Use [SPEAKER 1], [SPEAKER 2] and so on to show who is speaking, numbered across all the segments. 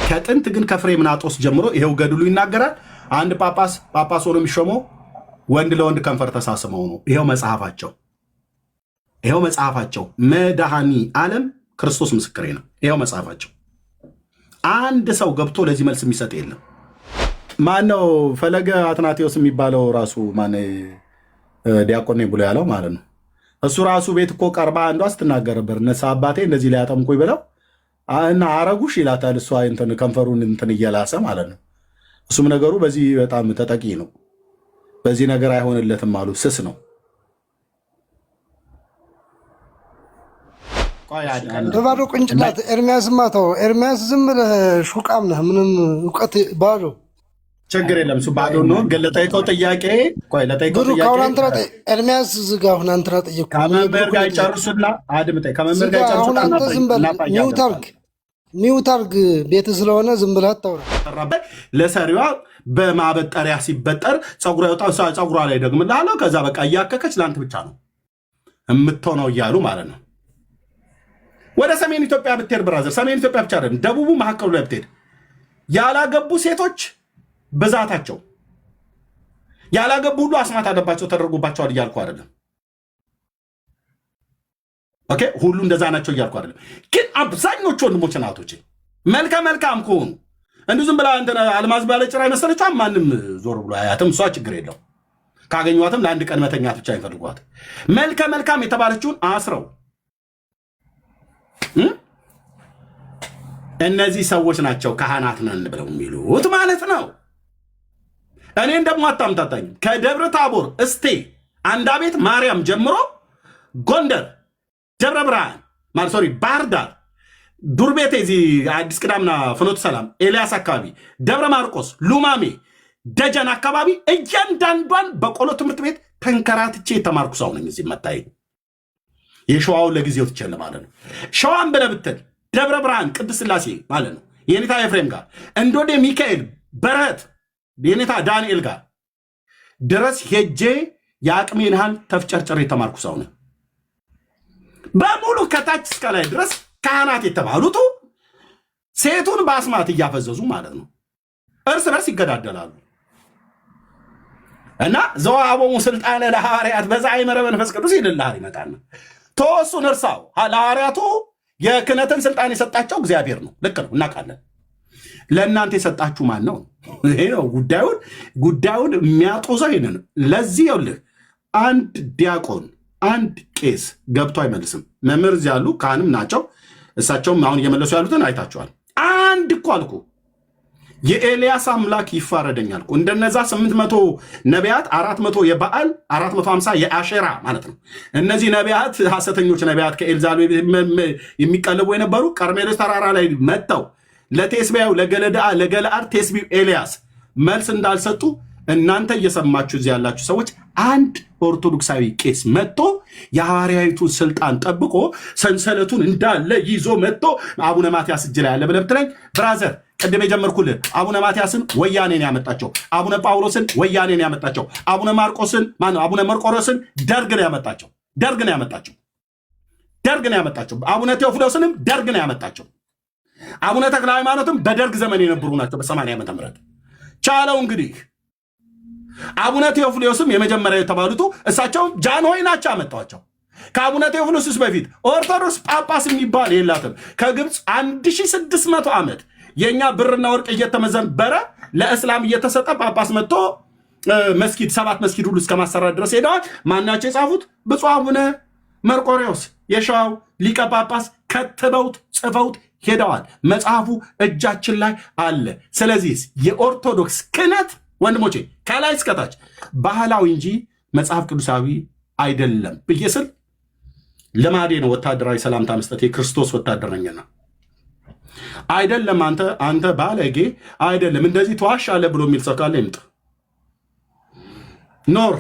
[SPEAKER 1] ከጥንት ግን ከፍሬምናጦስ ጀምሮ ይሄው ገድሉ ይናገራል። አንድ ጳጳስ ሆኖ የሚሾመው ወንድ ለወንድ ከንፈር ተሳስመው ነው። ይሄው መጽሐፋቸው መድኃኒ ዓለም ክርስቶስ ምስክሬ ነው። ይሄው መጽሐፋቸው። አንድ ሰው ገብቶ ለዚህ መልስ የሚሰጥ የለም። ማነው ፈለገ አትናቴዎስ የሚባለው ራሱ ማን ዲያቆኔ ብሎ ያለው ማለት ነው። እሱ ራሱ ቤት እኮ ቀርባ አንዷ ስትናገር ነበር። እነሳ አባቴ እንደዚህ ሊያጠምቁኝ ብለው እና አረጉሽ ይላታል። እሷ ከንፈሩን እየላሰ ማለት ነው። እሱም ነገሩ በዚህ በጣም ተጠቂ ነው። በዚህ ነገር አይሆንለትም አሉ። ስስ ነው።
[SPEAKER 2] በባዶ ቁንጭላት ኤርሚያስ ማተው ኤርሚያስ ዝም ብለህ ሹቃም ነህ። ምንም እውቀት ባዶ
[SPEAKER 1] ችግር የለም። እሱ ባዶ ነው። ግን ለጠይቀው ጥያቄ
[SPEAKER 2] ኤርሚያስ ዝጋ። አሁን አንተና ጠየቅኩ
[SPEAKER 1] ከመምህር ጋር ይጨርሱና አድምጠኝ። ከመምህር ጋር ይጨርሱና
[SPEAKER 2] ሚውታርግ ቤት ስለሆነ ዝም ብለህ አታውራ።
[SPEAKER 1] ለሰሪዋ በማበጠሪያ ሲበጠር ፀጉሯ ይወጣ። ፀጉሯ ላይ ደግምልሃለሁ። ከዛ በቃ እያከከች ለአንተ ብቻ ነው የምትሆነው እያሉ ማለት ነው። ወደ ሰሜን ኢትዮጵያ ብትሄድ ብራዘር፣ ሰሜን ኢትዮጵያ ብቻ አይደለም ደቡቡ መካከሉ ላይ ብትሄድ ያላገቡ ሴቶች ብዛታቸው ያላገቡ ሁሉ አስማት አለባቸው ተደርጎባቸዋል እያልኩ አይደለም። ኦኬ ሁሉ እንደዛ ናቸው እያልኩ አይደለም። ግን አብዛኞቹ ወንድሞች እናቶች መልካም ከሆኑ እንዲሁ ዝም ብላ እንትን አልማዝ ባለጭራ መሰለቿ ማንም ዞር ብሎ አያትም። እሷ ችግር የለው ካገኟትም ለአንድ ቀን መተኛት ብቻ ይፈልጓት። መልካም የተባለችውን አስረው እነዚህ ሰዎች ናቸው ካህናት ነን ብለው የሚሉት ማለት ነው። እኔን ደግሞ አታምታታኝ። ከደብረ ታቦር እስቴ አንዳቤት ማርያም ጀምሮ ጎንደር፣ ደብረ ብርሃን ባህር ዳር፣ ዱር ቤቴ፣ እዚህ አዲስ ቅዳምና ፍኖተ ሰላም፣ ኤልያስ አካባቢ፣ ደብረ ማርቆስ፣ ሉማሜ፣ ደጀን አካባቢ እያንዳንዷን በቆሎ ትምህርት ቤት ተንከራትቼ የተማርኩ ሰው ነኝ። እዚህ መታይ የሸዋውን ለጊዜው ትችል ማለት ነው። ሸዋን ብለህ ብትል ደብረ ብርሃን ቅድስት ሥላሴ ማለት ነው የኔታ ኤፍሬም ጋር እንዶዴ ሚካኤል በረህት የኔታ ዳንኤል ጋር ድረስ ሄጄ የአቅሜን ያህል ተፍጨርጨር የተማርኩ ሰው ነኝ። በሙሉ ከታች እስከ ላይ ድረስ ካህናት የተባሉት ሴቱን በአስማት እያፈዘዙ ማለት ነው እርስ በርስ ይገዳደላሉ። እና ዘዋቦሙ ስልጣነ ለሐዋርያት በዛ አይመረ መንፈስ ቅዱስ ይልልሃል ይመጣና ተወሱን እርሳው። ለሐዋርያቱ የክህነትን ስልጣን የሰጣቸው እግዚአብሔር ነው። ልክ ነው፣ እናውቃለን። ለእናንተ የሰጣችሁ ማን ነው? ይሄ ነው ጉዳዩን የሚያጦዘው ይሄን ነው። ለዚህ ይኸውልህ አንድ ዲያቆን አንድ ቄስ ገብቶ አይመልስም። መምህር እዚህ ያሉ ካህንም ናቸው። እሳቸውም አሁን እየመለሱ ያሉትን አይታችኋል። አንድ እኮ አልኩ የኤልያስ አምላክ ይፋረደኛል እኮ እንደነዛ 800 ነቢያት 400 የበዓል 450 የአሼራ ማለት ነው። እነዚህ ነቢያት ሐሰተኞች ነቢያት ከኤልዛቤል የሚቀልቡ የነበሩ ቀርሜሎስ ተራራ ላይ መጥተው ለቴስቢያው ለገለአድ ቴስቢው ኤልያስ መልስ እንዳልሰጡ እናንተ እየሰማችሁ እዚህ ያላችሁ ሰዎች አንድ ኦርቶዶክሳዊ ቄስ መጥቶ የሐዋርያዊቱን ስልጣን ጠብቆ ሰንሰለቱን እንዳለ ይዞ መጥቶ አቡነ ማትያስ እጅ ላይ ያለ ብለህ ብትለኝ ብራዘር ቅድም የጀመርኩልህ አቡነ ማትያስን ወያኔን ያመጣቸው፣ አቡነ ጳውሎስን ወያኔን ያመጣቸው፣ አቡነ መርቆሮስን ደርግ ነው ያመጣቸው፣ አቡነ ቴዎፍሎስንም ደርግ ነው ያመጣቸው። አቡነ ተክለ ሃይማኖትም በደርግ ዘመን የነበሩ ናቸው። በ80 ዓመተ ምህረት ቻለው እንግዲህ አቡነ ቴዎፍሎስም የመጀመሪያ የተባሉት እሳቸው ጃንሆይ ናቸው ያመጣቸው። ከአቡነ ቴዎፍሎስ በፊት ኦርቶዶክስ ጳጳስ የሚባል የላትም። ከግብፅ 1600 ዓመት የኛ ብርና ወርቅ እየተመዘበረ ለእስላም እየተሰጠ ጳጳስ መጥቶ መስጊድ 7 መስጊድ ሁሉ እስከ ማሰራት ድረስ ሄደዋል። ማናቸው የጻፉት? ብፁዕ አቡነ መርቆሬዎስ የሸዋው ሊቀ ጳጳስ ከትበውት ጽፈውት ሄደዋል። መጽሐፉ እጃችን ላይ አለ። ስለዚህ የኦርቶዶክስ ክህነት ወንድሞቼ ከላይ እስከታች ባህላዊ እንጂ መጽሐፍ ቅዱሳዊ አይደለም ብዬ ስል ልማዴ ነው። ወታደራዊ ሰላምታ መስጠት የክርስቶስ ወታደር ነኝና አይደለም አንተ ባለጌ አይደለም እንደዚህ ተዋሻለህ ብሎ የሚል ሰው ካለ ይምጣ። ኖር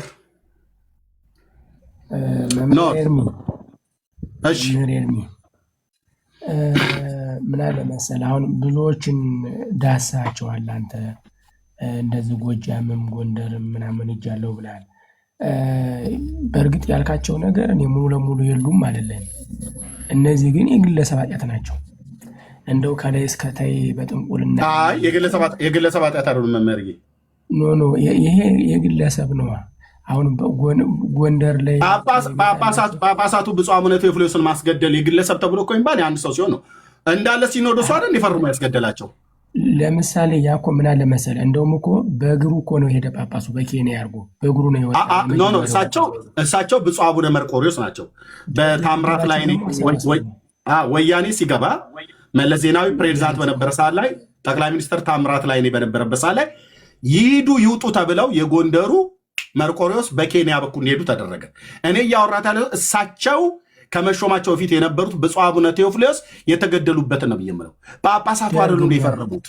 [SPEAKER 1] እሺ
[SPEAKER 3] ምን አለ መሰለህ አሁን ብዙዎችን ዳሳቸዋል። አንተ እንደዚህ ጎጃምም ጎንደርም ምናምን እጃለሁ ብለሃል። በእርግጥ ያልካቸው ነገር እኔ ሙሉ ለሙሉ የሉም አይደለም። እነዚህ ግን የግለሰብ ኃጢአት ናቸው። እንደው ከላይ እስከታይ በጥንቁልና
[SPEAKER 1] የግለሰብ ኃጢአት አይደለም መምህርዬ።
[SPEAKER 3] ኖ ይሄ የግለሰብ ነው። አሁን ጎንደር ላይ
[SPEAKER 1] ጳጳሳቱ ብፁዕ አቡነ ቴዎፍሎስን ማስገደል የግለሰብ ተብሎ እኮ የሚባል የአንድ ሰው ሲሆን ነው እንዳለ ሲኖዶሱ አይደል እንዲፈርሙ ያስገደላቸው።
[SPEAKER 3] ለምሳሌ ያ እኮ ምን አለ መሰለህ፣ እንደውም እኮ በእግሩ እኮ ነው የሄደ ጳጳሱ በኬንያ አድርጎ በእግሩ ነው የወጣው።
[SPEAKER 1] ኖ እሳቸው ብፁዕ አቡነ መርቆሪዎስ ናቸው። በታምራት ላይ ወያኔ ሲገባ መለስ ዜናዊ ፕሬዚዳንት በነበረ ሰዓት ላይ ጠቅላይ ሚኒስትር ታምራት ላይ በነበረበት ሰዓት ላይ ይሂዱ ይውጡ ተብለው የጎንደሩ መርቆሪዎስ በኬንያ በኩል እንዲሄዱ ተደረገ። እኔ እያወራት ያለ እሳቸው ከመሾማቸው በፊት የነበሩት ብፁዕ አቡነ ቴዎፍሎስ የተገደሉበትን ነው ብዬ የምለው። ጳጳሳቱ አይደሉ የፈረሙት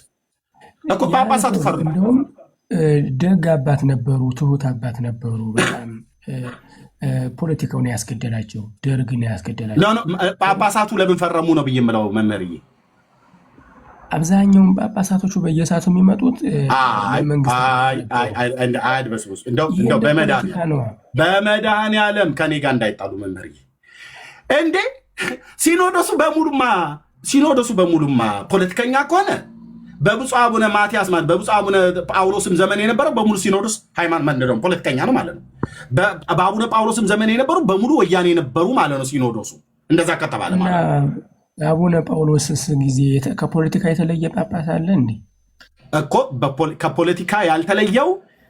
[SPEAKER 1] እኮ ጳጳሳቱ ፈረሙ።
[SPEAKER 3] እንደውም ደግ አባት ነበሩ፣ ትሁት አባት ነበሩ። በጣም ፖለቲካውን ያስገደላቸው ደርግን ያስገደላቸው
[SPEAKER 1] ጳጳሳቱ ለምን ፈረሙ ነው ብዬ የምለው መምህርዬ።
[SPEAKER 3] አብዛኛውን ጳጳሳቶቹ በየሰዓቱ የሚመጡት
[SPEAKER 1] አያድበስብሱ። እንደው በመድኃኔዓለም ከኔ ጋር እንዳይጣሉ መምህርዬ። እንዴ ሲኖዶሱ በሙሉማ ፖለቲከኛ ከሆነ በብፁዕ አቡነ ማትያስ ማለት በብፁዕ አቡነ ጳውሎስም ዘመን የነበረው በሙሉ ሲኖዶስ ሃይማኖት መንደረም ፖለቲከኛ ነው ማለት ነው። በአቡነ ጳውሎስም ዘመን የነበሩ በሙሉ ወያኔ የነበሩ ማለት ነው ሲኖዶሱ። እንደዛ ከተባለ ማለት ነው።
[SPEAKER 3] አቡነ ጳውሎስስ ጊዜ ከፖለቲካ የተለየ ጳጳስ አለ እንዴ?
[SPEAKER 1] እኮ ከፖለቲካ ያልተለየው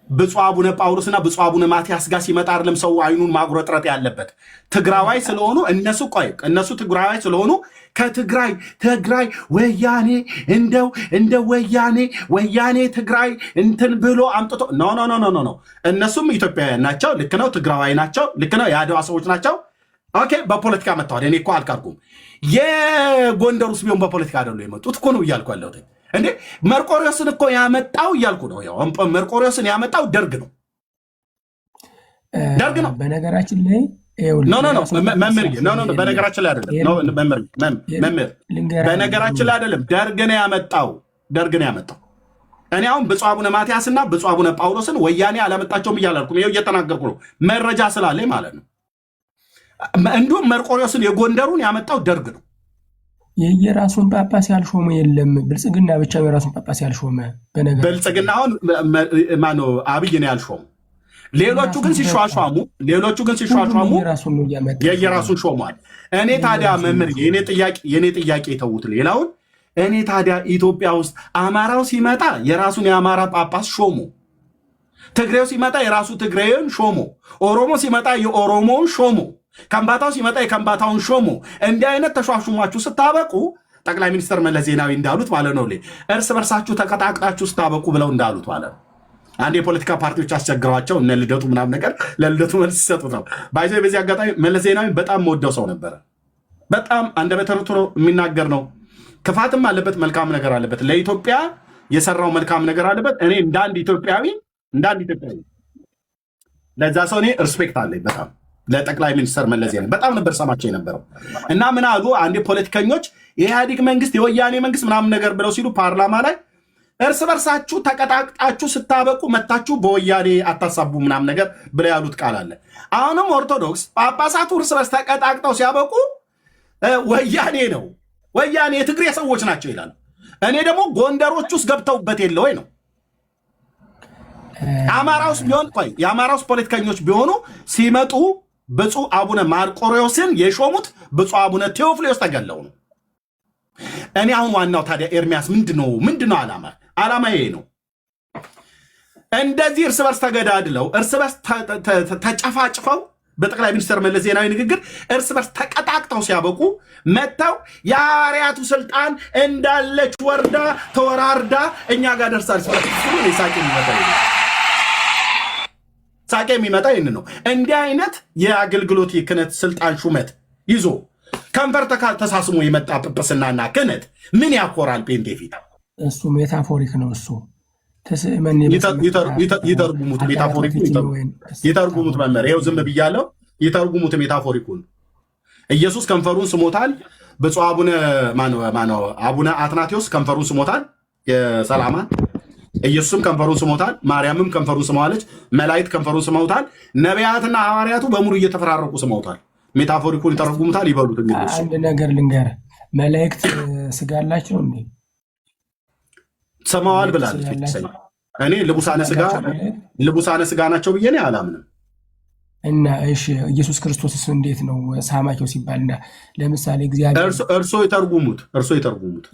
[SPEAKER 1] ብፁዕ አቡነ ጳውሎስና ብፁዕ አቡነ ማትያስ ጋር ሲመጣ አይደለም ሰው አይኑን ማጉረጥረጥ ያለበት። ትግራዋይ ስለሆኑ እነሱ ትግራዋይ ስለሆኑ ከትግራይ ወያኔ እንደ ወያኔ ትግራይ እንትን ብሎ አምጥቶ ኖ እነሱም ኢትዮጵያውያን ናቸው። ልክ ነው። ትግራዋይ ናቸው። ልክ ነው። የአድዋ ሰዎች ናቸው። ኦኬ በፖለቲካ መጥተዋል። እኔ እኮ አልካድኩም። የጎንደሩስ ቢሆን በፖለቲካ አይደሉ የመጡት እኮ ነው እያልኩ ያለሁት። እንዴ መርቆሪዎስን እኮ ያመጣው እያልኩ ነው። መርቆሪዎስን ያመጣው ደርግ ነው።
[SPEAKER 3] በነገራችን ላይ
[SPEAKER 1] በነገራችን ላይ አይደለም ደርግ ነው ያመጣው። እኔ አሁን ብፁዕ አቡነ ማትያስና ብፁዕ አቡነ ጳውሎስን ወያኔ አላመጣቸውም እያላልኩም ይኸው እየተናገርኩ ነው። መረጃ ስላለኝ ማለት ነው። እንዲሁም መርቆሪዎስን የጎንደሩን ያመጣው ደርግ ነው።
[SPEAKER 3] የየራሱን ጳጳስ ያልሾመ የለም። ብልጽግና ብቻ የራሱን ጳጳስ ያልሾመ
[SPEAKER 1] ብልጽግና አሁን ማነው አብይ ነው ያልሾሙ። ሌሎቹ ግን ሲሿሿሙ የየራሱን ሾሟል። እኔ ታዲያ መምህር የኔ ጥያቄ ተዉት ሌላውን። እኔ ታዲያ ኢትዮጵያ ውስጥ አማራው ሲመጣ የራሱን የአማራ ጳጳስ ሾሙ፣ ትግሬው ሲመጣ የራሱ ትግሬውን ሾሙ፣ ኦሮሞ ሲመጣ የኦሮሞውን ሾሙ፣ ከምባታው ሲመጣ የከምባታውን ሾሙ። እንዲህ አይነት ተሿሹማችሁ ስታበቁ ጠቅላይ ሚኒስትር መለስ ዜናዊ እንዳሉት ማለት ነው እርስ በርሳችሁ ተቀጣቅጣችሁ ስታበቁ ብለው እንዳሉት ማለት ነው። አንድ የፖለቲካ ፓርቲዎች አስቸግረዋቸው እነ ልደቱ ምናምን ነገር ለልደቱ መልስ ሲሰጡት ነው። ባይዘ በዚህ አጋጣሚ መለስ ዜናዊ በጣም መወደው ሰው ነበረ። በጣም አንደበተ ርቱዕ ነው፣ የሚናገር ነው። ክፋትም አለበት፣ መልካም ነገር አለበት። ለኢትዮጵያ የሰራው መልካም ነገር አለበት። እኔ እንደ አንድ ኢትዮጵያዊ ለዛ ሰው እኔ ሪስፔክት አለኝ በጣም ለጠቅላይ ሚኒስትር መለስ ዜናዊ በጣም ነበር ሰማቸው የነበረው። እና ምን አሉ አንድ ፖለቲከኞች የኢህአዴግ መንግስት የወያኔ መንግስት ምናምን ነገር ብለው ሲሉ ፓርላማ ላይ እርስ በርሳችሁ ተቀጣቅጣችሁ ስታበቁ መታችሁ በወያኔ አታሳቡ ምናምን ነገር ብለው ያሉት ቃል አለ። አሁንም ኦርቶዶክስ ጳጳሳቱ እርስ በርስ ተቀጣቅጠው ሲያበቁ ወያኔ የትግሬ ሰዎች ናቸው ይላሉ። እኔ ደግሞ ጎንደሮች ውስጥ ገብተውበት የለ ወይ ነው። የአማራ ውስጥ ፖለቲከኞች ቢሆኑ ሲመጡ ብፁዕ አቡነ ማርቆሪዎስን የሾሙት ብፁዕ አቡነ ቴዎፍሎስ ተገለው ነው። እኔ አሁን ዋናው ታዲያ ኤርሚያስ ምንድነው ዓላማ ይሄ ነው። እንደዚህ እርስ በርስ ተገዳድለው እርስ በርስ ተጨፋጭፈው በጠቅላይ ሚኒስትር መለስ ዜናዊ ንግግር እርስ በርስ ተቀጣቅጠው ሲያበቁ መጥተው የሐዋርያቱ ስልጣን እንዳለች ወርዳ ተወራርዳ እኛ ጋር ደርሳለች። ሳቄ የሚመጣ ይህን ነው። እንዲህ አይነት የአገልግሎት የክህነት ስልጣን ሹመት ይዞ ከንፈር ተሳስሞ የመጣ ጵጵስናና ክህነት ምን ያኮራል? ጴንጤ ፊት
[SPEAKER 3] እሱ ሜታፎሪክ ነው። እሱ
[SPEAKER 1] ይተርጉሙት፣ መምህር ይኸው ዝም ብያለሁ። ይተርጉሙት ሜታፎሪኩን። ኢየሱስ ከንፈሩን ስሞታል። ብፁዕ አቡነ አትናቴዎስ ከንፈሩን ስሞታል። የሰላማን ኢየሱስም ከንፈሩን ስሞታል። ማርያምም ከንፈሩን ስመዋለች። መላእክት ከንፈሩን ስመውታል። ነቢያትና ሐዋርያቱ በሙሉ እየተፈራረቁ ስመውታል። ሜታፎሪኩን ይተረጉሙታል። ይበሉት።
[SPEAKER 3] አንድ ነገር ልንገርህ፣ መላእክት ስጋ አላቸው እንዴ?
[SPEAKER 1] ሰማዋል
[SPEAKER 3] መላእክት ስጋ
[SPEAKER 1] ብላለች።
[SPEAKER 3] አላቸው
[SPEAKER 1] እኔ ልቡሳነ ስጋ ናቸው ብዬ እኔ አላምንም።
[SPEAKER 3] እና እሺ ኢየሱስ ክርስቶስስ እንዴት ነው ሳማቸው ሲባል እና ለምሳሌ እግዚአብሔር
[SPEAKER 1] እርሶ ይተርጉሙት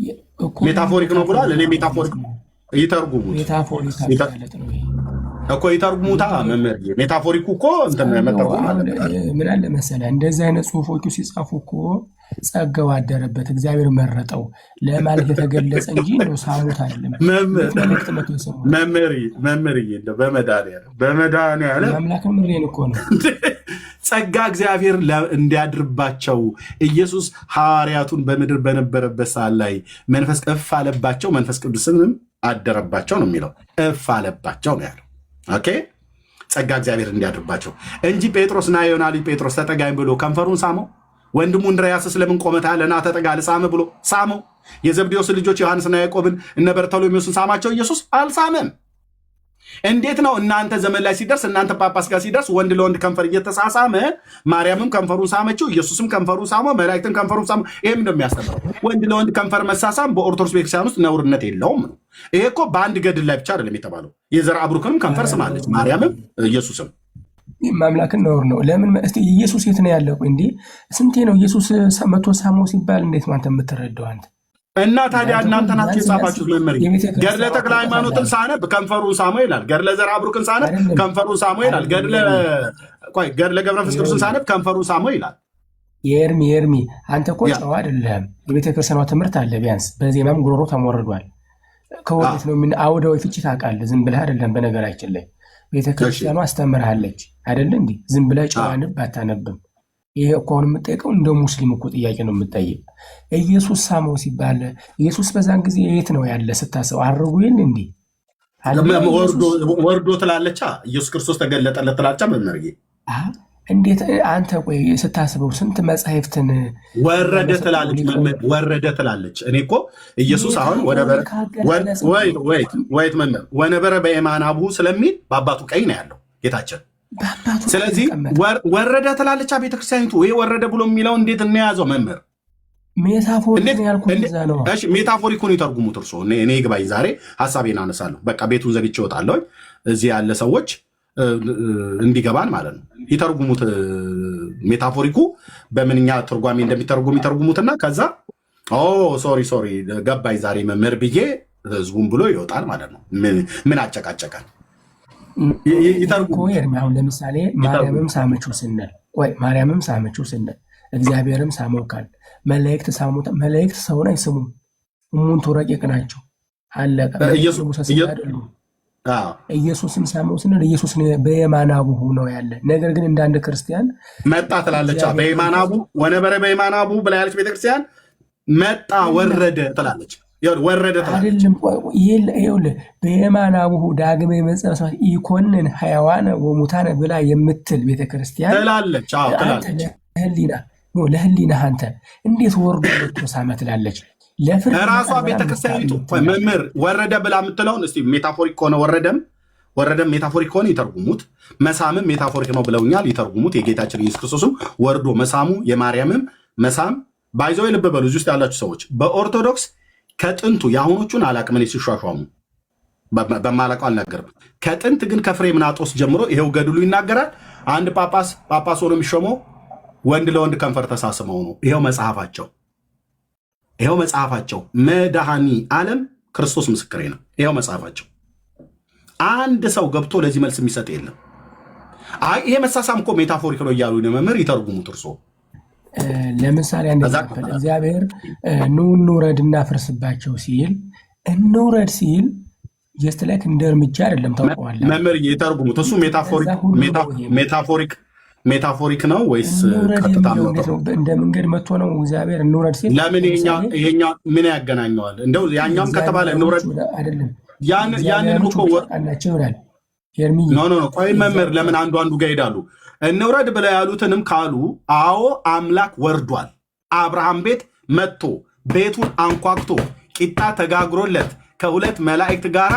[SPEAKER 1] ሜታፎሪክ ነው ብሏል። እኔ ሜታፎሪክ ይተርጉሙት
[SPEAKER 3] ማለት ነው
[SPEAKER 1] እኮ ይተርጉሙታ መምህር። ሜታፎሪኩ እኮ እንትን መተርጉም
[SPEAKER 3] ምን አለ መሰለህ እንደዚህ አይነት ጽሁፎቹ ሲጻፉ እኮ ጸጋው አደረበት እግዚአብሔር መረጠው ለማለት የተገለጸ እንጂ ነው ሳሙት አይደለም።
[SPEAKER 1] መምህር እንደው በመድኃኒዓለም
[SPEAKER 3] አምላክም ምሬን እኮ ነው
[SPEAKER 1] ጸጋ እግዚአብሔር እንዲያድርባቸው ኢየሱስ ሐዋርያቱን በምድር በነበረበት ሰዓት ላይ መንፈስ እፍ አለባቸው፣ መንፈስ ቅዱስንም አደረባቸው ነው የሚለው። እፍ አለባቸው ነው ያለው። ኦኬ ጸጋ እግዚአብሔር እንዲያድርባቸው እንጂ ጴጥሮስ ና ዮናሊ ጴጥሮስ ተጠጋኝ ብሎ ከንፈሩን ሳመው። ወንድሙ እንድርያስስ ለምን ቆመታ ለና ተጠጋ ልሳም ብሎ ሳመው። የዘብዴዎስ ልጆች ዮሐንስና ያዕቆብን እነ በርተሎሜዎስን ሳማቸው ኢየሱስ አልሳመም። እንዴት ነው እናንተ ዘመን ላይ ሲደርስ እናንተ ጳጳስ ጋር ሲደርስ ወንድ ለወንድ ከንፈር እየተሳሳመ ማርያምም ከንፈሩን ሳመችው፣ ኢየሱስም ከንፈሩን ሳመው፣ መላእክትም ከንፈሩን ሳመው። ይሄም እንደሚያስተምረው ወንድ ለወንድ ከንፈር መሳሳም በኦርቶዶክስ ቤተክርስቲያን ውስጥ ነውርነት የለውም ነው። ይሄ እኮ በአንድ ገድል ላይ ብቻ አይደለም የተባለው። የዘርዓ ብሩክንም ከንፈር ስማለች ማርያምም ኢየሱስም።
[SPEAKER 3] ማምላክን ነውር ነው። ለምን እስቲ ኢየሱስ የት ነው ያለው እንዴ? ስንቴ ነው ኢየሱስ መቶ ሳመው ሲባል እንዴት ነው አንተ የምትረዳው አንተ?
[SPEAKER 1] እና ታዲያ እናንተ ናችሁ የጻፋችሁት መምህር። ገድለ ተክለ ሃይማኖትን ሳነብ ከንፈሩን ሳመው ይላል። ገድለ ዘርዓ ብሩክን ሳነብ ከንፈሩን ሳመው ይላል። ገድለ ገብረ መንፈስ ቅዱስን ሳነብ ከንፈሩን ሳመው ይላል።
[SPEAKER 3] የኤርሚ አንተ እኮ ጨዋ አይደለም። የቤተክርስቲያኗ ትምህርት አለ ቢያንስ በዜማም ጉሮሮ ተሞርዷል። ከወዴት ነው ምን አውዳዊ ፍቺ ታውቃለህ? ዝም ብለህ አይደለም። በነገራችን ላይ ቤተክርስቲያኗ አስተምርሃለች አይደለ እንዴ? ዝም ብለህ ጨዋንብ አታነብም። ይሄ እኮ አሁን የምጠይቀው እንደ ሙስሊም እኮ ጥያቄ ነው የምጠይቅ። ኢየሱስ ሳመው ሲባል ኢየሱስ በዛን ጊዜ የት ነው ያለ ስታስበው? አርጉ የለ እንዴ?
[SPEAKER 1] ወርዶ ትላለቻ። ኢየሱስ ክርስቶስ ተገለጠለት ትላለቻ መምህርዬ።
[SPEAKER 3] እንዴት አንተ ቆይ ስታስበው ስንት መጻሕፍትን
[SPEAKER 1] ወረደ ትላለች ወረደ ትላለች። እኔ እኮ ኢየሱስ አሁን ወይት መምህር ወነበረ በየማነ አቡሁ ስለሚል በአባቱ ቀኝ ነው ያለው ጌታችን። ስለዚህ ወረደ ትላለች ቤተክርስቲያኒቱ። ይሄ ወረደ ብሎ የሚለው እንዴት እንያዘው መምህር? ሜታፎሪኩን ይተርጉሙት እርሶ። እኔ ግባኝ ዛሬ ሀሳቤን አነሳለሁ። በቃ ቤቱን ዘግቼ እወጣለሁ። እዚህ ያለ ሰዎች እንዲገባን ማለት ነው። ይተርጉሙት ሜታፎሪኩ በምንኛ ትርጓሜ እንደሚተርጉም ይተርጉሙትና ከዛ ሶሪ ገባኝ ዛሬ መምህር ብዬ ህዝቡን ብሎ ይወጣል ማለት ነው። ምን አጨቃጨቃል?
[SPEAKER 3] አሁን ለምሳሌ ማርያምም ሳመችው ስንል እግዚአብሔርም ሳመው ካል መላእክት ሳሙት። መላእክት ሰውን አይስሙም። እሙንቱ ረቂቅ ናቸው። አለቀ። ኢየሱስም ሳመው ስንል ኢየሱስ በየማነ አቡሁ ነው ያለ። ነገር ግን እንዳንድ ክርስቲያን
[SPEAKER 1] መጣ ትላለች። በየማነ አቡሁ ወነበረ በየማነ አቡሁ ብላ ያለች ቤተክርስቲያን መጣ ወረደ ትላለች። ወረደ
[SPEAKER 3] አይደለም። ይኸውልህ በየማነ አቡሁ ዳግመ የመጽአ ኢኮንን ሕያዋነ ወሙታነ ብላ የምትል ቤተክርስቲያን
[SPEAKER 1] ትላለች።
[SPEAKER 3] ለህሊና አንተ እንዴት ወርዶ መጥቶ ሳመ ትላለች?
[SPEAKER 1] ራሷ ቤተክርስቲያኒቱ መምህር ወረደ ብላ የምትለውን እስቲ ሜታፎሪክ ከሆነ ወረደም ሜታፎሪክ ከሆነ ይተርጉሙት። መሳምም ሜታፎሪክ ነው ብለውኛል፣ ይተርጉሙት። የጌታችን ኢየሱስ ክርስቶስም ወርዶ መሳሙ የማርያምም መሳም ባይዘው ልብ በሉ። እዚህ ውስጥ ያላችሁ ሰዎች በኦርቶዶክስ ከጥንቱ የአሁኖቹን አላቅም እኔ ሲሿሿሙ በማላውቀው አልነገርም። ከጥንት ግን ከፍሬምናጦስ ጀምሮ ይሄው ገድሉ ይናገራል። አንድ ጳጳስ ሆኖ የሚሾመው ወንድ ለወንድ ከንፈር ተሳስመው ነው። ይኸው መጽሐፋቸው መድኃኒ ዓለም ክርስቶስ ምስክሬ ነው። ይኸው መጽሐፋቸው። አንድ ሰው ገብቶ ለዚህ መልስ የሚሰጥ የለም። አይ ይሄ መሳሳም እኮ ሜታፎሪክ ነው እያሉ መምህር ይተርጉሙት እርሶ።
[SPEAKER 3] ለምሳሌ እግዚአብሔር ኑ እንውረድ እናፍርስባቸው ሲል እንውረድ ሲል ጀስት ላይክ እንደ እርምጃ አይደለም። ታውቀዋለህ
[SPEAKER 1] መምህር ይተርጉሙት። እሱ ሜታፎሪክ ነው ወይስ ቀጥታ ነው?
[SPEAKER 3] እንደ መንገድ መጥቶ ነው እግዚአብሔር እንውረድ ሲል።
[SPEAKER 1] ለምን ይሄኛ ምን ያገናኘዋል? እንደው ያኛውም ከተባለ እንውረድ
[SPEAKER 3] አይደለም
[SPEAKER 1] ያንን እኮ
[SPEAKER 3] አላቸው ይላል።
[SPEAKER 1] ኖ ቆይ መምህር ለምን አንዱ ጋር ሄዳሉ? እንውረድ ብለው ያሉትንም ካሉ አዎ አምላክ ወርዷል። አብርሃም ቤት መጥቶ ቤቱን አንኳክቶ ቂጣ ተጋግሮለት ከሁለት መላእክት ጋር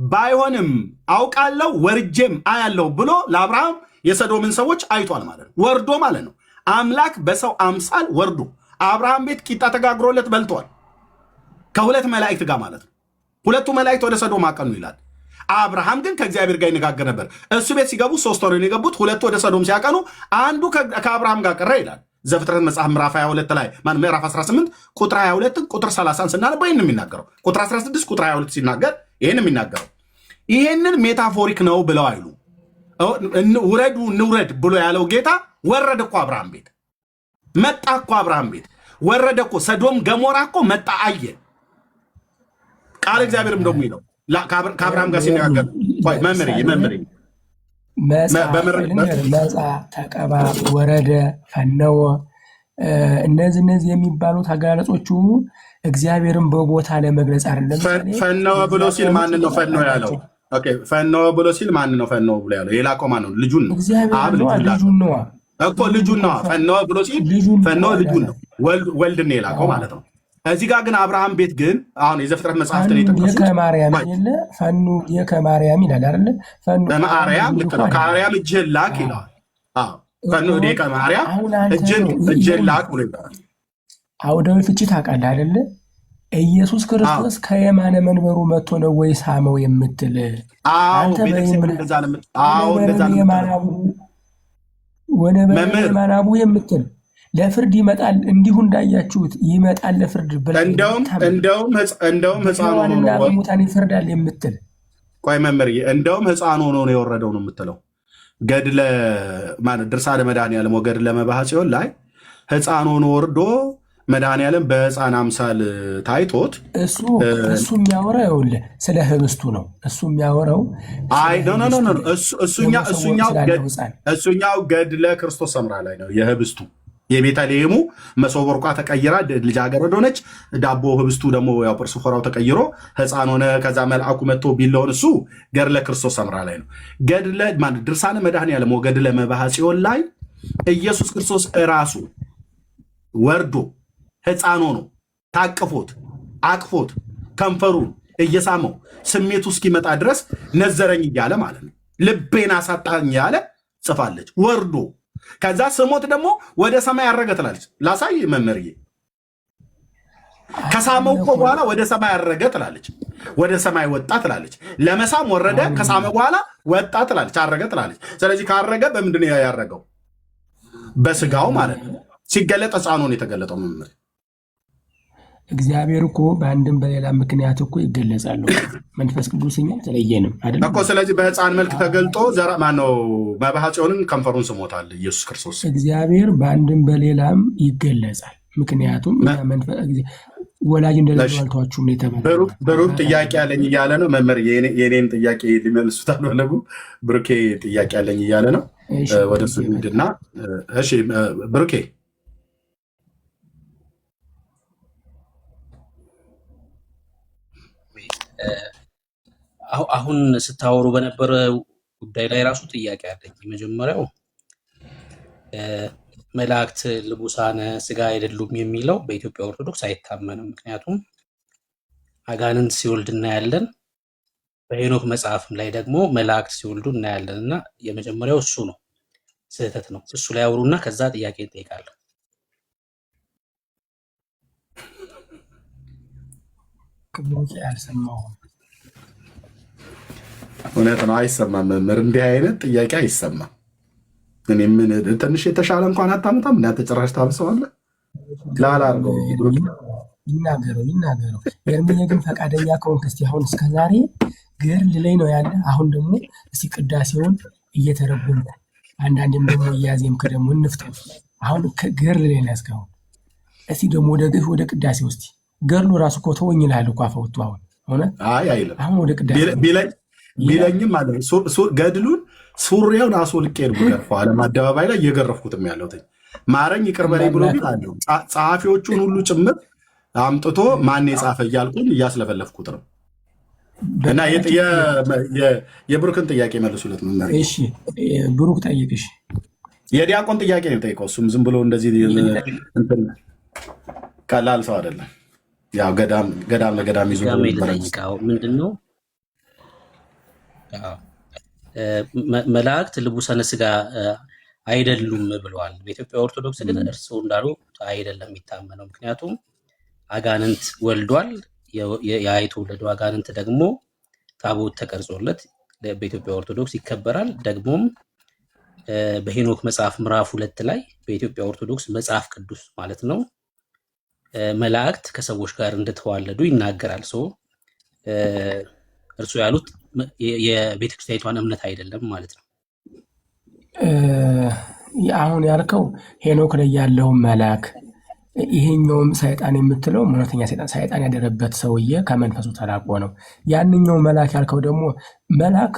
[SPEAKER 1] ባይሆንም አውቃለሁ ወርጄም አያለሁ ብሎ ለአብርሃም የሰዶምን ሰዎች አይቷል ማለት ነው። ወርዶ ማለት ነው። አምላክ በሰው አምሳል ወርዶ አብርሃም ቤት ቂጣ ተጋግሮለት በልቷል፣ ከሁለት መላእክት ጋር ማለት ነው። ሁለቱ መላእክት ወደ ሰዶም አቀኑ ይላል። አብርሃም ግን ከእግዚአብሔር ጋር ይነጋገር ነበር። እሱ ቤት ሲገቡ 3 ወር የገቡት፣ ሁለቱ ወደ ሰዶም ሲያቀኑ አንዱ ከአብርሃም ጋር ቀረ ይላል። ዘፍጥረት መጽሐፍ ምዕራፍ 22 ላይ ምዕራፍ 18 ቁጥር 22 ቁጥር 30 ስናነበው ይህን የሚናገረው ቁጥር 16 ቁጥር 22 ሲናገር ይህን የሚናገረው ይህንን ሜታፎሪክ ነው ብለው አይሉ ውረዱ እንውረድ ብሎ ያለው ጌታ ወረደ እኮ አብርሃም ቤት መጣ እኮ አብርሃም ቤት ወረደ እኮ ሰዶም ገሞራ እኮ መጣ አየ። ቃል እግዚአብሔርም ደግሞ ይለው ከአብርሃም ጋር ሲነጋገር መምህር
[SPEAKER 3] መጻ ተቀባ ወረደ ፈነወ እነዚህ የሚባሉት አገላለጾቹ እግዚአብሔርን በቦታ ለመግለጽ አይደለም።
[SPEAKER 1] ፈነወ ብሎ ሲል ማንን ነው ፈነወ ያለው? ኦኬ ፈነወ ብሎ ሲል ማንን ነው ፈነወ ብሎ ያለው? የላከው ማን ነው? ልጁን ነው። ልጁን ነው እኮ ልጁን ነው። ፈነወ ብሎ ሲል ፈነወ ልጁን ነው፣ ወልድን ነው የላከው ማለት ነው። እዚህ ጋር ግን አብርሃም ቤት ግን አሁን የዘፍጥረት መጽሐፍትን የጠቀሱት
[SPEAKER 3] ከማርያም የለ ፈኑ ከማርያም ይላል አይደል? ፈኑ
[SPEAKER 1] ከማርያም ልክ ነው። ከማርያም እጅህን ላክ ይለዋል። አዎ ፈኑ ከማርያም እጅህን ላክ ብሎ ይላል።
[SPEAKER 3] አውዳዊ ፍቺ ታውቃለህ አይደል? ኢየሱስ ክርስቶስ ከየማነ መንበሩ መጥቶ ነው ወይ ሳመው የምትል አንተ በየማናቡ የምትል ለፍርድ ይመጣል፣ እንዲሁ እንዳያችሁት ይመጣል ለፍርድ
[SPEAKER 1] እንደውም ሕፃን ሆኖ
[SPEAKER 3] ሙታን ይፈርዳል የምትል
[SPEAKER 1] ቆይ መምህርዬ፣ እንደውም ሕፃን ሆኖ ነው የወረደው ነው የምትለው። ገድለ ማለት ድርሳነ መድኃኔዓለም ወገድለ መባሕጽዮን ላይ ሕፃን ሆኖ ወርዶ መድኃኔዓለም በሕፃን አምሳል ታይቶት
[SPEAKER 3] እሱ የሚያወራው ይኸውልህ ስለ ህብስቱ ነው። እሱ የሚያወራው
[SPEAKER 1] አይ እሱኛው ገድለ ክርስቶስ ሰምራ ላይ ነው የህብስቱ የቤተልሔሙ መሶበ ወርቋ ተቀይራ ልጃገረድ ሆነች። ዳቦ ህብስቱ ደግሞ ያው ጵርሱ ፎራው ተቀይሮ ሕፃን ሆነ። ከዛ መልአኩ መጥቶ ቢለውን እሱ ገድለ ክርስቶስ ሰምራ ላይ ነው። ገድለ ማለት ድርሳነ መድኃኔዓለም ወገድለ መባሕጽዮን ላይ ኢየሱስ ክርስቶስ እራሱ ወርዶ ሕፃን ሆኖ ታቅፎት አቅፎት ከንፈሩን እየሳመው ስሜቱ እስኪመጣ ድረስ ነዘረኝ እያለ ማለት ነው። ልቤን አሳጣኝ ያለ ጽፋለች ወርዶ ከዛ ስሞት ደግሞ ወደ ሰማይ ያረገ ትላለች። ላሳይ መምህርዬ፣ ከሳመው እኮ በኋላ ወደ ሰማይ ያረገ ትላለች። ወደ ሰማይ ወጣ ትላለች። ለመሳም ወረደ፣ ከሳመ በኋላ ወጣ ትላለች። አረገ ትላለች። ስለዚህ ካረገ በምንድን ነው ያረገው? በስጋው ማለት ነው። ሲገለጥ ሕፃኑ ነው የተገለጠው። መምህር
[SPEAKER 3] እግዚአብሔር እኮ በአንድም በሌላ ምክንያት እኮ ይገለጻሉ። መንፈስ ቅዱስ እኛ ተለየንም አይደል
[SPEAKER 1] እኮ። ስለዚህ በሕፃን መልክ ተገልጦ ማነው መባሕጽዮንን ከንፈሩን ስሞታል ኢየሱስ ክርስቶስ።
[SPEAKER 3] እግዚአብሔር በአንድም በሌላም ይገለጻል። ምክንያቱም ወላጅ እንደሌለው አልተዋችሁም የተባለ
[SPEAKER 1] ብሩክ ጥያቄ ያለኝ እያለ ነው መምህር። የኔን ጥያቄ ሊመልሱት አልፈለጉ። ብሩኬ ጥያቄ ያለኝ እያለ ነው። ወደ እሱ ሂድና እሺ ብሩኬ
[SPEAKER 4] አሁን ስታወሩ በነበረ ጉዳይ ላይ ራሱ ጥያቄ አለኝ። የመጀመሪያው መላእክት ልቡሳነ ስጋ አይደሉም የሚለው በኢትዮጵያ ኦርቶዶክስ አይታመንም። ምክንያቱም አጋንንት ሲወልድ እናያለን፣ በሄኖክ መጽሐፍም ላይ ደግሞ መላእክት ሲወልዱ እናያለን። እና የመጀመሪያው እሱ ነው፣ ስህተት ነው። እሱ ላይ አውሩና ከዛ ጥያቄ እንጠይቃለን።
[SPEAKER 3] አልሰማሁም።
[SPEAKER 1] እውነት ነው፣ አይሰማም መምህር። እንዲህ አይነት ጥያቄ አይሰማም። እኔ ምን ትንሽ የተሻለ እንኳን አታምጣም? እናንተ ጭራሽ ታብሰዋለህ። ላላርገው
[SPEAKER 3] ይናገረው። የእርምዬ ግን ፈቃደኛ ከሆንክ እስኪ አሁን እስከዛሬ ገርል ላይ ነው ያለ። አሁን ደግሞ እስኪ ቅዳሴውን እየተረጎምኩ አንዳንዴም ደግሞ እያዜምክ ደግሞ እንፍተው። አሁን ገርል ላይ ነው ያስካሁን። እስኪ ደግሞ ወደ ቅዳሴ ውስጥ ገርሉ ራሱ እኮ ተወኝ ይልሃል እኮ አፈወጡ። አሁን እውነት
[SPEAKER 1] አይልም።
[SPEAKER 3] አሁን ወደ ቅዳሴ
[SPEAKER 1] ቢለኝም ማለት ገድሉን ሱሪያውን አስወልቄ ነው ገርፈው ዓለም አደባባይ ላይ እየገረፍኩትም ያለሁት ማረኝ ይቅር በለኝ ብሎ ግን አለው። ጸሐፊዎቹን ሁሉ ጭምር አምጥቶ ማን የጻፈ እያልኩኝ እያስለፈለፍኩት ነው። እና የብሩክን ጥያቄ መልሱለት መምህር።
[SPEAKER 3] እሺ ብሩክ ጠይቅሽ።
[SPEAKER 1] የዲያቆን ጥያቄ ነው የጠይቀው። እሱም ዝም ብሎ እንደዚህ ቀላል ሰው አይደለም። ያው ገዳም ለገዳም ይዞ
[SPEAKER 4] ምንድን ነው መላእክት ልቡሳነ ስጋ አይደሉም ብለዋል። በኢትዮጵያ ኦርቶዶክስ ግን እርስዎ እንዳሉ አይደለም የሚታመነው። ምክንያቱም አጋንንት ወልዷል። ያ የተወለደው አጋንንት ደግሞ ታቦት ተቀርጾለት በኢትዮጵያ ኦርቶዶክስ ይከበራል። ደግሞም በሄኖክ መጽሐፍ ምዕራፍ 2 ላይ በኢትዮጵያ ኦርቶዶክስ መጽሐፍ ቅዱስ ማለት ነው መላእክት ከሰዎች ጋር እንደተዋለዱ ይናገራል። እርስዎ ያሉት የቤተክርስቲያኒቷን እምነት አይደለም ማለት ነው።
[SPEAKER 3] አሁን ያልከው ሄኖክ ላይ ያለው መልአክ ይሄኛውም ሰይጣን የምትለው እውነተኛ ሰይጣን ያደረበት ሰውዬ ከመንፈሱ ተላቆ ነው። ያንኛው መልአክ ያልከው ደግሞ መልአክ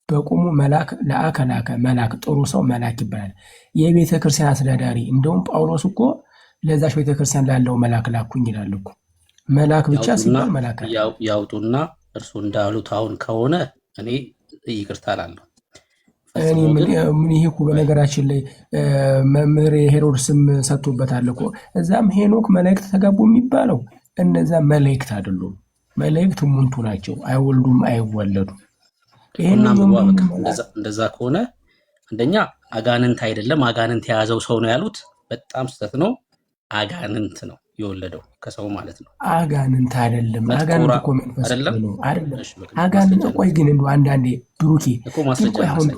[SPEAKER 3] በቁሙ መልአክ ለአከላከ መልአክ ጥሩ ሰው መልአክ ይባላል። የቤተ ክርስቲያን አስተዳዳሪ እንደውም ጳውሎስ እኮ ለዛች ቤተ ክርስቲያን ላለው መልአክ ላኩኝ ይላል እኮ። መልአክ ብቻ ሲባል መልአክ
[SPEAKER 4] ያውጡና እርሱ እንዳሉት አሁን ከሆነ እኔ ይቅርታ እላለሁ።
[SPEAKER 3] ምን ይሄ እኮ በነገራችን ላይ መምህር ሄሮድስም ሰጥቶበታል እኮ። እዛም ሄኖክ መላእክት ተጋቡ የሚባለው እነዛ መላእክት አይደሉም። መላእክት ሙንቱ ናቸው፣ አይወልዱም አይወለዱም።
[SPEAKER 4] እንደዛ ከሆነ አንደኛ አጋንንት አይደለም አጋንንት የያዘው ሰው ነው ያሉት፣ በጣም ስህተት ነው። አጋንንት ነው የወለደው ከሰው ማለት ነው።
[SPEAKER 3] አጋንንት አይደለም። አጋንንት እኮ መንፈስ ነው አይደለም። አጋንንት ቆይ ግን እንደው አንዳንዴ ብሩኬ አሁን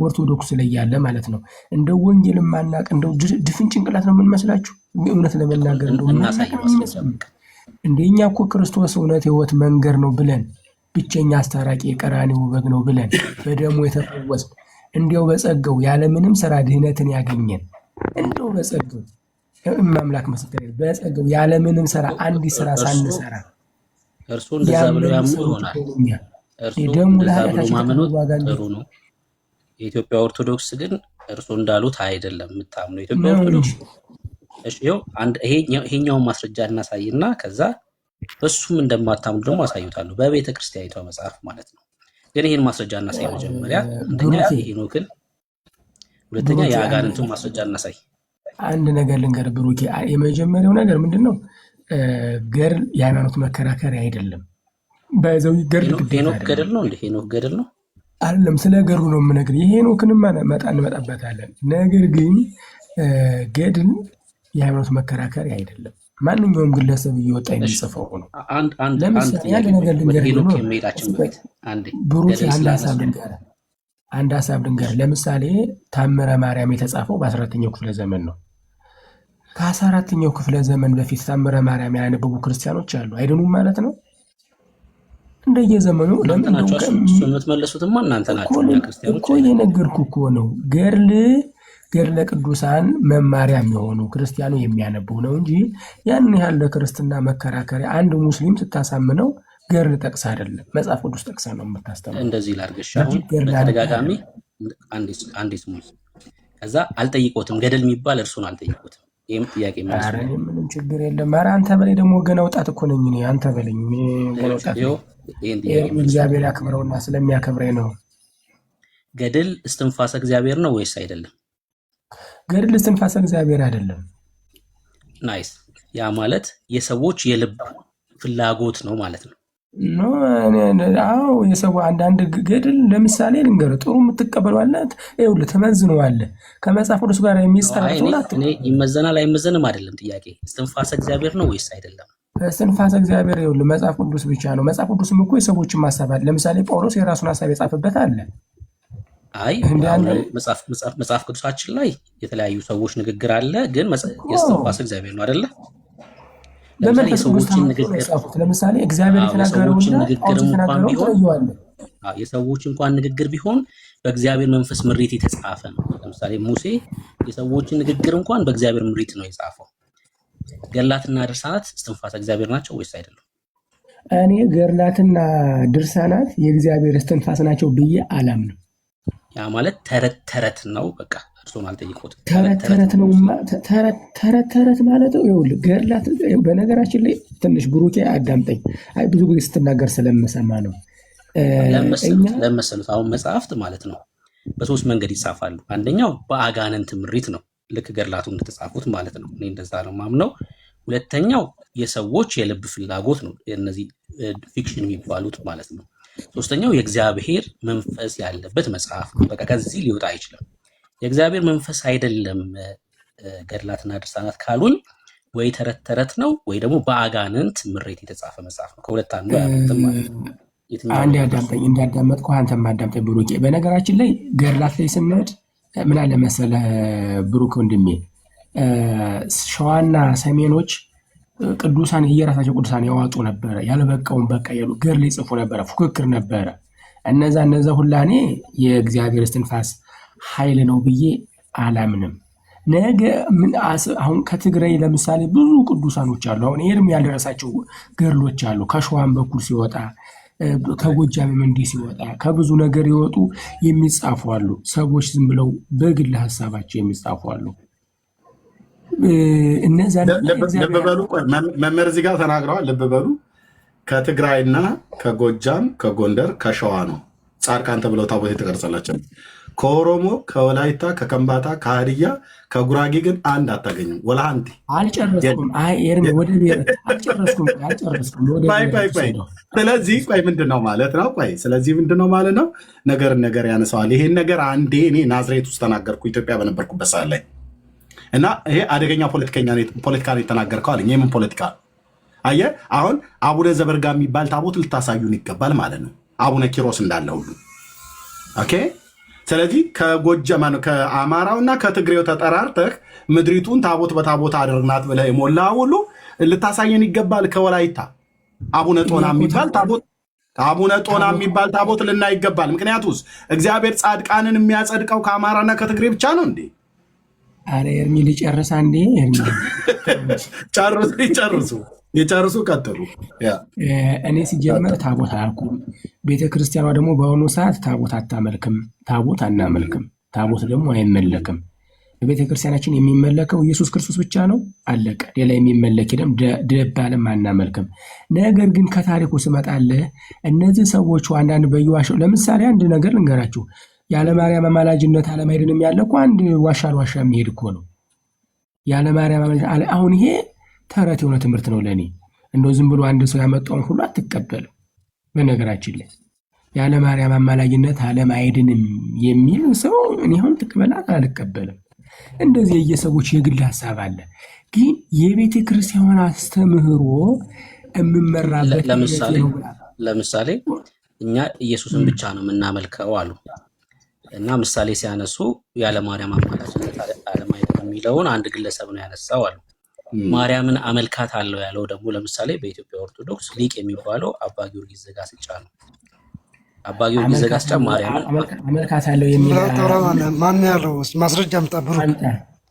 [SPEAKER 3] ኦርቶዶክስ ላይ ያለ ማለት ነው እንደው ወንጌል ማናቅ እንደው ድፍን ጭንቅላት ነው የምንመስላችሁ። እውነት ለመናገር እንደው እንደኛ እኮ ክርስቶስ እውነት ሕይወት መንገድ ነው ብለን ብቸኛ አስታራቂ የቀራንዮ በግ ነው ብለን በደሙ የተፈወስን እንዲያው በጸጋው ያለምንም ስራ ድህነትን ያገኘን እንደው በጸጋው ማምላክ ምስክር በጸጋው ያለምንም ስራ አንዲት ስራ ሳንሰራ
[SPEAKER 4] እርሱ እንደዛ ብለው ያምኑ ይሆናል።
[SPEAKER 3] ደሙ
[SPEAKER 4] ጥሩ ነው። የኢትዮጵያ ኦርቶዶክስ ግን እርሱ እንዳሉት አይደለም የምታምነው። የኢትዮጵያ ኦርቶዶክስ ይሄኛውን ማስረጃ እናሳይና ከዛ በሱም እንደማታምኑ ደግሞ አሳዩታለሁ በቤተ ክርስቲያኒቷ መጽሐፍ ማለት ነው። ግን ይሄን ማስረጃ እናሳይ መጀመሪያ። አንደኛ ሄኖክን፣ ሁለተኛ የአጋንንቱን ማስረጃ እናሳይ።
[SPEAKER 3] አንድ ነገር ልንገር ብሩኬ፣ የመጀመሪያው ነገር ምንድነው? ገድል የሃይማኖት መከራከሪያ አይደለም። በዛው ገድል
[SPEAKER 4] ሄኖክ ገድል ነው እንዴ? ሄኖክ ገድል ነው
[SPEAKER 3] አይደለም። ስለ ገድሉ ነው የምነግርህ። የሄኖክንም እንመጣበታለን። ነገር ግን ገድል የሃይማኖት መከራከሪያ አይደለም። ማንኛውም ግለሰብ እየወጣ የሚጽፈው ነው። አንድ ሀሳብ ልንገር። ለምሳሌ ታምረ ማርያም የተጻፈው በ14ኛው ክፍለ ዘመን ነው። ከ14ኛው ክፍለ ዘመን በፊት ታምረ ማርያም ያነበቡ ክርስቲያኖች አሉ አይደሉም ማለት ነው። እንደየዘመኑ
[SPEAKER 4] የምትመለሱትማ እናንተ ናችሁ ክርስቲያኖች
[SPEAKER 3] እኮ የነገርኩህ እኮ ነው። ገድለ ቅዱሳን መማሪያ የሚሆኑ ክርስቲያኑ የሚያነቡ ነው እንጂ ያን ያህል ለክርስትና መከራከሪያ አንድ ሙስሊም ስታሳምነው ገድል ጠቅሳ አይደለም፣ መጽሐፍ ቅዱስ ጠቅሳ ነው የምታስተምረው።
[SPEAKER 4] እንደዚህ ላድርግሽ። አሁን በተደጋጋሚ አንዴ ስሙ። ከዛ አልጠይቆትም ገድል የሚባል እርሱን አልጠይቆትም። ይሄም ጥያቄ ማለት ነው።
[SPEAKER 3] ምንም ችግር የለም። ኧረ አንተ በላይ ደግሞ ገና ወጣት እኮ ነኝ እኔ። አንተ በለኝ ገና ወጣት። እግዚአብሔር ያክብረውና ስለሚያከብረኝ ነው።
[SPEAKER 4] ገድል እስትንፋሰ እግዚአብሔር ነው ወይስ አይደለም?
[SPEAKER 3] ገድል እስትንፋሰ እግዚአብሔር አይደለም።
[SPEAKER 4] ናይስ። ያ ማለት የሰዎች የልብ ፍላጎት ነው ማለት ነው።
[SPEAKER 3] አዎ የሰው አንዳንድ ገድል ለምሳሌ ልንገርህ፣ ጥሩ የምትቀበሏለት ይኸውልህ ትመዝነዋለህ ከመጽሐፍ ቅዱስ ጋር የሚስጠራጥላት
[SPEAKER 4] እኔ ይመዘናል አይመዘንም አይደለም ጥያቄ። እስትንፋሰ እግዚአብሔር ነው ወይስ አይደለም?
[SPEAKER 3] እስትንፋሰ እግዚአብሔር ይኸውልህ መጽሐፍ ቅዱስ ብቻ ነው። መጽሐፍ ቅዱስም እኮ የሰዎችን ማሰብ አለ። ለምሳሌ ጳውሎስ የራሱን ሀሳብ የጻፈበት አለ።
[SPEAKER 4] አይ መጽሐፍ ቅዱሳችን ላይ የተለያዩ ሰዎች ንግግር አለ፣ ግን የእስትንፋሰ እግዚአብሔር ነው አይደለ?
[SPEAKER 3] የሰዎችን እግዚአብሔር የተናገረውን
[SPEAKER 4] የሰዎች እንኳን ንግግር ቢሆን በእግዚአብሔር መንፈስ ምሪት የተጻፈ ነው። ለምሳሌ ሙሴ የሰዎችን ንግግር እንኳን በእግዚአብሔር ምሪት ነው የጻፈው። ገድላትና ድርሳናት እስትንፋሰ እግዚአብሔር ናቸው ወይስ አይደለም?
[SPEAKER 3] እኔ ገድላትና ድርሳናት የእግዚአብሔር እስትንፋስ ናቸው ብዬ አላምንም።
[SPEAKER 4] ያ ማለት ተረት ነው። በቃ እርሱን አልጠይቁትም።
[SPEAKER 3] ተረት ማለት ይኸውልህ ገድላት በነገራችን ላይ ትንሽ ብሩኬ አዳምጠኝ። ብዙ ጊዜ ስትናገር ስለምሰማ ነው።
[SPEAKER 4] ለመሰሉት አሁን መጽሐፍት ማለት ነው በሶስት መንገድ ይጻፋሉ። አንደኛው በአጋንንት ምሪት ነው፣ ልክ ገድላቱ እንደተጻፉት ማለት ነው። እኔ እንደዛ ነው ማምነው። ሁለተኛው የሰዎች የልብ ፍላጎት ነው፣ እነዚህ ፊክሽን የሚባሉት ማለት ነው። ሶስተኛው የእግዚአብሔር መንፈስ ያለበት መጽሐፍ ነው። በቃ ከዚህ ሊወጣ አይችልም። የእግዚአብሔር መንፈስ አይደለም ገድላትና ድርሳናት ካሉኝ ወይ ተረት ተረት ነው ወይ ደግሞ በአጋንንት ምሬት የተጻፈ መጽሐፍ ነው። ከሁለት አንዱ አያመልጥም ማለት ነው።
[SPEAKER 3] አንድ ያዳምጠኝ እንዳዳመጥኩ አንተም አዳምጠኝ ብሩኬ። በነገራችን ላይ ገድላት ላይ ስንሄድ ምን አለ መሰለህ ብሩክ ወንድሜ፣ ሸዋና ሰሜኖች ቅዱሳን የየራሳቸው ቅዱሳን ያዋጡ ነበረ። ያለበቃውን በቃ ያሉ ገድል ይጽፉ ነበረ። ፉክክር ነበረ። እነዛ ሁላ እኔ የእግዚአብሔር እስትንፋስ ኃይል ነው ብዬ አላምንም። ነገ ምን አሁን ከትግራይ ለምሳሌ ብዙ ቅዱሳኖች አሉ። አሁን ኤርምያስ ያልደረሳቸው ገድሎች አሉ። ከሸዋም በኩል ሲወጣ ከጎጃምም እንዲህ ሲወጣ ከብዙ ነገር ይወጡ የሚጻፉ አሉ። ሰዎች ዝም ብለው በግል ሀሳባቸው የሚጻፉ አሉ። እነዛ
[SPEAKER 1] ልብ በሉ። መምህር እዚህ ጋር ተናግረዋል። ልብ በሉ። ከትግራይና ከጎጃም ከጎንደር ከሸዋ ነው ጻድቃን ተብለው ታቦት የተቀረጸላቸው። ከኦሮሞ ከወላይታ ከከምባታ ከሀዲያ ከጉራጌ ግን አንድ አታገኙም። ወላሃንቲ
[SPEAKER 3] አልጨረስኩም። ወደ ብሔር አልጨረስኩም።
[SPEAKER 1] ስለዚህ ቆይ ምንድን ነው ማለት ነው? ስለዚህ ምንድን ነው ማለት ነው? ነገር ያነሰዋል። ይሄን ነገር አንዴ እኔ ናዝሬት ውስጥ ተናገርኩ ኢትዮጵያ በነበርኩበት ሰዓት ላይ እና ይሄ አደገኛ ፖለቲካ ነው የተናገርከው አለኝ። የምን ፖለቲካ? አየህ አሁን አቡነ ዘበርጋ የሚባል ታቦት ልታሳዩን ይገባል ማለት ነው። አቡነ ኪሮስ እንዳለ ሁሉ ኦኬ። ስለዚህ ከጎጃም ከአማራውና ከትግሬው ተጠራርተህ ምድሪቱን ታቦት በታቦት አድርናት ብለህ የሞላ ሁሉ ልታሳየን ይገባል። ከወላይታ አቡነ ጦና የሚባል ታቦት ልናይ ይገባል። ምክንያቱስ እግዚአብሔር ጻድቃንን የሚያጸድቀው ከአማራና ከትግሬ ብቻ ነው እንዴ?
[SPEAKER 3] አረ ኤርሚ ልጨርስ አንዴ።
[SPEAKER 1] የጨርሱ ቀጥሉ።
[SPEAKER 3] እኔ ሲጀመር ታቦት አያልኩም። ቤተክርስቲያኗ ደግሞ በአሁኑ ሰዓት ታቦት አታመልክም። ታቦት አናመልክም። ታቦት ደግሞ አይመለክም። በቤተክርስቲያናችን የሚመለከው ኢየሱስ ክርስቶስ ብቻ ነው። አለቀ። ሌላ የሚመለክ ደም ደባልም አናመልክም። ነገር ግን ከታሪኩ ስመጣለህ እነዚህ ሰዎች አንዳንድ በየዋሻው ለምሳሌ አንድ ነገር ልንገራችሁ። ያለ ማርያም አማላጅነት አለማይድንም ያለ እኮ አንድ ዋሻ ለዋሻ የሚሄድ እኮ ነው። ያለ ማርያም አማላጅነት አሁን ይሄ ተረት የሆነ ትምህርት ነው ለእኔ። እንደው ዝም ብሎ አንድ ሰው ያመጣውን ሁሉ አትቀበልም። በነገራችን ላይ ያለ ማርያም አማላጅነት ዓለም አይድንም የሚል ሰው እኔ አሁን ትቀበላት አልቀበልም። እንደዚህ የየሰዎች የግል ሀሳብ አለ። ግን የቤተ ክርስቲያን አስተምህሮ የምመራበት
[SPEAKER 4] ለምሳሌ እኛ ኢየሱስን ብቻ ነው የምናመልከው አሉ እና ምሳሌ ሲያነሱ ያለ ማርያም አማላጅነት ዓለም አይድንም የሚለውን አንድ ግለሰብ ነው ያነሳው አሉ። ማርያምን አመልካት አለው ያለው ደግሞ ለምሳሌ በኢትዮጵያ ኦርቶዶክስ ሊቅ የሚባለው አባ ጊዮርጊስ ዘጋስጫ ነው። አባ ጊዮርጊስ ዘጋስጫ ማርያምን
[SPEAKER 3] አመልካት አለው የሚለው
[SPEAKER 2] ማን ያለው? ማስረጃ አምጣ ብሩ።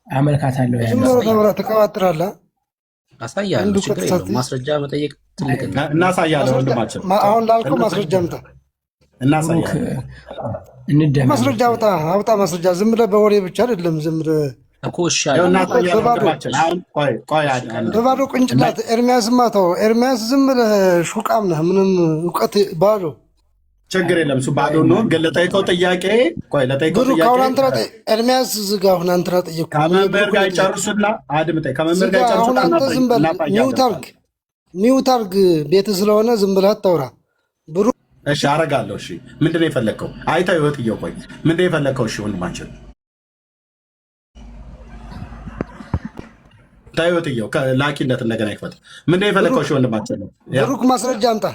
[SPEAKER 3] አመልካት አለው ያለው
[SPEAKER 2] ተቀባጥራለህ።
[SPEAKER 4] አሳያለሁ። ችግር የለውም። ማስረጃ መጠየቅ ትልቅ ነው።
[SPEAKER 1] እናሳያለን። ወንድማችን
[SPEAKER 2] አሁን ላልከው ማስረጃ አምጣ።
[SPEAKER 1] እናሳያለን።
[SPEAKER 2] ማስረጃ አውጣ። ማስረጃ ዝም ብለህ በወሬ ብቻ አይደለም። ዝም ብለህ በባዶ ቅንጭላት ኤርሚያስማ ተው። ኤርሚያስ ዝም ብለህ ሹቃም ነህ። ምንም እውቀት ባዶ
[SPEAKER 1] ችግር የለም። እሱ ባዶ ነው። ግን ለጠይቀው ጥያቄ
[SPEAKER 2] ኤርሚያስ ዝጋ። አሁን አንተ ጠየቅኩ።
[SPEAKER 1] ከመምህር ጋር ጨርሱና አድምጠኝ። ከመምህር ጋር ጨርሱና
[SPEAKER 2] አሁን አንተ ዝም በል ሚውት አድርግ። ቤት ስለሆነ ዝም ብለህ አታውራ። ብሩ
[SPEAKER 1] እሺ፣ አረጋለሁ። እሺ፣ ምንድን ነው የፈለግከው? አይታ ህይወት እየቆይ ምንድን ነው የፈለግከው? እሺ ወንድማችን ታዩትየው ላኪነት እንደገና ይክፈት። ምንድን ነው የፈለግከው? እሺ ወንድማችን
[SPEAKER 2] ብሩክ ማስረጃ አምጣ።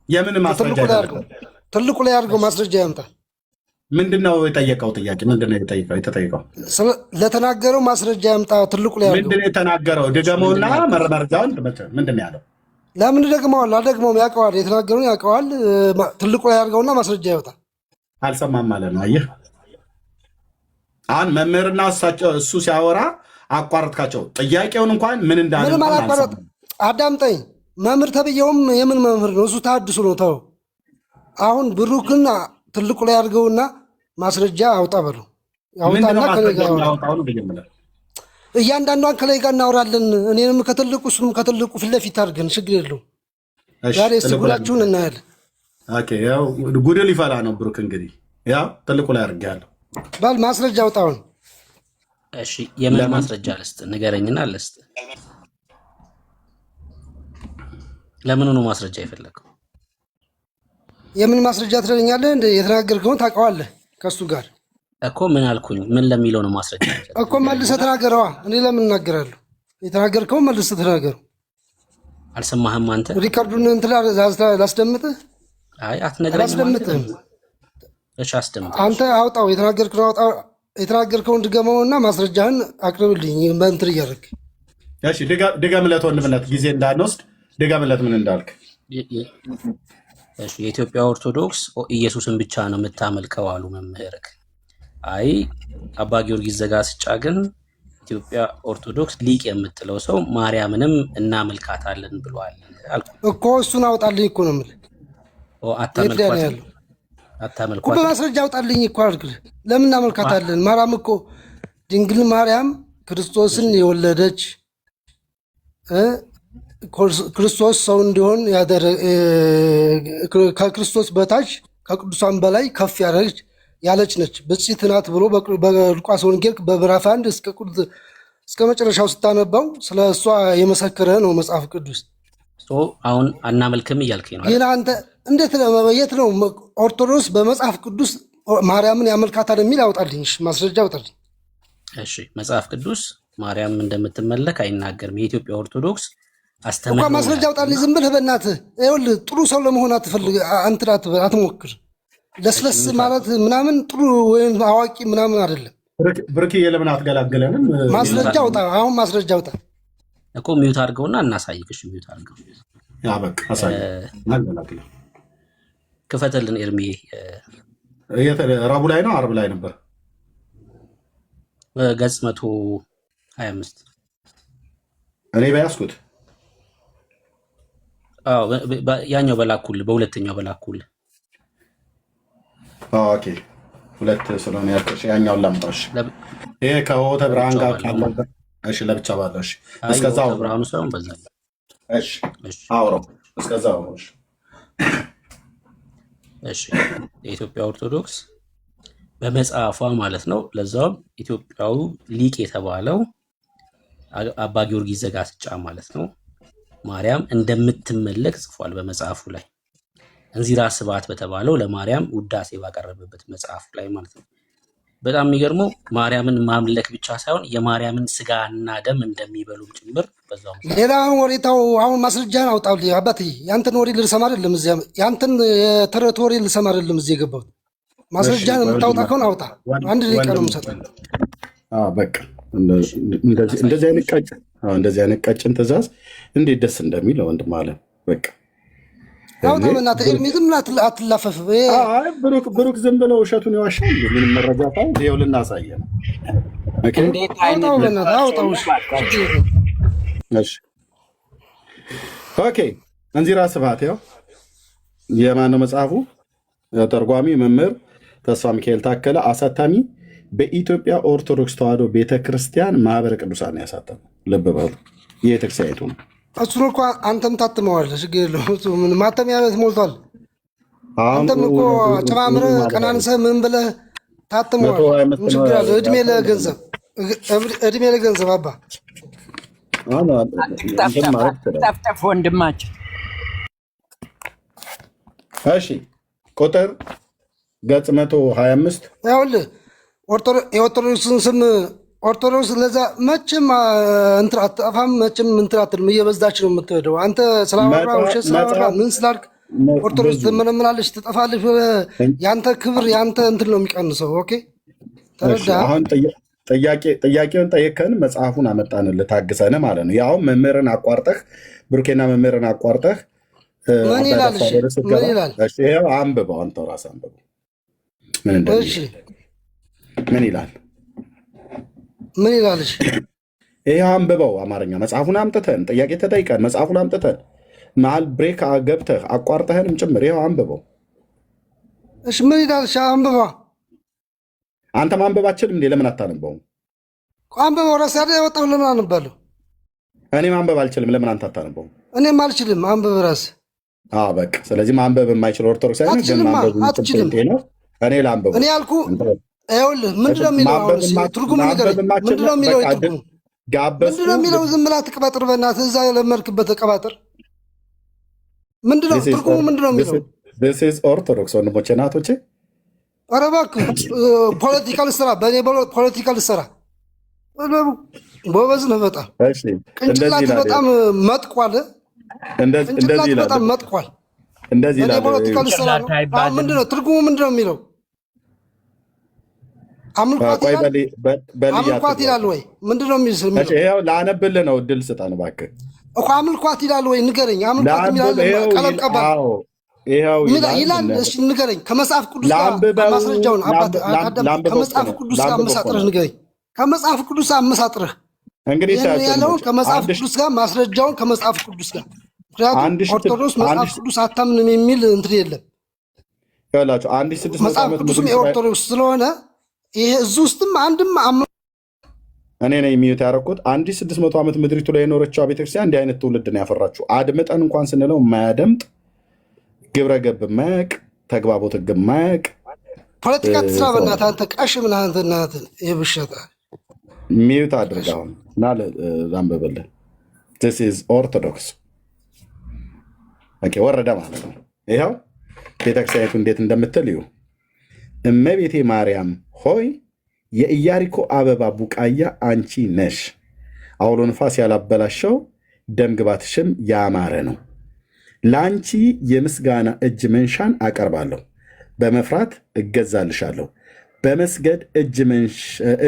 [SPEAKER 1] የምን ማስረጃ?
[SPEAKER 2] ትልቁ ላይ አድርገው ማስረጃ ያምጣ።
[SPEAKER 1] ምንድን ነው የጠየቀው ጥያቄ? ምንድን ነው የተጠየቀው?
[SPEAKER 2] ለተናገረው ማስረጃ ያምጣ። ትልቁ ላይ አድርገው።
[SPEAKER 1] ምንድን ነው የተናገረው? ድገመውና መረጃውን ምንድን ነው ያለው?
[SPEAKER 2] ለምን ደግመዋል? አልደግመውም። ያውቀዋል፣ የተናገረውን ያውቀዋል። ትልቁ ላይ አድርገውና ማስረጃ ያወጣ።
[SPEAKER 1] አልሰማም ማለት ነው። አየህ አሁን መምህርና እሱ ሲያወራ አቋረጥካቸው። ጥያቄውን እንኳን ምን እንዳለ
[SPEAKER 2] ምንም አላቋረጥ። አዳምጠኝ። መምህር ተብዬውም የምን መምህር ነው? እሱ ታድሱ ነው። ተው። አሁን ብሩክና ትልቁ ላይ አድርገውና ማስረጃ አውጣ በሉ። እያንዳንዷን ከላይ ጋር እናወራለን። እኔንም ከትልቁ እሱንም ከትልቁ ፊት ለፊት አድርገን ችግር የለውም። ዛሬ ስጉላችሁን እናያለን።
[SPEAKER 1] ጉድ ሊፈላ ነው ብሩክ። እንግዲህ ያው ትልቁ ላይ አድርጌያለሁ።
[SPEAKER 2] ባል ማስረጃ አውጣውን።
[SPEAKER 4] እሺ የምን ማስረጃ ልስጥ? ንገረኝና ልስጥ። ለምን ነው ማስረጃ የፈለከው?
[SPEAKER 2] የምን ማስረጃ ትለኛለህ? እንደ የተናገርከውን ታውቀዋለህ ከሱ ጋር
[SPEAKER 4] እኮ ምን አልኩኝ? ምን ለሚለው ነው ማስረጃ
[SPEAKER 2] እኮ መልሰህ ተናገረዋ። እኔ ለምን እናገራለሁ? የተናገርከው መልሰህ ተናገረው።
[SPEAKER 4] አልሰማህም አንተ?
[SPEAKER 2] ሪካርዱን እንትን ላስደምጥህ?
[SPEAKER 4] አይ አትነግረኝም።
[SPEAKER 2] አላስደምጥህም።
[SPEAKER 4] እሺ አስደምጥ።
[SPEAKER 2] አንተ አውጣው፣ የተናገርከውን ድገመውና ማስረጃህን አቅርብልኝ። በእንትን እያደረግህ
[SPEAKER 1] እሺ፣ ድገምለት ወንድምነት፣ ጊዜ እንዳንወስድ ድገምለት ምን እንዳልክ።
[SPEAKER 4] እሺ የኢትዮጵያ ኦርቶዶክስ ኢየሱስን ብቻ ነው የምታመልከው አሉ መምህርክ። አይ አባ ጊዮርጊስ ዘጋስጫ ግን ኢትዮጵያ ኦርቶዶክስ ሊቅ የምትለው ሰው ማርያምንም እናመልካታለን ብሏል አልኩ
[SPEAKER 2] እኮ። እሱን አውጣልኝ እኮ ነው የምልህ።
[SPEAKER 4] አታመልኳት
[SPEAKER 2] በማስረጃ አውጣልኝ እኮ አልኩህ። ለምን እናመልካታለን? ማርያም እኮ ድንግል ማርያም ክርስቶስን የወለደች ክርስቶስ ሰው እንዲሆን ከክርስቶስ በታች ከቅዱሳን በላይ ከፍ ያለች ነች። ብፅዕት ናት ብሎ በሉቃስ ወንጌል በምዕራፍ 1 እስከ መጨረሻው ስታነባው ስለ እሷ የመሰከረ ነው መጽሐፍ ቅዱስ።
[SPEAKER 4] አሁን አናመልክም እያልከኝ ነው?
[SPEAKER 2] ግን አንተ እንዴት የት ነው ኦርቶዶክስ በመጽሐፍ ቅዱስ ማርያምን ያመልካታል የሚል ያውጣልኝ፣ ማስረጃ ያውጣልኝ።
[SPEAKER 4] እሺ መጽሐፍ ቅዱስ ማርያም እንደምትመለክ አይናገርም። የኢትዮጵያ ኦርቶዶክስ
[SPEAKER 2] እኮ ማስረጃ አውጣልኝ። ዝም ብለህ በእናትህ ይኸውልህ፣ ጥሩ ሰው ለመሆን አትሞክር። ለስለስ ማለት ምናምን ጥሩ ወይም አዋቂ ምናምን አይደለም።
[SPEAKER 1] ብርክዬ ለምን አትገላገለንም?
[SPEAKER 2] ማስረጃ አውጣ። አሁን ማስረጃ አውጣ
[SPEAKER 4] እኮ። ሚዩት አድርገውና እናሳይክሽ። ሚዩት አድርገው።
[SPEAKER 1] በቃ አሳይ።
[SPEAKER 4] ክፈተልን ኤርሚ።
[SPEAKER 1] ረቡዕ ላይ ነው ዓርብ ላይ ነበር?
[SPEAKER 4] ገጽ 125
[SPEAKER 1] እኔ በያዝኩት
[SPEAKER 4] ያኛው በላኩል፣ በሁለተኛው በላኩል።
[SPEAKER 1] ኦኬ ሁለት ስለሆነ ያልከሽ ያኛውን ላምጣሽ። ይሄ ከሆተ ብርሃን ጋር ካለ እሺ፣ ለብቻ ባለው እሺ፣ እስከዛው
[SPEAKER 4] ብርሃኑ ሳይሆን በዛ
[SPEAKER 1] እሺ፣ አውራው እስከዛው እሺ።
[SPEAKER 4] እሺ የኢትዮጵያ ኦርቶዶክስ በመጽሐፏ ማለት ነው፣ ለዛውም ኢትዮጵያዊ ሊቅ የተባለው አባ ጊዮርጊስ ዘጋስጫ ማለት ነው ማርያም እንደምትመለክ ጽፏል በመጽሐፉ ላይ። እንዚራ ስብሐት በተባለው ለማርያም ውዳሴ ባቀረበበት መጽሐፉ ላይ ማለት ነው። በጣም የሚገርመው ማርያምን ማምለክ ብቻ ሳይሆን የማርያምን ስጋና ደም እንደሚበሉም ጭምር በዛው።
[SPEAKER 2] ሌላውን ወሬታው አሁን ማስረጃን አውጣልኝ አባቴ። ያንተን ወሬ ልሰማ አይደለም እዚህ፣ ያንተን የተረት ወሬ ልሰማ አይደለም እዚህ የገባሁት። ማስረጃን የምታወጣ ከሆነ አውጣ። አንድ ደቂቃ ነው የምሰጠው።
[SPEAKER 1] በቃ እንደዚህ አይነት ቀጭን ትእዛዝ እንዴት ደስ እንደሚል ወንድም አለ። በቃ
[SPEAKER 2] አውጣ በእናትህ ኤርሚ፣ ዝም ብለህ አትላፈፍ።
[SPEAKER 1] ብሩክ ዝም ብለው እሸቱን ይዋሻል። ምንም መረጃ ሳይሆን ይኸው ልናሳየ ነው። ኦኬ እንዚራ ስብሐት ያው የማነው መጽሐፉ? ተርጓሚ መምህር ተስፋ ሚካኤል ታከለ፣ አሳታሚ በኢትዮጵያ ኦርቶዶክስ ተዋሕዶ ቤተክርስቲያን ማህበረ ቅዱሳን ያሳተሙ። ልብ በሉ የቤተክርስቲያኒቱ ነው።
[SPEAKER 2] እሱን እኮ አንተም ታትመዋለህ፣ ችግር የለውም። ማተሚያ ቤት ሞልቷል። አንተም እኮ ጨማምረህ ቀናንሰህ ምን ብለህ ታትመዋል። ችግር አለ? እድሜ ለገንዘብ አባ
[SPEAKER 5] ጠፍጠፍ ወንድማችን።
[SPEAKER 1] እሺ ቁጥር ገጽ 125
[SPEAKER 2] ይኸውልህ የኦርቶዶክስን ስም ኦርቶዶክስ ለዛ መቼም እንትን አትጠፋም፣ መቼም እንትን አትልም። እየበዛች ነው የምትሄደው። አንተ ስላወራ ውሸት ስላወራ ምን ስላልክ ኦርቶዶክስ ትመለምላለች፣ ትጠፋለች። ያንተ ክብር ያንተ እንትን ነው የሚቀንሰው። ኦኬ ተረዳህ?
[SPEAKER 1] አሁን ጥያቄውን ጠየከን፣ መጽሐፉን አመጣንልህ ታግሰን ማለት ነው። ያው መምህርን አቋርጠህ ብሩኬና መምህርን አቋርጠህ
[SPEAKER 2] ምን ይላል? ምን ይላል?
[SPEAKER 1] ይኸው አንብበው፣ አንተው ራስህ አንብበው። ምን ይላል?
[SPEAKER 2] ምን ይላል?
[SPEAKER 1] ይኸው አንብበው። አማርኛ መጽሐፉን አምጥተን ጥያቄ ተጠይቀን መጽሐፉን አምጥተን መሀል ብሬክ ገብተህ አቋርጠህንም ጭምር ይኸው አንብበው።
[SPEAKER 2] እሺ ምን ይላል? አንብባ።
[SPEAKER 1] አንተ ማንበብ አትችልም እንዴ? ለምን አታነበውም?
[SPEAKER 2] አንብበው። ራስህ አይደል ያወጣው? ለምን አነባለሁ?
[SPEAKER 1] እኔ ማንበብ አልችልም። ለምን አንተ አታነበውም?
[SPEAKER 2] እኔም አልችልም። አንብብ ራስህ።
[SPEAKER 1] በቃ ስለዚህ ማንበብ የማይችል ኦርቶዶክስ አይደል? ግን ማንበብ ነው። እኔ ላንበብ።
[SPEAKER 2] እኔ ያልኩህ ይኸውልህ ምንድነው የሚለው? ትርጉሙ ንገረኝ። ምንድነው የሚለው? ትርጉሙ ምንድነው የሚለው? ዝም ብላ ትቀባጥር በእናትህ። እዛ የለመድክበት ተቀባጥር። ምንድነው ትርጉሙ? ምንድነው የሚለው?
[SPEAKER 1] ኦርቶዶክስ ወንድሞቼ ናቶቼ፣
[SPEAKER 2] ኧረ እባክህ ፖለቲካል ስራ በእኔ ፖለቲካል ስራ ጎበዝ ነህ በጣም ቅንጭላት በጣም መጥቋል። ቅንጭላት በጣም መጥቋል።
[SPEAKER 6] እንደዚህ
[SPEAKER 2] በእኔ ፖለቲካል ስራ ነው። አሁን ምንድን ነው ትርጉሙ? ምንድን ነው የሚለው? አምልኳት ይላል ወይ ምንድን ነው የሚለው?
[SPEAKER 6] ይኸው ላነብልህ ነው። እድል ስጠን እባክህ
[SPEAKER 2] እኮ አምልኳት ይላል ወይ ንገረኝ። አምልኳት ይላል ቀለም ቀባ ይላል። እሺ ንገረኝ። ከመጽሐፍ ቅዱስ ጋር ማስረጃውን ከመጽሐፍ ቅዱስ ጋር አመሳጥረህ ንገረኝ። ከመጽሐፍ ቅዱስ አመሳጥረህ
[SPEAKER 6] እንግዲህ
[SPEAKER 2] ያለውን ከመጽሐፍ ቅዱስ ጋር ማስረጃውን ከመጽሐፍ ቅዱስ ጋር። ምክንያቱም ኦርቶዶክስ መጽሐፍ ቅዱስ አታምንም የሚል እንትን የለም። መጽሐፍ ቅዱስም የኦርቶዶክስ ስለሆነ ይሄ እዚህ ውስጥም አንድም
[SPEAKER 6] እኔ ነኝ የሚዩት ያደረኩት 1600 ዓመት ምድሪቱ ላይ የኖረችው ቤተክርስቲያን እንዲህ አይነት ትውልድ ነው ያፈራችሁ። አድምጠን እንኳን ስንለው የማያደምጥ ግብረ ገብ የማያውቅ ተግባቦት ህግ የማያውቅ
[SPEAKER 2] ፖለቲካ ትስራ በእናትህ አንተ ቀሽ ምናምን እናትህ ይብሸጣ
[SPEAKER 6] ሚዩት አድርግ። አሁን እና ላንብብልህ። this is orthodox ኦኬ ወረደ ማለት ነው። ይኸው ቤተክርስቲያኒቱ እንዴት እንደምትል ይሁ እመቤቴ ማርያም ሆይ የኢያሪኮ አበባ ቡቃያ አንቺ ነሽ። አውሎ ንፋስ ያላበላሸው ደምግባትሽም ያማረ ነው። ለአንቺ የምስጋና እጅ መንሻን አቀርባለሁ። በመፍራት እገዛልሻለሁ፣ በመስገድ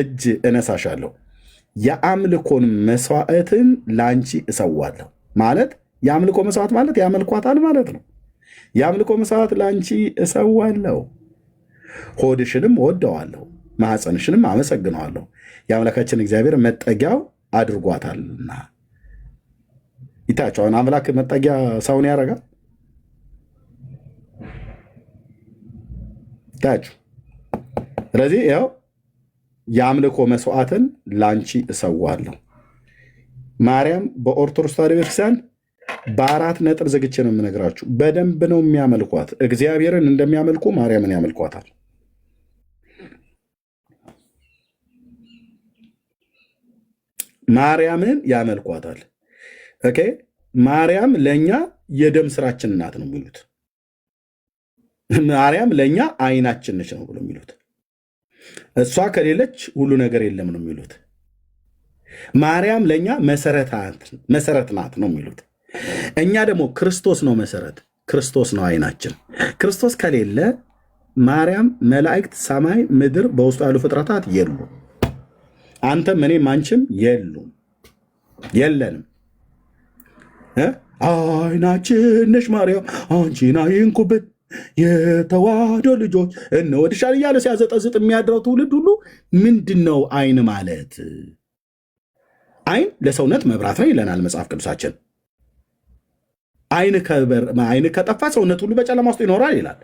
[SPEAKER 6] እጅ እነሳሻለሁ። የአምልኮን መስዋዕትን ለአንቺ እሰዋለሁ። ማለት የአምልኮ መስዋዕት ማለት ያመልኳታል ማለት ነው። የአምልኮ መስዋዕት ለአንቺ እሰዋለሁ። ሆድሽንም ወደዋለሁ፣ ማኅፀንሽንም አመሰግነዋለሁ። የአምላካችን እግዚአብሔር መጠጊያው አድርጓታልና። ይታያቸውን አምላክ መጠጊያ ሰውን ያደርጋል። ይታያችሁ። ስለዚህ ያው የአምልኮ መስዋዕትን ላንቺ እሰዋለሁ። ማርያም በኦርቶዶክስ ተዋሕዶ ቤተክርስቲያን በ4 ነጥብ ዘግቼ ነው የምነግራችሁ። በደንብ ነው የሚያመልኳት። እግዚአብሔርን እንደሚያመልኩ ማርያምን ያመልኳታል። ማርያምን ያመልኳታል። ኦኬ ማርያም ለእኛ የደም ስራችን ናት ነው የሚሉት። ማርያም ለእኛ አይናችን ነች ነው ብሎ የሚሉት። እሷ ከሌለች ሁሉ ነገር የለም ነው የሚሉት። ማርያም ለእኛ መሰረት ናት ነው የሚሉት። እኛ ደግሞ ክርስቶስ ነው መሰረት፣ ክርስቶስ ነው አይናችን። ክርስቶስ ከሌለ ማርያም፣ መላእክት፣ ሰማይ፣ ምድር በውስጡ ያሉ ፍጥረታት የሉ። አንተም እኔም አንቺም የለንም። አይናችን ነሽ ማርያም አንቺን አይንኩብን የተዋሕዶ ልጆች እንወድሻል እያለ ሲያዘጠዝጥ የሚያድረው ትውልድ ሁሉ ምንድን ነው አይን ማለት? አይን ለሰውነት መብራት ነው ይለናል መጽሐፍ ቅዱሳችን። አይን ከጠፋ ሰውነት ሁሉ በጨለማ ውስጥ ይኖራል ይላል።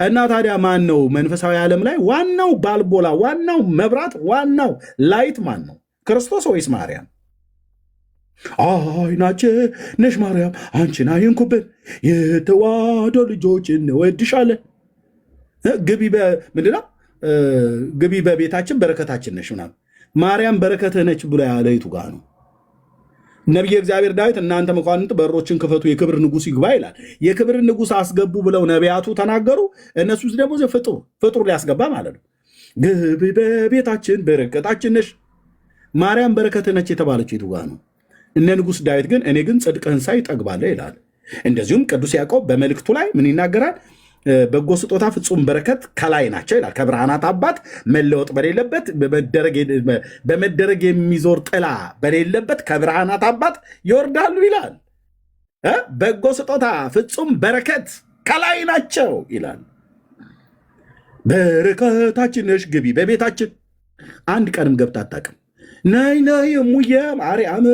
[SPEAKER 6] እና ታዲያ ማን ነው መንፈሳዊ ዓለም ላይ ዋናው ባልቦላ፣ ዋናው መብራት፣ ዋናው ላይት ማን ነው? ክርስቶስ ወይስ ማርያም? አይናችን ነሽ ማርያም አንቺን አይንኩብን የተዋሕዶ ልጆች እንወድሻለን። ምንድነው ግቢ በቤታችን በረከታችን ነሽ ምናምን። ማርያም በረከትህ ነች ብሎ ያለ የቱ ጋር ነው? ነቢየ እግዚአብሔር ዳዊት እናንተ መኳንንት በሮችን ክፈቱ የክብር ንጉሥ ይግባ ይላል። የክብር ንጉሥ አስገቡ ብለው ነቢያቱ ተናገሩ። እነሱ ደግሞ ፍጡር ሊያስገባ ማለት ነው። ግቢ በቤታችን በረከታችን ነሽ። ማርያም በረከትህ ነች የተባለችው የቱ ጋር ነው? እነ ንጉሥ ዳዊት ግን እኔ ግን ጽድቅህን ሳይ እጠግባለሁ ይላል። እንደዚሁም ቅዱስ ያዕቆብ በመልእክቱ ላይ ምን ይናገራል? በጎ ስጦታ ፍጹም በረከት ከላይ ናቸው ይላል። ከብርሃናት አባት መለወጥ በሌለበት በመደረግ የሚዞር ጥላ በሌለበት ከብርሃናት አባት ይወርዳሉ ይላል። በጎ ስጦታ ፍጹም በረከት ከላይ ናቸው ይላል። በረከታችን ነሽ ግቢ በቤታችን። አንድ ቀንም ገብታ አታውቅም። ነይ ነይ እሙዬ ማርያም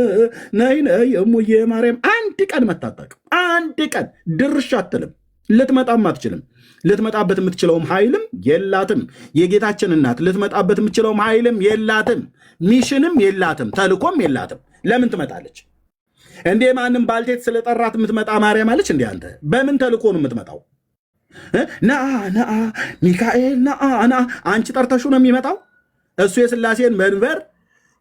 [SPEAKER 6] ነይ ነይ እሙዬ ማርያም አንድ ቀን መታ አታውቅም። አንድ ቀን ድርሽ አትልም። ልትመጣም አትችልም። ልትመጣበት የምትችለውም ኃይልም የላትም። የጌታችን እናት ልትመጣበት የምትችለውም ኃይልም የላትም። ሚሽንም የላትም። ተልኮም የላትም። ለምን ትመጣለች እንዴ? ማንም ባልቴት ስለጠራት የምትመጣ ማርያም አለች እንዴ? አንተ በምን ተልኮ ነው የምትመጣው? ነአ ሚካኤል ነአ አንቺ ጠርተሹ ነው የሚመጣው። እሱ የሥላሴን መንበር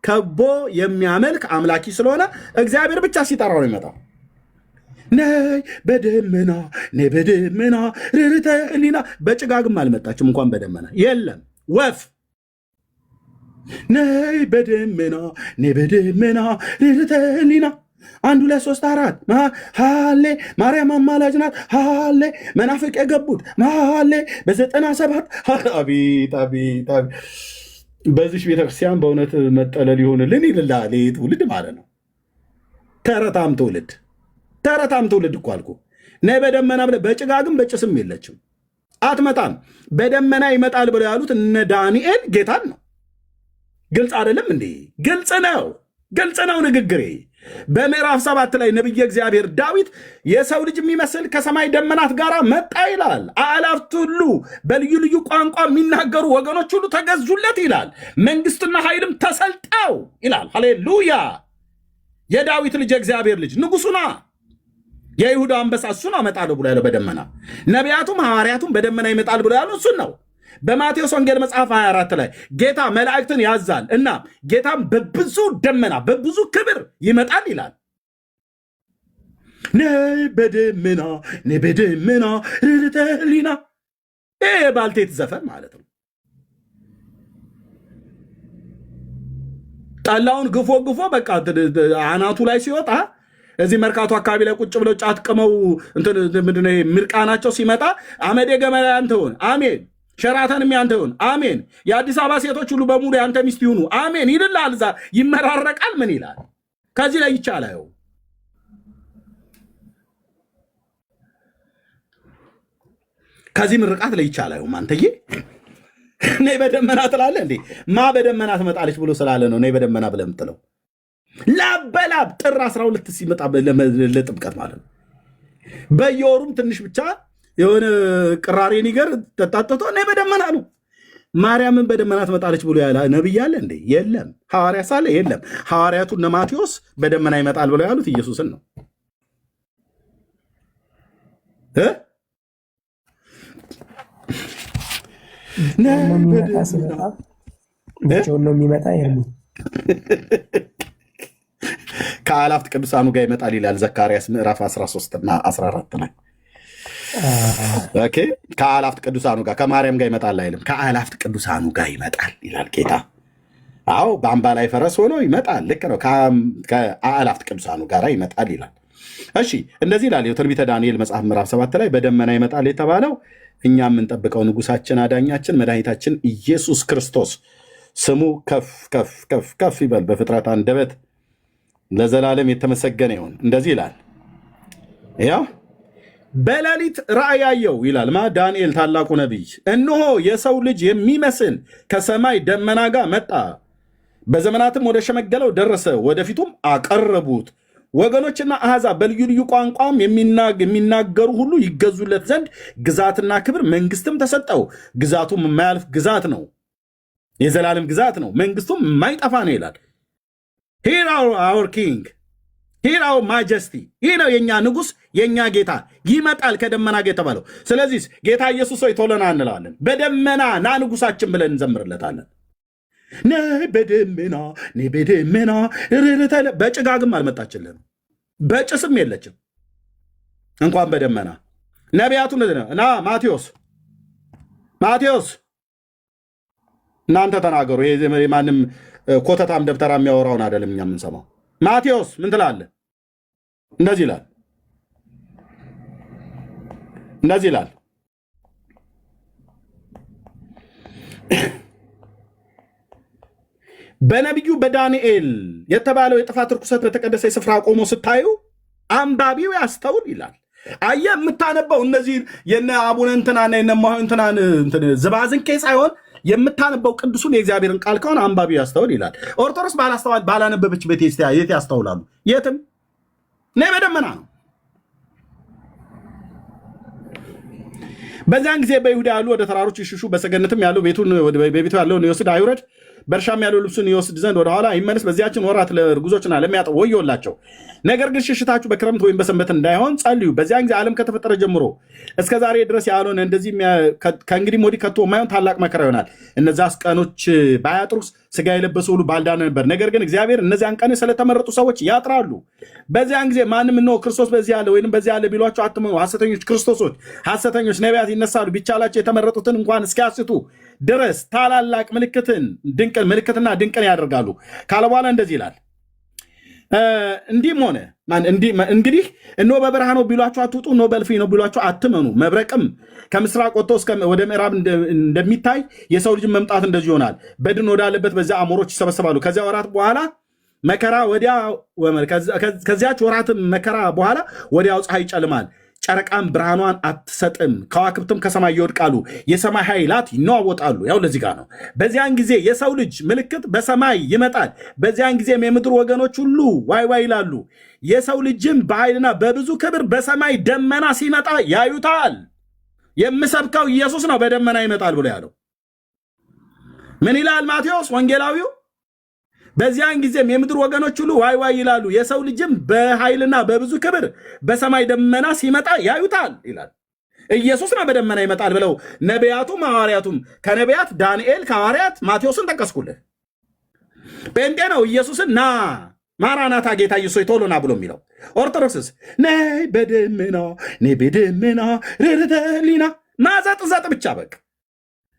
[SPEAKER 6] ከቦ የሚያመልክ አምላኪ ስለሆነ እግዚአብሔር ብቻ ሲጠራው ነው የሚመጣው። ነይ በደመና ነይ በደመና ርርተ ህሊና። በጭጋግም አልመጣችም እንኳን በደመና የለም ወፍ። ነይ በደመና ነይ በደመና ርርተ ህሊና 1 2 3 4 ሃሌ ማርያም አማላጅ ናት። ሃሌ መናፍቅ የገቡት ሃሌ በ97 አቤት አቤት አቤት። በዚህ ቤተክርስቲያን በእውነት መጠለል ይሆንልን ይልላል ትውልድ ማለት ነው። ተረታም ትውልድ እኮ አልኩ። ነይ በደመና ብለህ በጭጋግም በጭስም የለችም አትመጣም። በደመና ይመጣል ብለው ያሉት እነ ዳንኤል ጌታን ነው። ግልጽ አይደለም እንዴ? ግልጽ ነው ንግግሬ። በምዕራፍ 7 ላይ ነቢየ እግዚአብሔር ዳዊት የሰው ልጅ የሚመስል ከሰማይ ደመናት ጋር መጣ ይላል። አእላፍት ሁሉ በልዩ ልዩ ቋንቋ የሚናገሩ ወገኖች ሁሉ ተገዙለት ይላል። መንግስትና ኃይልም ተሰልጠው ይላል። ሃሌሉያ! የዳዊት ልጅ የእግዚአብሔር ልጅ ንጉሱና የይሁዳ አንበሳ እሱን አመጣለሁ ብሎ ያለው በደመና። ነቢያቱም ሐዋርያቱም በደመና ይመጣል ብሎ ያለው እሱን ነው። በማቴዎስ ወንጌል መጽሐፍ 24 ላይ ጌታ መላእክትን ያዛል እና ጌታም በብዙ ደመና በብዙ ክብር ይመጣል ይላል። ነይ በደመና ርርተ ህሊና። ይሄ የባልቴት ዘፈን ማለት ነው። ጠላውን ግፎ በቃ አናቱ ላይ ሲወጣ እዚህ መርካቶ አካባቢ ላይ ቁጭ ብለው ጫት ቅመው ምንድነው ምርቃናቸው ሲመጣ አመዴ ገመዳ ያንተውን አሜን፣ ሸራተንም ያንተውን አሜን፣ የአዲስ አበባ ሴቶች ሁሉ በሙሉ ያንተ ሚስት ይሁኑ አሜን ይልላል። እዛ ይመራረቃል። ምን ይላል? ከዚህ ላይ ይቻላል። ከዚህ ምርቃት ላይ ይቻላል። አንተዬ ነይ በደመና ትላለህ እንዴ? ማ በደመና ትመጣለች ብሎ ስላለ ነው ነይ በደመና ብለህ የምትለው። ላበላብ ጥር 12 ሲመጣ ለጥምቀት ማለት ነው። በየወሩም ትንሽ ብቻ የሆነ ቅራሬ ኒገር ተጣጥቶ ነይ በደመና ነው። ማርያምን በደመና ትመጣለች ብሎ ያለ ነብይ አለ እንዴ? የለም። ሐዋርያ ሳለ የለም። ሐዋርያቱ እነ ማቴዎስ በደመና ይመጣል ብለው ያሉት ኢየሱስን ነው።
[SPEAKER 3] ብቻውን ነው የሚመጣ የሚ
[SPEAKER 6] ከአላፍት ቅዱሳኑ ጋር ይመጣል ይላል ዘካርያስ ምዕራፍ 13 እና 14 ላይ። ኦኬ ከአላፍት ቅዱሳኑ ጋር ከማርያም ጋር ይመጣል አይልም። ከአላፍት ቅዱሳኑ ጋር ይመጣል ይላል ጌታ። አዎ በአምባ ላይ ፈረስ ሆኖ ይመጣል። ልክ ነው። ከአላፍት ቅዱሳኑ ጋር ይመጣል ይላል። እሺ እንደዚህ ይላል የትንቢተ ዳንኤል መጽሐፍ ምዕራፍ 7 ላይ በደመና ይመጣል የተባለው እኛ የምንጠብቀው ንጉሳችን አዳኛችን መድኃኒታችን ኢየሱስ ክርስቶስ ስሙ ከፍ ከፍ ከፍ ከፍ ይበል በፍጥረት አንደበት ለዘላለም የተመሰገነ ይሁን። እንደዚህ ይላል ያው በሌሊት ራእይ ያየው ይላል ዳንኤል ታላቁ ነቢይ። እነሆ የሰው ልጅ የሚመስል ከሰማይ ደመና ጋር መጣ፣ በዘመናትም ወደ ሸመገለው ደረሰ፣ ወደፊቱም አቀረቡት። ወገኖችና አሕዛብ በልዩ ልዩ ቋንቋም የሚናገሩ ሁሉ ይገዙለት ዘንድ ግዛትና ክብር መንግስትም ተሰጠው። ግዛቱም የማያልፍ ግዛት ነው፣ የዘላለም ግዛት ነው፣ መንግስቱም የማይጠፋ ነው ይላል። ሂር አወር ኪንግ ሂር አወር ማጀስቲ። ይህ ነው የእኛ ንጉሥ የእኛ ጌታ ይመጣል ከደመና ጋር የተባለው። ስለዚህ ጌታ ኢየሱስ ሆይ ቶሎ ና እንለዋለን። በደመና ና ንጉሳችን ብለን እንዘምርለታለን። ነይ በደመና ነይ በደመና በጭጋግም አልመጣችልን፣ በጭስም የለችም እንኳን በደመና። ነቢያቱ እና ማቴዎስ እናንተ ተናገሩ። ማንም ኮተታም ደብተራ የሚያወራውን አይደለም እኛ የምንሰማው። ማቴዎስ ምን ትላለህ? እንደዚህ ይላል በነቢዩ በዳንኤል የተባለው የጥፋት ርኩሰት በተቀደሰ ስፍራ ቆሞ ስታዩ አንባቢው ያስተውል ይላል። አየህ የምታነበው እነዚህ የነ አቡነ እንትናና የነ እንትናን ዝባዝንኬ ሳይሆን የምታነበው ቅዱሱን የእግዚአብሔርን ቃል ከሆነ አንባቢው ያስተውል ይላል። ኦርቶዶክስ ባላነበበችበት የት ያስተውላሉ? የትም። ነይ በደመና ነው። በዚያን ጊዜ በይሁዳ ያሉ ወደ ተራሮች ይሽሹ፣ በሰገነትም ያለው በቤቱ ያለውን ይወስድ አይውረድ፣ በእርሻም ያለው ልብሱን ይወስድ ዘንድ ወደኋላ ይመለስ። በዚያችን ወራት ለርጉዞችና ለሚያጠቡ ወዮላቸው። ነገር ግን ሽሽታችሁ በክረምት ወይም በሰንበት እንዳይሆን ጸልዩ። በዚያን ጊዜ ዓለም ከተፈጠረ ጀምሮ እስከ ዛሬ ድረስ ያልሆነ እንደዚህ ከእንግዲህ ወዲህ ከቶ የማይሆን ታላቅ መከራ ይሆናል። እነዚያስ ቀኖች ባያጥሩስ ሥጋ የለበሰ ሁሉ ባልዳነ ነበር። ነገር ግን እግዚአብሔር እነዚያን ቀን ስለተመረጡ ሰዎች ያጥራሉ። በዚያን ጊዜ ማንም እነሆ ክርስቶስ በዚህ ያለ ወይም በዚህ ያለ ቢሏቸው አትመኑ። ሐሰተኞች ክርስቶሶች፣ ሐሰተኞች ነቢያት ይነሳሉ። ቢቻላቸው የተመረጡትን እንኳን እስኪያስቱ ድረስ ታላላቅ ምልክትና ድንቅን ያደርጋሉ ካለ በኋላ እንደዚህ ይላል። እንዲህም ሆነ እንግዲህ እነሆ በበረሃ ነው ቢሏቸው አትውጡ፣ እነሆ በእልፍኝ ነው ቢሏቸው አትመኑ። መብረቅም ከምስራቅ ወጥቶ ወደ ምዕራብ እንደሚታይ የሰው ልጅ መምጣት እንደዚህ ይሆናል። በድን ወዳለበት በዚያ አሞሮች ይሰበሰባሉ። ከዚያ ወራት በኋላ ከዚያች ወራት መከራ በኋላ ወዲያው ፀሐይ ይጨልማል፣ ጨረቃም ብርሃኗን አትሰጥም፣ ከዋክብትም ከሰማይ ይወድቃሉ፣ የሰማይ ኃይላት ይነዋወጣሉ። ያው ለዚህ ጋር ነው። በዚያን ጊዜ የሰው ልጅ ምልክት በሰማይ ይመጣል። በዚያን ጊዜም የምድር ወገኖች ሁሉ ዋይ ዋይ ይላሉ። የሰው ልጅም በኃይልና በብዙ ክብር በሰማይ ደመና ሲመጣ ያዩታል። የምሰብከው ኢየሱስ ነው በደመና ይመጣል ብሎ ያለው። ምን ይላል ማቴዎስ ወንጌላዊው? በዚያን ጊዜም የምድር ወገኖች ሁሉ ዋይ ዋይ ይላሉ። የሰው ልጅም በኃይልና በብዙ ክብር በሰማይ ደመና ሲመጣ ያዩታል ይላል። ኢየሱስ ነው በደመና ይመጣል ብለው ነቢያቱም ሐዋርያቱም፣ ከነቢያት ዳንኤል፣ ከሐዋርያት ማቴዎስን ጠቀስኩልህ። ጴንጤ ነው ኢየሱስን ና ማራናታ ጌታ ኢየሱስ ቶሎ ና ብሎ የሚለው። ኦርቶዶክስስ ነይ በደመና ርርተሊና ማዘጥ ብቻ በቃ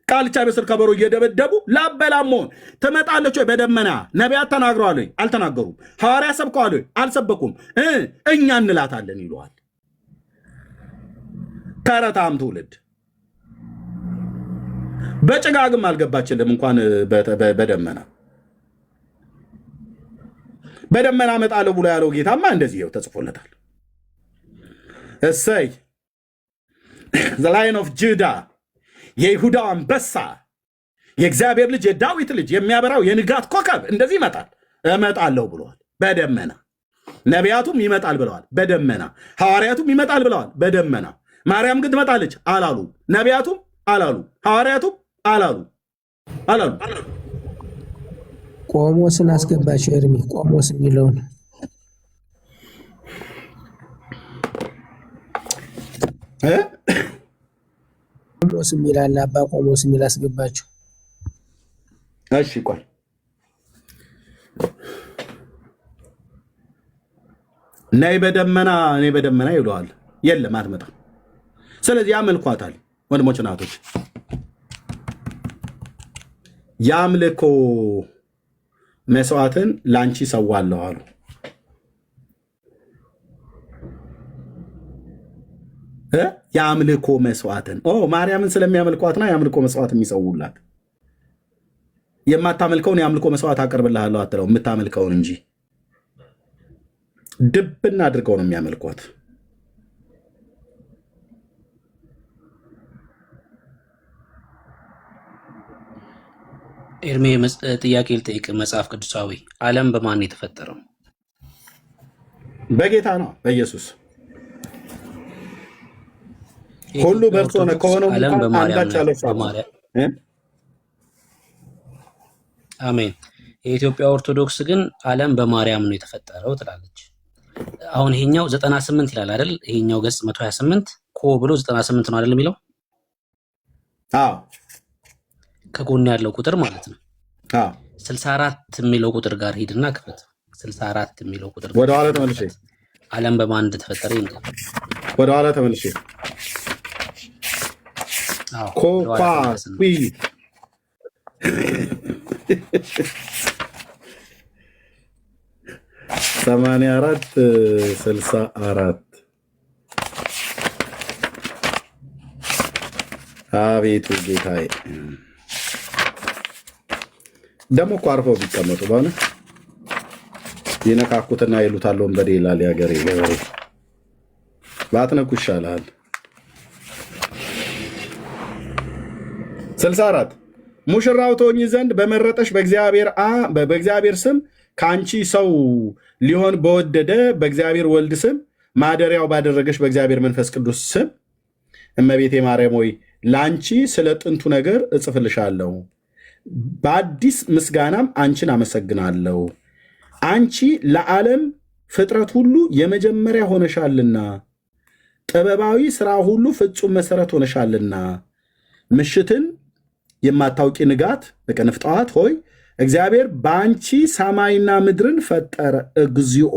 [SPEAKER 6] ቃልቻ በስር ከበሮ እየደበደቡ ላበላሞን ትመጣለች ወይ በደመና? ነቢያት ተናግረዋል ወይ? አልተናገሩም። ሐዋርያ ሰብከዋል ወይ? አልሰበኩም። እኛ እንላታለን ይለዋል። ተረታም ትውልድ በጭጋግም አልገባችልም እንኳን በደመና እመጣለሁ ብሎ ያለው ጌታማ እንደዚህ ይኸው ተጽፎለታል። እሰይ ዘ ላየን ኦፍ ጁዳ የይሁዳው አንበሳ የእግዚአብሔር ልጅ የዳዊት ልጅ የሚያበራው የንጋት ኮከብ እንደዚህ ይመጣል። እመጣለሁ ብለዋል በደመና። ነቢያቱም ይመጣል ብለዋል በደመና። ሐዋርያቱም ይመጣል ብለዋል በደመና። ማርያም ግን ትመጣለች አላሉ። ነቢያቱም አላሉ። ሐዋርያቱም አላሉ።
[SPEAKER 3] ቆሞስን አስገባቸው። ኤርሚ ቆሞስ የሚለውን ቆሞስ የሚላል አባ ቆሞስ የሚል አስገባቸው።
[SPEAKER 6] እሺ ቆይ ነይ በደመና ይለዋል። የለም አትመጣም። ስለዚህ ያመልኳታል። ወንድሞች እናቶች የአምልኮ መስዋዕትን ላንቺ ሰዋለሁ አሉ። የአምልኮ መስዋዕትን ማርያምን ስለሚያመልኳትና የአምልኮ መስዋዕት የሚሰውላት። የማታመልከውን የአምልኮ መስዋዕት አቀርብልሃለሁ አትለው፣ የምታመልከውን እንጂ። ድብና አድርገው ነው የሚያመልኳት።
[SPEAKER 4] ኤርሜ ጥያቄ ልጠይቅ። መጽሐፍ ቅዱሳዊ ዓለም በማን የተፈጠረው?
[SPEAKER 6] በጌታ ነው፣ በኢየሱስ። ሁሉ በእርሱ ሆነ፣ ከሆነው አንዳች ያለ
[SPEAKER 4] አሜን። የኢትዮጵያ ኦርቶዶክስ ግን ዓለም በማርያም ነው የተፈጠረው ትላለች። አሁን ይሄኛው 98 ይላል አይደል? ይሄኛው ገጽ 128 ኮ ብሎ 98 ነው አይደል የሚለው?
[SPEAKER 6] አዎ
[SPEAKER 4] ከጎን ያለው ቁጥር ማለት ነው። 64 የሚለው ቁጥር ጋር ሂድና ክፈት። 64 የሚለው ቁጥር
[SPEAKER 6] ወደ ኋላ ተመልሼ
[SPEAKER 4] ዓለም በማን እንደተፈጠረ ይንገር።
[SPEAKER 6] ወደ ኋላ ተመልሼ ኮፓ 84 64 አቤቱ ጌታዬ ደግሞ እኮ አርፈው ቢቀመጡ በሆነ የነካኩትና ይሉታል ወንበዴ ይላል ያገሬ ገበሬ። ባትነኩ ይሻላል። 64 ሙሽራው ትሆኚ ዘንድ በመረጠሽ በእግዚአብሔር ስም ከአንቺ ሰው ሊሆን በወደደ በእግዚአብሔር ወልድ ስም ማደሪያው ባደረገሽ በእግዚአብሔር መንፈስ ቅዱስ ስም እመቤቴ ማርያም ሆይ ለአንቺ ስለ ጥንቱ ነገር እጽፍልሻለሁ። በአዲስ ምስጋናም አንቺን አመሰግናለሁ። አንቺ ለዓለም ፍጥረት ሁሉ የመጀመሪያ ሆነሻልና ጥበባዊ ሥራ ሁሉ ፍጹም መሠረት ሆነሻልና ምሽትን የማታውቂ ንጋት በቀን ጠዋት ሆይ እግዚአብሔር በአንቺ ሰማይና ምድርን ፈጠረ። እግዚኦ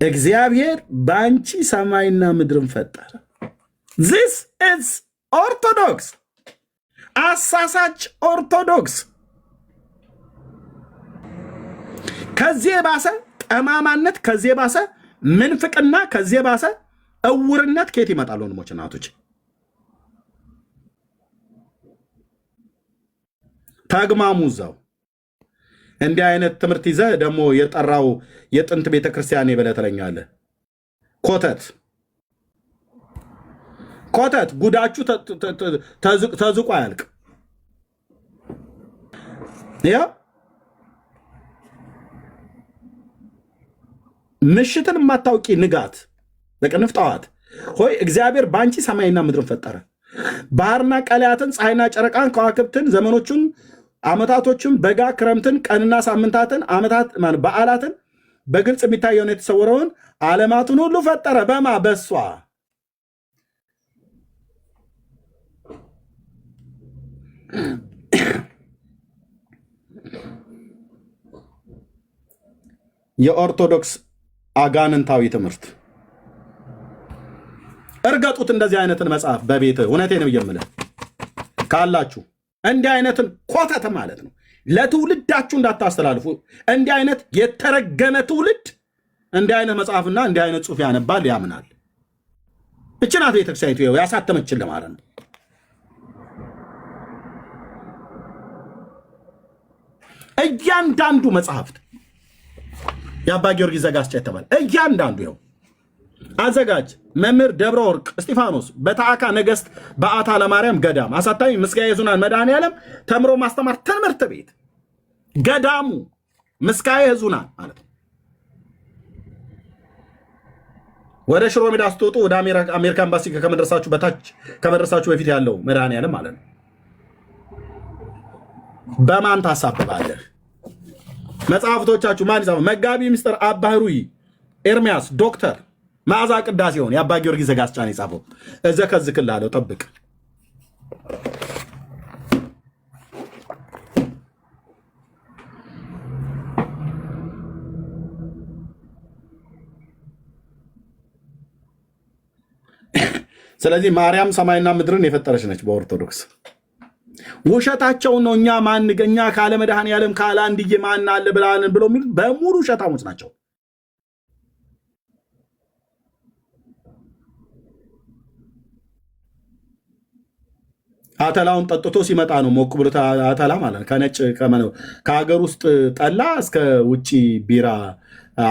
[SPEAKER 6] እግዚአብሔር በአንቺ ሰማይና ምድርን ፈጠረ። ዚስ ኢዝ ኦርቶዶክስ፣ አሳሳች ኦርቶዶክስ። ከዚህ የባሰ ጠማማነት፣ ከዚህ የባሰ ምንፍቅና፣ ከዚህ የባሰ እውርነት ከየት ይመጣል? ወንድሞች እናቶች፣ ተግማሙ እዛው። እንዲህ አይነት ትምህርት ይዘህ ደግሞ የጠራው የጥንት ቤተክርስቲያን ብለህ ትለኛለህ። ኮተት ጉዳችሁ ተዝቆ አያልቅ። ያ ምሽትን የማታውቂ ንጋት በቅንፍ ጠዋት ሆይ እግዚአብሔር በአንቺ ሰማይና ምድርን ፈጠረ። ባህርና ቀላያትን፣ ፀሐይና ጨረቃን፣ ከዋክብትን፣ ዘመኖቹን፣ ዓመታቶችን፣ በጋ ክረምትን፣ ቀንና ሳምንታትን፣ ዓመታት በዓላትን፣ በግልጽ የሚታየውን የተሰወረውን ዓለማቱን ሁሉ ፈጠረ። በማ በሷ የኦርቶዶክስ አጋንንታዊ ትምህርት እርገጡት። እንደዚህ አይነትን መጽሐፍ በቤት እውነቴን የምልህ ካላችሁ እንዲህ አይነትን ኮተት ማለት ነው ለትውልዳችሁ እንዳታስተላልፉ። እንዲህ አይነት የተረገመ ትውልድ እንዲህ አይነት መጽሐፍና እንዲህ አይነት ጽሑፍ ያነባል፣ ያምናል። እችናት ቤተክርስቲያኒቱ ያሳተመችን ለማለት ነው። እያንዳንዱ መጽሐፍት የአባ ጊዮርጊስ ዘጋስጫ የተባለ እያንዳንዱ ይኸው አዘጋጅ መምህር ደብረ ወርቅ እስጢፋኖስ በታዕካ ነገሥት በአታ ለማርያም ገዳም አሳታሚ ምስጋዬ ሕዙናን መድኃኔዓለም ተምሮ ማስተማር ትምህርት ቤት ገዳሙ ምስጋዬ ሕዙናን ማለት ነው። ወደ ሽሮ ሜዳ ስትወጡ ወደ አሜሪካ ኤምባሲ ከመድረሳችሁ በፊት ያለው መድኃኔዓለም ማለት ነው። በማን ታሳብባለህ? መጽሐፍቶቻችሁ ማን ይዛው? መጋቢ ምስጢር አባ ህሩይ ኤርሚያስ ዶክተር መዓዛ ቅዳሴውን የአባ ጊዮርጊስ ዘጋስጫን የጻፈው እዘከዝክልሃለሁ፣ ጠብቅ። ስለዚህ ማርያም ሰማይና ምድርን የፈጠረች ነች በኦርቶዶክስ። ውሸታቸውን ነው። እኛ ካለ መድኃኔዓለም ካለ አንድዬ ማን አለ ብላለን ብለው የሚሉ በሙሉ ውሸታሞች ናቸው። አተላውን ጠጥቶ ሲመጣ ነው ሞቅ ብሎ አተላ ማለት ከነጭ ከሀገር ውስጥ ጠላ እስከ ውጭ ቢራ፣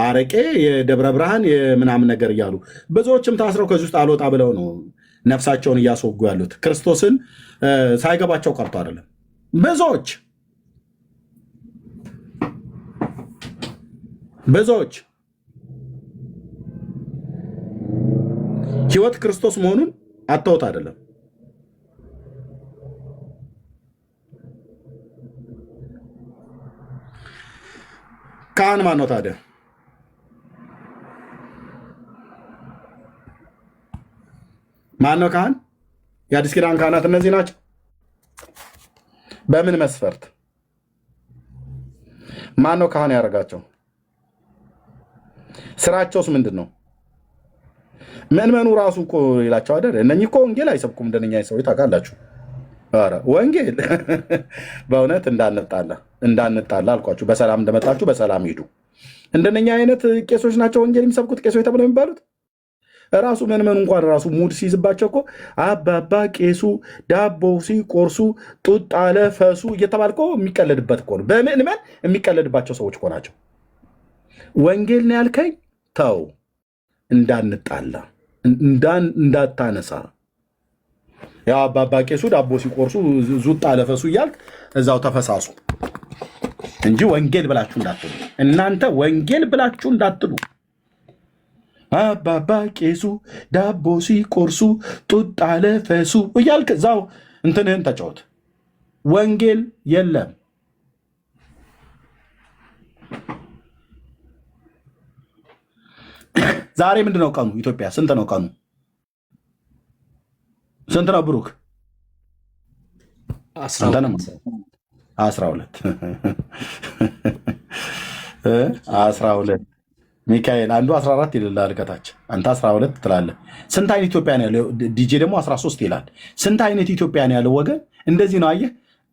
[SPEAKER 6] አረቄ፣ የደብረ ብርሃን የምናምን ነገር እያሉ ብዙዎችም ታስረው ከዚህ ውስጥ አልወጣ ብለው ነው ነፍሳቸውን እያስወጉ ያሉት። ክርስቶስን ሳይገባቸው ቀርቶ አይደለም። ብዙዎች ሕይወት ክርስቶስ መሆኑን አተውት አይደለም። ካህን ማን ነው ታዲያ? ማን ነው ካህን? የአዲስ ኪዳን ካህናት እነዚህ ናቸው። በምን መስፈርት? ማን ነው ካህን ያደረጋቸው? ስራቸውስ ምንድን ነው? ምእመኑ ራሱ እኮ ይላቸው አይደል? እነኚህ እኮ ወንጌል አይሰብኩም እንደነኛ ሰዎች ታውቃላችሁ። ኧረ ወንጌል በእውነት እንዳንጣላ አልኳችሁ። በሰላም እንደመጣችሁ በሰላም ሂዱ። እንደነኛ አይነት ቄሶች ናቸው ወንጌል የሚሰብኩት ቄሶች ተብለው የሚባሉት። ራሱ ምእመኑ እንኳን ራሱ ሙድ ሲይዝባቸው እኮ አባባ ቄሱ ዳቦ ሲቆርሱ ጡጥ አለ ፈሱ እየተባለ እኮ የሚቀለድበት እኮ ነው። በምእመን የሚቀለድባቸው ሰዎች እኮ ናቸው። ወንጌል ነው ያልከኝ፣ ተው እንዳንጣላ እንዳታነሳ። ያው አባባ ቄሱ ዳቦ ሲቆርሱ ዙጥ አለ ፈሱ እያልክ እዛው ተፈሳሱ እንጂ ወንጌል ብላችሁ እንዳትሉ። እናንተ ወንጌል ብላችሁ እንዳትሉ። አባባ ቄሱ ዳቦ ሲቆርሱ ጡጥ አለ ፈሱ እያልክ እዛው እንትንህን ተጫወት። ወንጌል የለም። ዛሬ ምንድን ነው ቀኑ? ኢትዮጵያ ስንት ነው ቀኑ? ስንት ነው ብሩክ? 12 ሚካኤል አንዱ 14 ይልልሃል ከታች አንተ 12 ትላለህ። ስንት አይነት ኢትዮጵያ ነው ያለው? ዲጄ ደግሞ 13 ይላል። ስንት አይነት ኢትዮጵያ ነው ያለው ወገን? እንደዚህ ነው አየህ።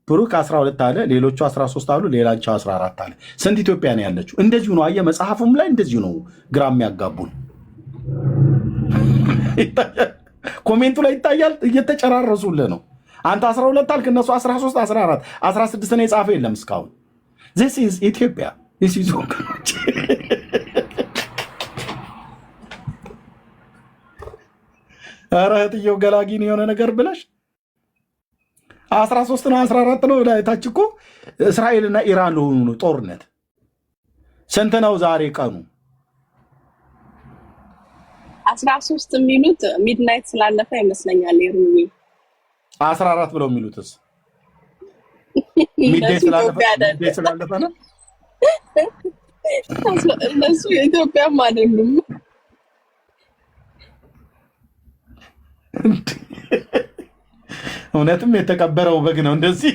[SPEAKER 6] ብሩክ 12 አለ፣ ሌሎቹ 13 አሉ፣ ሌላቸው 14 አለ። ስንት ኢትዮጵያ ነው ያለችው? እንደዚሁ ነው አየህ። መጽሐፉም ላይ እንደዚሁ ነው ግራ የሚያጋቡን። ኮሜንቱ ላይ ይታያል፣ እየተጨራረሱልህ ነው። አንተ 12 አልክ፣ እነሱ 13፣ 14፣ 16 ነው የጻፈ የለም እስካሁን። ዚስ ኢዝ ኢትዮጵያ ዚስ ኢዝ ወገኖች። ኧረ እህትየው ገላጊን የሆነ ነገር ብለሽ 13 ነው 14 ነው ታች እኮ እስራኤልና ኢራን ለሆኑ ነው ጦርነት። ስንት ነው ዛሬ ቀኑ?
[SPEAKER 7] 13 የሚሉት ሚድናይት ስላለፈ ይመስለኛል። ይሩኝ
[SPEAKER 6] 14 ብለው የሚሉትስ ሚድናይት ስላለፈ ነው።
[SPEAKER 7] እነሱ የኢትዮጵያም አይደሉም።
[SPEAKER 6] እውነትም የተቀበረው በግ ነው እንደዚህ።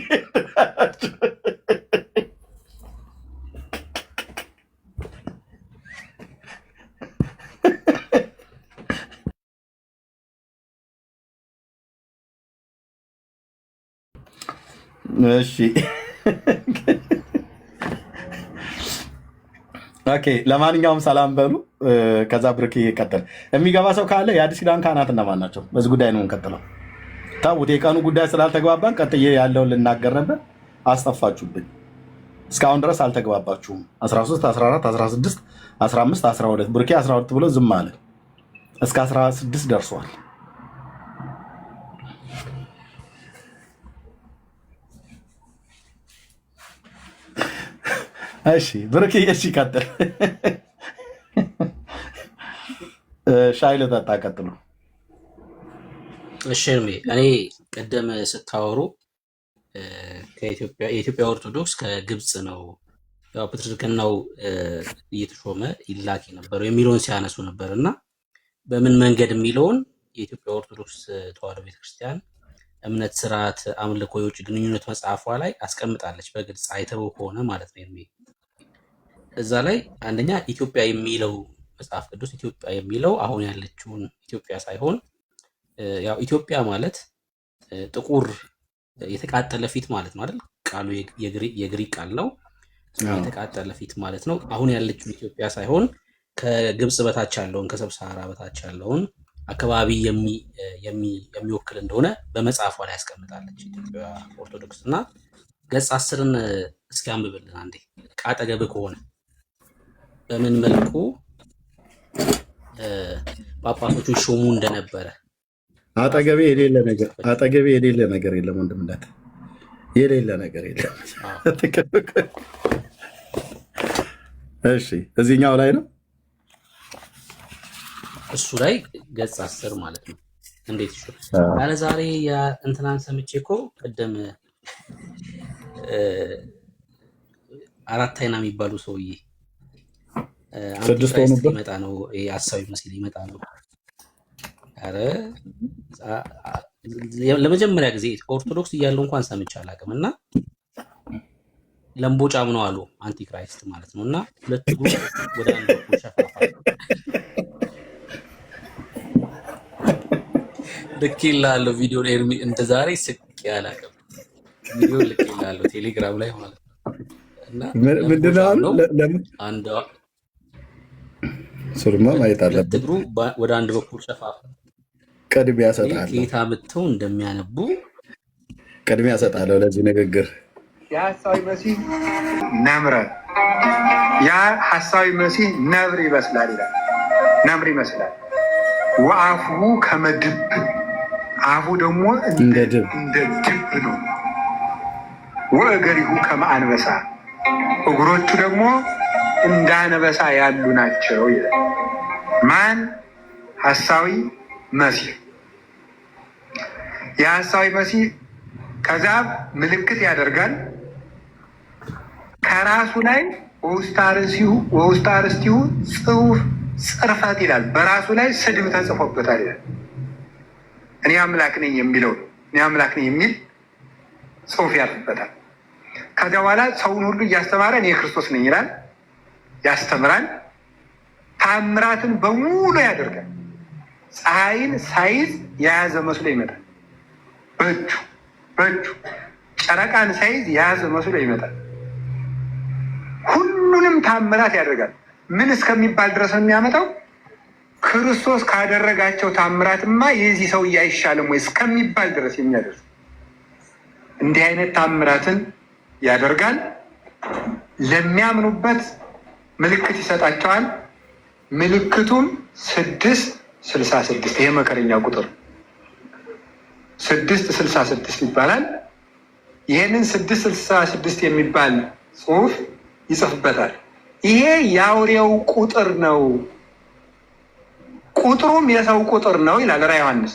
[SPEAKER 6] እሺ ኦኬ። ለማንኛውም ሰላም በሉ። ከዛ ብርክ ይቀጥል። የሚገባ ሰው ካለ የአዲስ ኪዳን ካህናት እነማን ናቸው? በዚህ ጉዳይ ነው እንቀጥለው። ታውት የቀኑ ጉዳይ ስላልተግባባን ቀጥዬ ያለውን ልናገር ነበር። አስጠፋችሁብኝ። እስካሁን ድረስ አልተግባባችሁም። 13፣ 14፣ 16፣ 15፣ 12 ብርኬ 12 ብሎ ዝም አለ። እስከ 16 ደርሷል። እሺ ብርኬ እሺ ቀጥል። ሻይ ልጠጣ ቀጥሉ።
[SPEAKER 4] እሺ እኔ ቀደም ስታወሩ የኢትዮጵያ ኦርቶዶክስ ከግብፅ ነው ያው ፕትርክናው እየተሾመ ይላክ የነበረው የሚለውን ሲያነሱ ነበር እና በምን መንገድ የሚለውን የኢትዮጵያ ኦርቶዶክስ ተዋሕዶ ቤተክርስቲያን እምነት፣ ስርዓት፣ አምልኮ፣ የውጭ ግንኙነት መጽሐፏ ላይ አስቀምጣለች። በግልጽ አይተው ከሆነ ማለት ነው። እዛ ላይ አንደኛ ኢትዮጵያ የሚለው መጽሐፍ ቅዱስ ኢትዮጵያ የሚለው አሁን ያለችውን ኢትዮጵያ ሳይሆን ያው ኢትዮጵያ ማለት ጥቁር የተቃጠለ ፊት ማለት ነው አይደል? ቃሉ የግሪክ ቃል ነው። የተቃጠለ ፊት ማለት ነው። አሁን ያለችው ኢትዮጵያ ሳይሆን ከግብፅ በታች ያለውን ከሰብሳራ በታች ያለውን አካባቢ የሚወክል እንደሆነ በመጽሐፏ ላይ ያስቀምጣለች ኢትዮጵያ ኦርቶዶክስ። እና ገጽ 10ን እስኪ አንብብልን አንዴ ቃጠገብ ከሆነ በምን መልኩ ጳጳሶቹ ሾሙ እንደነበረ።
[SPEAKER 6] አጠገቤ የሌለ ነገር የለም ወንድምነት፣ የሌለ ነገር የለም። እሺ እዚህኛው ላይ ነው፣
[SPEAKER 4] እሱ ላይ ገጽ 10 ማለት ነው። እንዴት ይሾ አለ ዛሬ እንትናን ሰምቼ እኮ ቀደም አራት አይና የሚባሉ ሰውዬ አንቲክራይስት ሊመጣ ነው፣ የሐሳዊ መሲህ ሊመጣ ነው። አረ ለመጀመሪያ ጊዜ ኦርቶዶክስ እያለው እንኳን ሰምቼ አላውቅም። እና ለምቦጫም ነው አሉ አንቲክራይስት ማለት ነው። እና ሁለት እግሩ ወደ አንድ በኩል ሸፋፋ ልኬልሃለሁ ቪዲዮ ላይ እንደ ዛሬ ስቄ አላውቅም። ቪዲዮ ልኬልሃለሁ ቴሌግራም ላይ ማለት ነው። እና
[SPEAKER 6] ምንድን ነው
[SPEAKER 4] አንዷ
[SPEAKER 6] ሱርማ ማየት አለበት።
[SPEAKER 4] እግሩ ወደ አንድ በኩል ሸፋፋ
[SPEAKER 6] ቅድሚያ እሰጥሃለሁ።
[SPEAKER 4] ጌታ ምተው እንደሚያነቡ
[SPEAKER 6] ቅድሚያ እሰጥሃለሁ ለዚህ ንግግር።
[SPEAKER 8] የሐሳዊ መሲህ ነምረ ያ ሐሳዊ መሲህ ነብር ይመስላል ይላል። ነምር ይመስላል። ወአፉ ከመድብ አፉ ደግሞ እንደ ድብ ነው። ወእገሪሁ ከመአንበሳ እግሮቹ ደግሞ እንደ አንበሳ ያሉ ናቸው ይላል። ማን? ሐሳዊ መሲህ። የሐሳዊ መሲህ ከዛ ምልክት ያደርጋል። ከራሱ ላይ ወውስተ አርእስቲሁ ጽሑፍ ጽርፈት ይላል። በራሱ ላይ ስድብ ተጽፎበታል ይላል። እኔ አምላክ ነኝ የሚለው እኔ አምላክ ነኝ የሚል ጽሑፍ ያርፍበታል። ከዚያ በኋላ ሰውን ሁሉ እያስተማረ እኔ ክርስቶስ ነኝ ይላል፣ ያስተምራል። ታምራትን በሙሉ ያደርጋል። ፀሐይን ሳይዝ የያዘ መስሎ ይመጣል። በእጁ ጨረቃን ሳይዝ የያዘ መስሎ ይመጣል። ሁሉንም ታምራት ያደርጋል። ምን እስከሚባል ድረስ ነው የሚያመጣው? ክርስቶስ ካደረጋቸው ታምራትማ የዚህ ሰውዬ አይሻልም ወይ እስከሚባል ድረስ የሚያደርስ እንዲህ አይነት ታምራትን ያደርጋል። ለሚያምኑበት ምልክት ይሰጣቸዋል። ምልክቱም 666 ይሄ መከረኛ ቁጥር 666 ይባላል። ይህንን 666 የሚባል ጽሑፍ ይጽፍበታል። ይሄ የአውሬው ቁጥር ነው፣ ቁጥሩም የሰው ቁጥር ነው ይላል ራዕየ ዮሐንስ።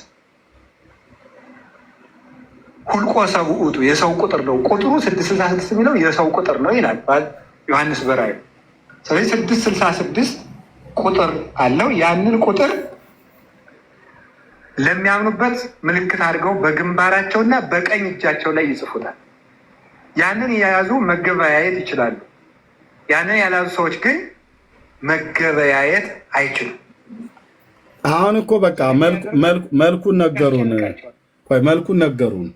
[SPEAKER 8] ሁልቆ ሰብእ ውእቱ የሰው ቁጥር ነው፣ ቁጥሩ 666 የሚለው የሰው ቁጥር ነው ይላል ዮሐንስ በራእዩ። ስለዚህ 666 ቁጥር አለው። ያንን ቁጥር ለሚያምኑበት ምልክት አድርገው በግንባራቸውና በቀኝ እጃቸው ላይ ይጽፉታል። ያንን የያዙ መገበያየት ይችላሉ። ያንን ያልያዙ ሰዎች ግን መገበያየት አይችሉም።
[SPEAKER 6] አሁን እኮ በቃ መልኩን ነገሩን። መልኩን ነገሩን።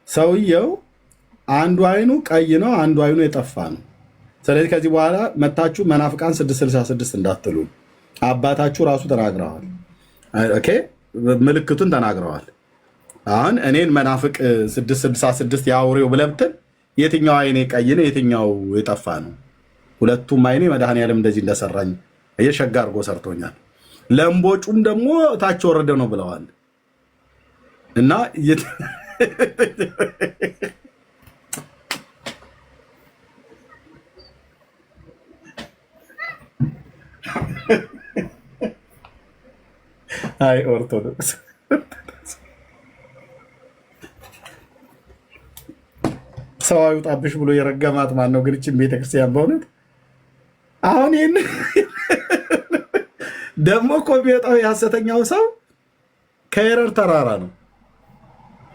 [SPEAKER 6] ሰውየው አንዱ አይኑ ቀይ ነው፣ አንዱ አይኑ የጠፋ ነው። ስለዚህ ከዚህ በኋላ መታችሁ መናፍቃን 666 እንዳትሉ። አባታችሁ ራሱ ተናግረዋል። ኦኬ ምልክቱን ተናግረዋል። አሁን እኔን መናፍቅ 666 የአውሬው ብለህ ብትል የትኛው አይኔ ቀይ ነው፣ የትኛው የጠፋ ነው? ሁለቱም አይኔ መድኃኔዓለም እንደዚህ እንደሰራኝ እየሸጋ አድርጎ ሰርቶኛል። ለምቦጩም ደግሞ ታች ወረደ ነው ብለዋል። እና አይ ኦርቶዶክስ ሰው አይውጣብሽ ብሎ የረገማት ማን ነው ግን? ይህችን ቤተክርስቲያን በእውነት አሁን ይህን ደግሞ እኮ የሚወጣው የሐሰተኛው ሰው ከኤረር ተራራ ነው።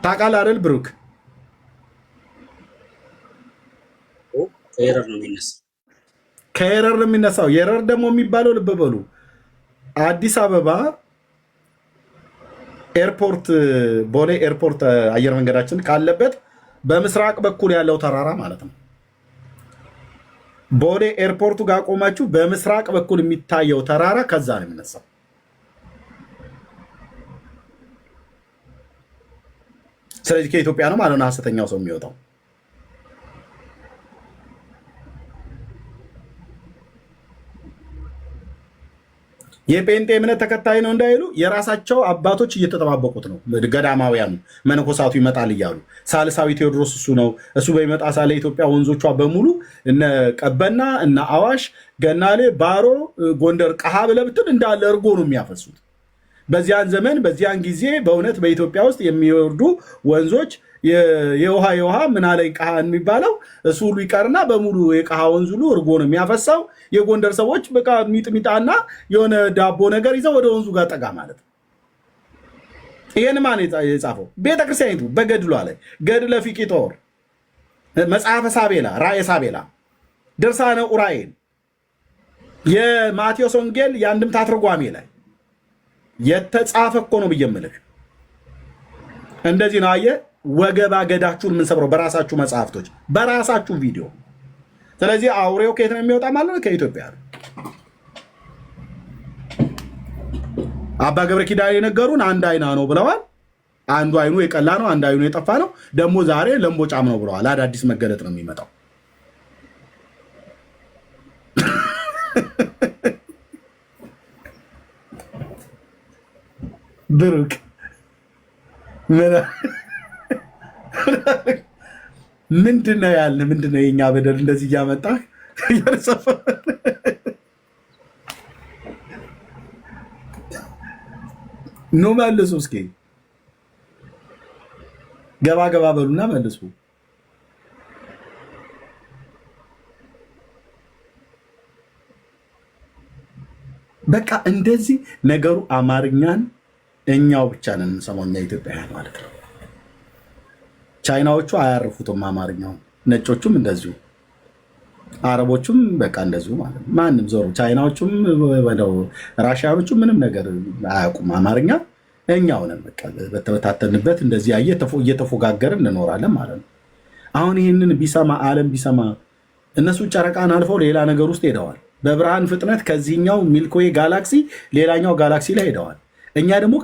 [SPEAKER 6] ታውቃለህ አይደል ብሩክ? ከኤረር ነው የሚነሳው። የኤረር ደግሞ የሚባለው ልብ በሉ አዲስ አበባ ኤርፖርት፣ ቦሌ ኤርፖርት አየር መንገዳችን ካለበት በምስራቅ በኩል ያለው ተራራ ማለት ነው። ቦሌ ኤርፖርቱ ጋር ቆማችሁ በምስራቅ በኩል የሚታየው ተራራ ከዛ ነው የሚነሳው። ስለዚህ ከኢትዮጵያ ነው ማለት ነው ሐሰተኛው ሰው የሚወጣው። የጴንጤ እምነት ተከታይ ነው እንዳይሉ የራሳቸው አባቶች እየተጠባበቁት ነው። ገዳማውያኑ መነኮሳቱ ይመጣል እያሉ ሳልሳዊ ቴዎድሮስ እሱ ነው። እሱ በሚመጣ ሳለ ኢትዮጵያ ወንዞቿ በሙሉ እነ ቀበና፣ እነ አዋሽ፣ ገናሌ፣ ባሮ፣ ጎንደር፣ ቀሃ ብለህ ብትል እንዳለ እርጎ ነው የሚያፈሱት። በዚያን ዘመን በዚያን ጊዜ በእውነት በኢትዮጵያ ውስጥ የሚወርዱ ወንዞች የውሃ ምናለኝ ቀሃ የሚባለው እሱ ሁሉ ይቀርና በሙሉ የቀሃ ወንዝ ሁሉ እርጎ ነው የሚያፈሳው። የጎንደር ሰዎች በቃ ሚጥሚጣና የሆነ ዳቦ ነገር ይዘው ወደ ወንዙ ጋር ጠጋ ማለት ነው። ይህን ማን የጻፈው? ቤተክርስቲያኒቱ በገድሏ ላይ ገድለ ፊቂጦር፣ መጽሐፈ ሳቤላ፣ ራእየ ሳቤላ፣ ድርሳነ ኡራኤል፣ የማቴዎስ ወንጌል የአንድምታ ትርጓሜ ላይ የተጻፈ እኮ ነው ብዬ የምልህ። እንደዚህ ነው አየህ፣ ወገባ ገዳችሁን የምንሰብረው በራሳችሁ መጽሐፍቶች፣ በራሳችሁ ቪዲዮ። ስለዚህ አውሬው ከየት ነው የሚወጣ ማለት ነው? ከኢትዮጵያ ነው። አባ ገብረ ኪዳን የነገሩን አንድ አይና ነው ብለዋል። አንዱ አይኑ የቀላ ነው፣ አንድ አይኑ የጠፋ ነው። ደግሞ ዛሬ ለምቦጫም ነው ብለዋል። አዳዲስ መገለጥ ነው የሚመጣው። ብሩክ ምንድነው ያለ? ምንድነው የኛ በደል? እንደዚህ እያመጣ ኑ መልሱ እስኪ ገባ ገባ በሉና መልሱ። በቃ እንደዚህ ነገሩ አማርኛን እኛው ብቻ ነን የምንሰማው እኛ ኢትዮጵያውያን ማለት ነው። ቻይናዎቹ አያርፉትም አማርኛውን፣ ነጮቹም እንደዚሁ፣ አረቦቹም በቃ እንደዚሁ ማለት ነው። ማንም ዞሩ ቻይናዎቹም ራሽያኖቹም ምንም ነገር አያውቁም አማርኛ። እኛው ነን በቃ በተበታተንበት እንደዚህ እየተፎጋገርን እንኖራለን ማለት ነው። አሁን ይህንን ቢሰማ ዓለም ቢሰማ እነሱ ጨረቃን አልፈው ሌላ ነገር ውስጥ ሄደዋል። በብርሃን ፍጥነት ከዚህኛው ሚልክዌይ ጋላክሲ ሌላኛው ጋላክሲ ላይ ሄደዋል። እኛ ደግሞ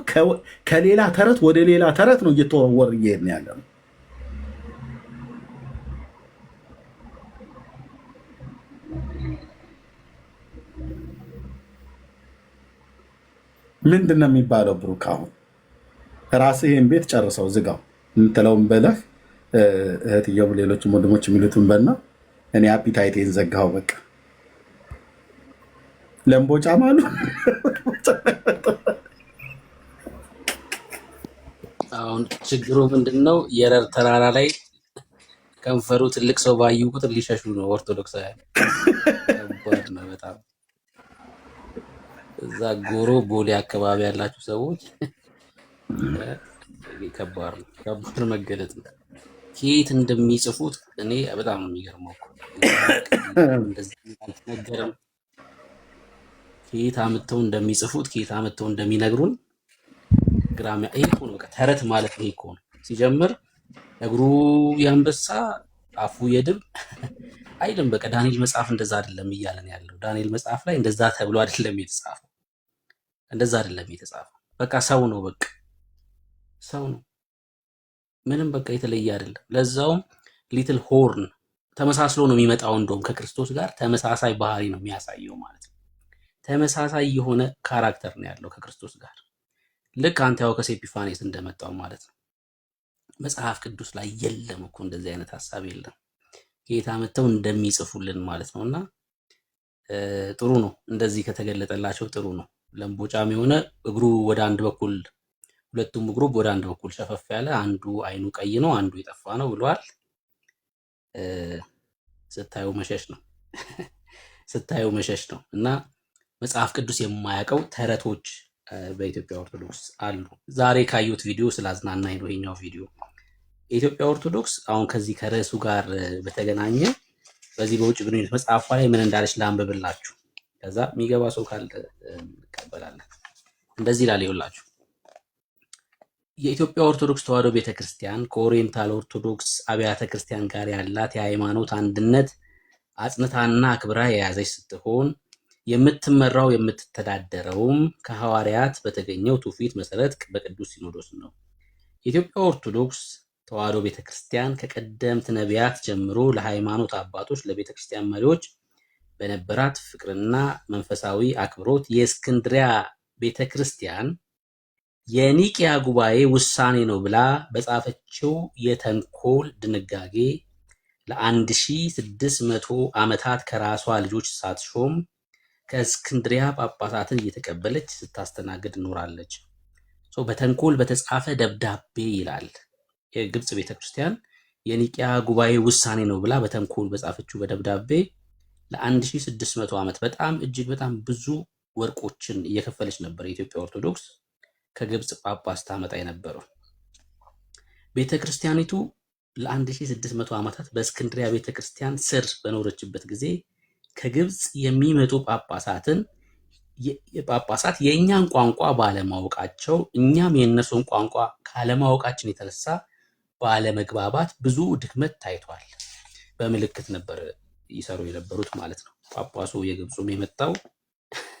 [SPEAKER 6] ከሌላ ተረት ወደ ሌላ ተረት ነው እየተወረወር እየሄድን ያለ ነው። ምንድን ነው የሚባለው? ብሩክ አሁን ራስህ ይህን ቤት ጨርሰው ዝጋው የምትለውን በለህ እህትየው ሌሎችም ወንድሞች የሚሉትን በና እኔ አፒታይቴን ዘጋው በቃ ለምቦጫ ማሉ
[SPEAKER 4] አሁን ችግሩ ምንድን ነው? የረር ተራራ ላይ ከንፈሩ ትልቅ ሰው ባዩ ቁጥር ሊሸሹ ነው ኦርቶዶክሳውያን። ከባድ ነው በጣም። እዛ ጎሮ ቦሌ አካባቢ ያላችሁ ሰዎች ከባድ ነው፣ ከባድ መገለጥ ነው። ከየት እንደሚጽፉት እኔ በጣም ነው የሚገርመው። እንደዚህ አልተነገረም። ከየት አምጥተው እንደሚጽፉት ከየት አምጥተው እንደሚነግሩን ግራም። ይሄ እኮ ነው በቃ ተረት ማለት ይሄ እኮ ነው። ሲጀምር እግሩ የአንበሳ አፉ የድብ አይልም። በቃ ዳንኤል መጽሐፍ እንደዛ አይደለም እያለን ያለው። ዳንኤል መጽሐፍ ላይ እንደዛ ተብሎ አይደለም የተጻፈው፣ እንደዛ አይደለም የተጻፈው። በቃ ሰው ነው፣ በቃ ሰው ነው። ምንም በቃ የተለየ አይደለም። ለዛውም ሊትል ሆርን ተመሳስሎ ነው የሚመጣው። እንደውም ከክርስቶስ ጋር ተመሳሳይ ባህሪ ነው የሚያሳየው ማለት ነው። ተመሳሳይ የሆነ ካራክተር ነው ያለው ከክርስቶስ ጋር። ልክ አንቲዮኮስ ኤጲፋኔስ እንደመጣው ማለት ነው። መጽሐፍ ቅዱስ ላይ የለም እኮ እንደዚህ አይነት ሀሳብ የለም። ጌታ መተው እንደሚጽፉልን ማለት ነውና ጥሩ ነው እንደዚህ ከተገለጠላቸው ጥሩ ነው። ለምቦጫም የሆነ እግሩ ወደ አንድ በኩል ሁለቱም እግሩ ወደ አንድ በኩል ሸፈፍ ያለ፣ አንዱ አይኑ ቀይ ነው፣ አንዱ የጠፋ ነው ብሏል። ስታዩ መሸሽ ነው ስታዩ መሸሽ ነው። እና መጽሐፍ ቅዱስ የማያውቀው ተረቶች በኢትዮጵያ ኦርቶዶክስ አሉ። ዛሬ ካዩት ቪዲዮ ስላዝናናኝ ነው ይሄኛው ቪዲዮ። የኢትዮጵያ ኦርቶዶክስ አሁን ከዚህ ከርዕሱ ጋር በተገናኘ በዚህ በውጭ ግንኙነት መጽሐፏ ላይ ምን እንዳለች ላንብብላችሁ፣ ከዛ የሚገባ ሰው ካለ እንቀበላለን። እንደዚህ ይላል፣ ይኸውላችሁ። የኢትዮጵያ ኦርቶዶክስ ተዋሕዶ ቤተክርስቲያን ከኦሪየንታል ኦርቶዶክስ አብያተ ክርስቲያን ጋር ያላት የሃይማኖት አንድነት አጽንታና አክብራ የያዘች ስትሆን የምትመራው የምትተዳደረውም ከሐዋርያት በተገኘው ትውፊት መሰረት በቅዱስ ሲኖዶስ ነው። የኢትዮጵያ ኦርቶዶክስ ተዋሕዶ ቤተክርስቲያን ከቀደምት ነቢያት ጀምሮ ለሃይማኖት አባቶች፣ ለቤተክርስቲያን መሪዎች በነበራት ፍቅርና መንፈሳዊ አክብሮት የእስክንድሪያ ቤተክርስቲያን የኒቅያ ጉባኤ ውሳኔ ነው ብላ በጻፈችው የተንኮል ድንጋጌ ለ1600 ዓመታት ከራሷ ልጆች ሳትሾም ከእስክንድሪያ ጳጳሳትን እየተቀበለች ስታስተናግድ ኖራለች። በተንኮል በተጻፈ ደብዳቤ ይላል የግብፅ ቤተክርስቲያን የኒቅያ ጉባኤ ውሳኔ ነው ብላ በተንኮል በጻፈችው በደብዳቤ ለ1600 ዓመት በጣም እጅግ በጣም ብዙ ወርቆችን እየከፈለች ነበር የኢትዮጵያ ኦርቶዶክስ ከግብፅ ጳጳስ ታመጣ የነበረው። ቤተክርስቲያኒቱ ለ1600 ዓመታት በእስክንድሪያ ቤተክርስቲያን ስር በኖረችበት ጊዜ ከግብፅ የሚመጡ ጳጳሳት የእኛን ቋንቋ ባለማወቃቸው እኛም የእነሱን ቋንቋ ካለማወቃችን የተነሳ ባለመግባባት ብዙ ድክመት ታይቷል። በምልክት ነበር ይሰሩ የነበሩት ማለት ነው። ጳጳሱ የግብፁም የመጣው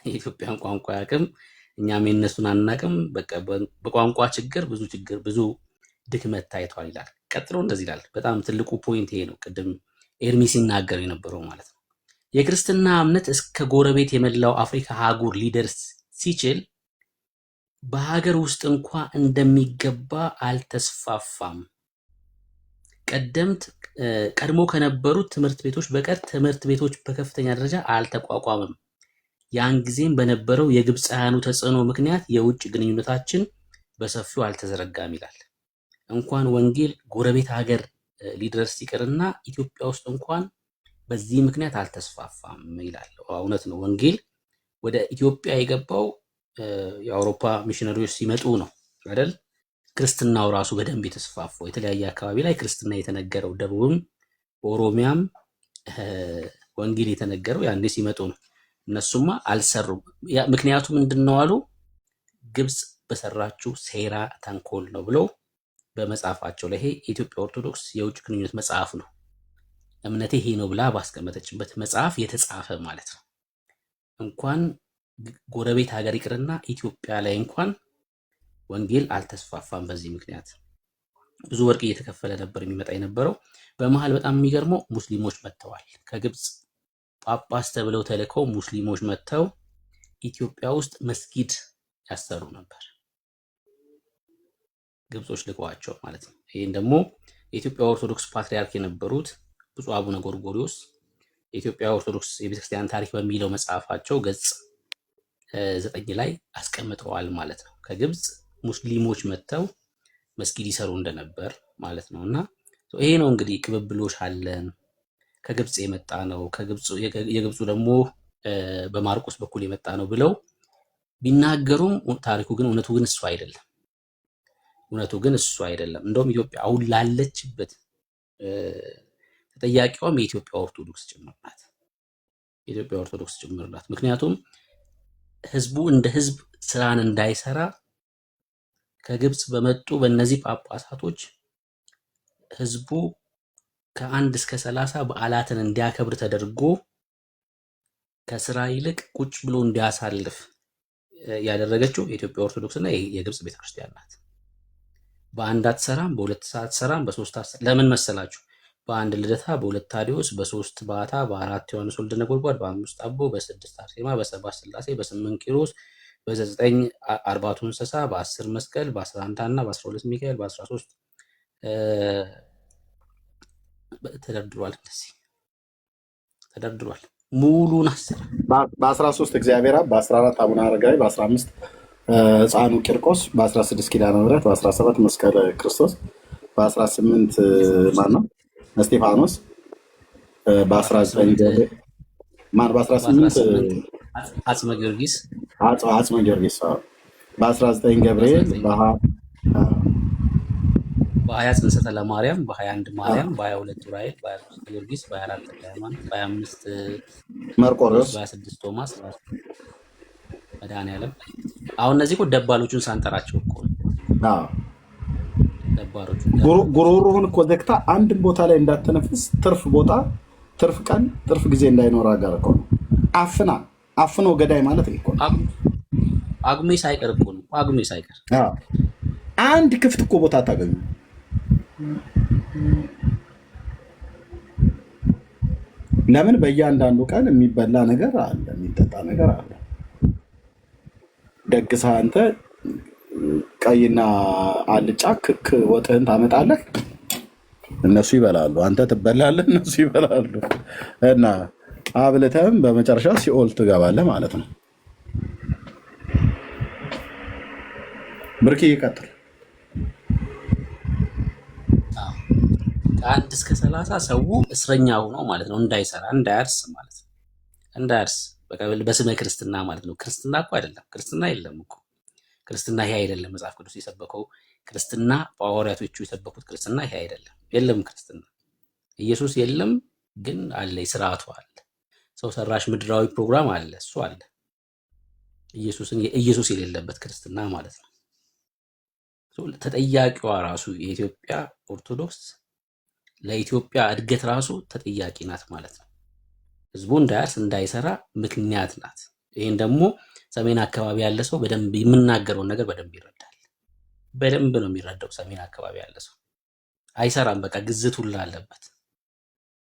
[SPEAKER 4] የኢትዮጵያን ቋንቋ ያቅም እኛም የእነሱን አናቅም። በቋንቋ ችግር ብዙ ድክመት ታይቷል ይላል። ቀጥሎ እንደዚህ ይላል። በጣም ትልቁ ፖይንት ይሄ ነው። ቅድም ኤርሚ ሲናገር የነበረው ማለት ነው። የክርስትና እምነት እስከ ጎረቤት የመላው አፍሪካ አህጉር ሊደርስ ሲችል በሀገር ውስጥ እንኳ እንደሚገባ አልተስፋፋም። ቀድሞ ከነበሩት ትምህርት ቤቶች በቀር ትምህርት ቤቶች በከፍተኛ ደረጃ አልተቋቋመም። ያን ጊዜም በነበረው የግብፃውያኑ ተጽዕኖ ምክንያት የውጭ ግንኙነታችን በሰፊው አልተዘረጋም ይላል። እንኳን ወንጌል ጎረቤት ሀገር ሊደርስ ይቅርና ኢትዮጵያ ውስጥ እንኳን በዚህ ምክንያት አልተስፋፋም ይላል። እውነት ነው። ወንጌል ወደ ኢትዮጵያ የገባው የአውሮፓ ሚሽነሪዎች ሲመጡ ነው አይደል? ክርስትናው ራሱ በደንብ የተስፋፋው የተለያየ አካባቢ ላይ ክርስትና የተነገረው፣ ደቡብም ኦሮሚያም ወንጌል የተነገረው ያኔ ሲመጡ ነው። እነሱማ አልሰሩም። ምክንያቱ ምንድነው አሉ? ግብጽ በሰራችው ሴራ ተንኮል ነው ብለው በመጽሐፋቸው ላይ ይሄ የኢትዮጵያ ኦርቶዶክስ የውጭ ግንኙነት መጽሐፍ ነው፣ እምነቴ ይሄ ነው ብላ ባስቀመጠችበት መጽሐፍ የተጻፈ ማለት ነው። እንኳን ጎረቤት ሀገር ይቅርና ኢትዮጵያ ላይ እንኳን ወንጌል አልተስፋፋም። በዚህ ምክንያት ብዙ ወርቅ እየተከፈለ ነበር የሚመጣ የነበረው። በመሀል በጣም የሚገርመው ሙስሊሞች መጥተዋል። ከግብጽ ጳጳስ ተብለው ተልከው ሙስሊሞች መጥተው ኢትዮጵያ ውስጥ መስጊድ ያሰሩ ነበር። ግብጾች ልቀዋቸው ማለት ነው። ይህን ደግሞ የኢትዮጵያ ኦርቶዶክስ ፓትሪያርክ የነበሩት ብፁዕ አቡነ ጎርጎሪዎስ የኢትዮጵያ ኦርቶዶክስ የቤተክርስቲያን ታሪክ በሚለው መጽሐፋቸው ገጽ 9 ላይ አስቀምጠዋል ማለት ነው። ከግብጽ ሙስሊሞች መጥተው መስጊድ ይሰሩ እንደነበር ማለት ነው። እና ይሄ ነው እንግዲህ ቅብብሎሽ አለን። ከግብጽ የመጣ ነው፣ የግብፁ ደግሞ በማርቆስ በኩል የመጣ ነው ብለው ቢናገሩም ታሪኩ ግን እውነቱ ግን እሱ አይደለም። እንደውም ኢትዮጵያ አሁን ላለችበት ተጠያቂዋም የኢትዮጵያ ኦርቶዶክስ ጭምር ናት። ምክንያቱም ህዝቡ እንደ ህዝብ ስራን እንዳይሰራ ከግብጽ በመጡ በእነዚህ ጳጳሳቶች ህዝቡ ከ1 እስከ 30 በዓላትን እንዲያከብር ተደርጎ ከስራ ይልቅ ቁጭ ብሎ እንዲያሳልፍ ያደረገችው የኢትዮጵያ ኦርቶዶክስ እና የግብጽ ቤተክርስቲያን ናት። በአንድ አትሰራም፣ በሁለት አትሰራም፣ በሶስት አትሰራም። ለምን መሰላችሁ? በአንድ ልደታ፣ በሁለት ታዲዮስ፣ በሶስት ባታ፣ በአራት ዮሐንስ ወልደ ነጎድጓድ፣ በአምስት አቦ፣ በስድስት አርሴማ፣ በሰባት ስላሴ፣ በስምንት ኪሮስ፣ በዘጠኝ አርባቱ እንስሳ፣ በ10 መስቀል፣ በ11 ሐና፣ በ12 ሚካኤል፣ በ13 ተደርድሯል። እንደዚህ ተደርድሯል። ሙሉን አሰራ።
[SPEAKER 6] በ13 እግዚአብሔር አብ፣ በ14 አቡነ አረጋዊ፣ በ15 ህፃኑ ቂርቆስ፣ በ16 ኪዳነ ምሕረት፣ በ17 መስቀለ ክርስቶስ፣ በ18 ማን ነው እስጢፋኖስ፣ በ19 በ18
[SPEAKER 4] አጽመ ጊዮርጊስ
[SPEAKER 6] በ19 ገብርኤል፣
[SPEAKER 4] በ20 ጽንሰተ ለማርያም፣ በ21 ማርያም፣ በ22 ዑራኤል፣ በ23 ጊዮርጊስ፣ በ24 ተክለ ሃይማኖት፣ በ25
[SPEAKER 6] መርቆሬዎስ፣
[SPEAKER 4] በ26 ቶማስ፣ መድኃኔዓለም። አሁን እነዚህ እኮ ደባሎቹን ሳንጠራቸው እኮ ደባሎቹ
[SPEAKER 6] ጉሮሮህን እኮ ዘግታ አንድን ቦታ ላይ እንዳትተነፍስ ትርፍ ቦታ፣ ትርፍ ቀን፣ ትርፍ ጊዜ እንዳይኖር አጋር እኮ ነው። አፍኖ ገዳይ ማለት እኮ ነው።
[SPEAKER 4] ጳጉሜ ሳይቀር እኮ ነው። ጳጉሜ ሳይቀር
[SPEAKER 6] አንድ ክፍት እኮ ቦታ አታገኙ። ለምን? በእያንዳንዱ ቀን የሚበላ ነገር አለ፣ የሚጠጣ ነገር አለ። ደግሰህ አንተ ቀይና አልጫ ክክ ወጥህን ታመጣለህ፣ እነሱ ይበላሉ፣ አንተ ትበላለህ፣ እነሱ ይበላሉ። እና አብልተህም በመጨረሻ ሲኦል ትገባለህ ማለት ነው። ብርክ ይቀጥል።
[SPEAKER 4] ከ1 እስከ 30 ሰው እስረኛ ሆኖ ማለት ነው፣ እንዳይሰራ እንዳያርስ ማለት ነው። እንዳያርስ በቃ በስመ ክርስትና ማለት ነው። ክርስትና እኮ አይደለም፣ ክርስትና የለም እኮ። ክርስትና ይሄ አይደለም። መጽሐፍ ቅዱስ የሰበከው ክርስትና፣ ሐዋርያቶቹ የሰበኩት ክርስትና ይሄ አይደለም። የለም ክርስትና። ኢየሱስ የለም ግን አለ፣ ስርዓቱ አለ፣ ሰው ሰራሽ ምድራዊ ፕሮግራም አለ፣ እሱ አለ። ኢየሱስ የሌለበት ክርስትና ማለት ነው። ተጠያቂዋ ራሱ የኢትዮጵያ ኦርቶዶክስ ለኢትዮጵያ እድገት ራሱ ተጠያቂ ናት ማለት ነው። ህዝቡ እንዳያርስ እንዳይሰራ ምክንያት ናት። ይህን ደግሞ ሰሜን አካባቢ ያለ ሰው በደንብ የምናገረውን ነገር በደንብ ይረዳል። በደንብ ነው የሚረዳው። ሰሜን አካባቢ ያለ ሰው አይሰራም። በቃ ግዝት ሁላ አለበት፣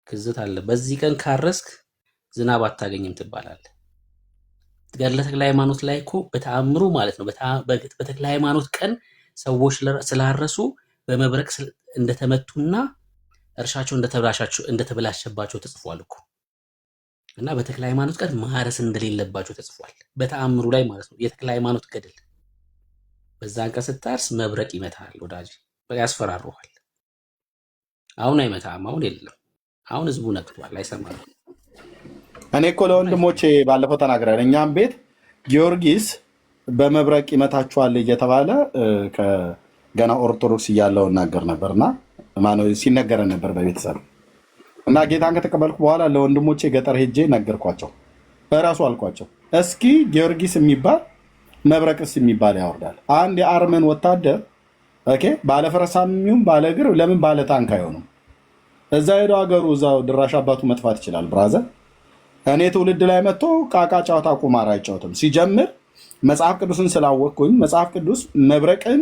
[SPEAKER 4] ግዝት አለ። በዚህ ቀን ካረስክ ዝናብ አታገኝም ትባላለህ። ገድለ ተክለ ሃይማኖት ላይ እኮ በተአምሩ ማለት ነው በተክለ ሃይማኖት ቀን ሰዎች ስላረሱ በመብረቅ እንደተመቱና እርሻቸው እንደተበላሸባቸው ተጽፏል እኮ። እና በተክለ ሃይማኖት ቀን ማረስ እንደሌለባቸው ተጽፏል በተአምሩ ላይ ማለት ነው። የተክለ ሃይማኖት ገድል በዛን ቀን ስታርስ መብረቅ ይመታል ወዳጅ፣ ያስፈራሩሃል። አሁን አይመታም፣ አሁን የለም። አሁን ህዝቡ ነቅቷል፣ አይሰማም።
[SPEAKER 1] እኔ እኮ ለወንድሞቼ ባለፈው ተናግረን እኛም ቤት ጊዮርጊስ በመብረቅ ይመታችኋል እየተባለ ገና ኦርቶዶክስ እያለው እናገር ነበርና ሲነገረን ነበር በቤተሰብ እና ጌታን ከተቀበልኩ በኋላ ለወንድሞቼ ገጠር ሄጄ ነገርኳቸው። እራሱ አልኳቸው እስኪ ጊዮርጊስ የሚባል መብረቅስ የሚባል ያወርዳል። አንድ የአርመን ወታደር ባለፈረሳም ይሁን ባለ እግር ለምን ባለ ታንክ አይሆኑም? እዛ ሄዶ ሀገሩ እዛው ድራሽ አባቱ መጥፋት ይችላል። ብራዘር እኔ ትውልድ ላይ መጥቶ ቃቃ ጨዋታ ቁማር አይጫወትም። ሲጀምር መጽሐፍ ቅዱስን ስላወቅኩኝ መጽሐፍ ቅዱስ መብረቅን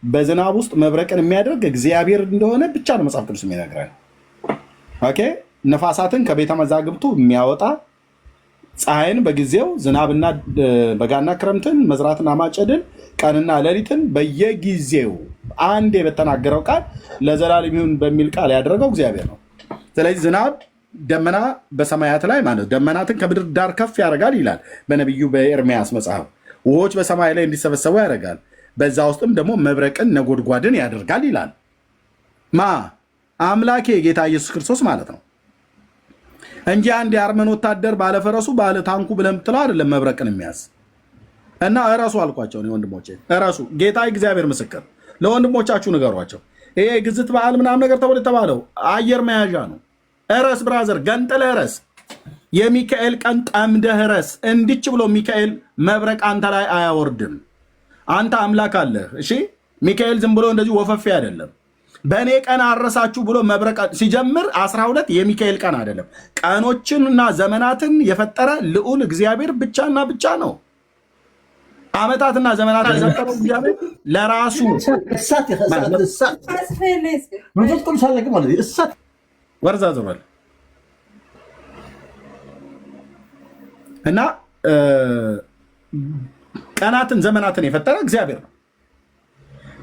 [SPEAKER 1] በዝናብ ውስጥ መብረቅን የሚያደርግ እግዚአብሔር እንደሆነ ብቻ ነው መጽሐፍ ቅዱስ የሚነግረን። ነፋሳትን ከቤተ መዛግብቱ የሚያወጣ ፀሐይን በጊዜው ዝናብና በጋና ክረምትን መዝራትና ማጨድን ቀንና ሌሊትን በየጊዜው አንዴ በተናገረው ቃል ለዘላለም ይሁን በሚል ቃል ያደረገው እግዚአብሔር ነው። ስለዚህ ዝናብ ደመና በሰማያት ላይ ማለት ደመናትን ከምድር ዳር ከፍ ያደርጋል ይላል በነቢዩ በኤርሚያስ መጽሐፍ። ውሆች በሰማይ ላይ እንዲሰበሰቡ ያደርጋል፣ በዛ ውስጥም ደግሞ መብረቅን ነጎድጓድን ያደርጋል ይላል። አምላኬ ጌታ ኢየሱስ ክርስቶስ ማለት ነው እንጂ አንድ የአርመን ወታደር ባለፈረሱ ባለ ታንኩ ብለን ብትለው አይደለም መብረቅን የሚያዝ እና እረሱ አልኳቸው። ወንድሞቼ እረሱ፣ ጌታ እግዚአብሔር ምስክር። ለወንድሞቻችሁ ንገሯቸው። ይሄ ግዝት በዓል ምናምን ነገር ተብሎ የተባለው አየር መያዣ ነው። እረስ ብራዘር፣ ገንጥለህ እረስ። የሚካኤል ቀን ጠምደህ እረስ። እንዲች ብሎ ሚካኤል መብረቅ አንተ ላይ አያወርድም። አንተ አምላክ አለህ። እሺ ሚካኤል ዝም ብሎ እንደዚህ ወፈፌ አይደለም። በእኔ ቀን አረሳችሁ ብሎ መብረቅ ሲጀምር 12 የሚካኤል ቀን አይደለም። ቀኖችንና ዘመናትን የፈጠረ ልዑል እግዚአብሔር ብቻና ብቻ ነው። ዓመታትና ዘመናትን የፈጠረው እግዚአብሔር ለራሱ ወርዛ ዘሯል እና ቀናትን ዘመናትን የፈጠረ እግዚአብሔር ነው።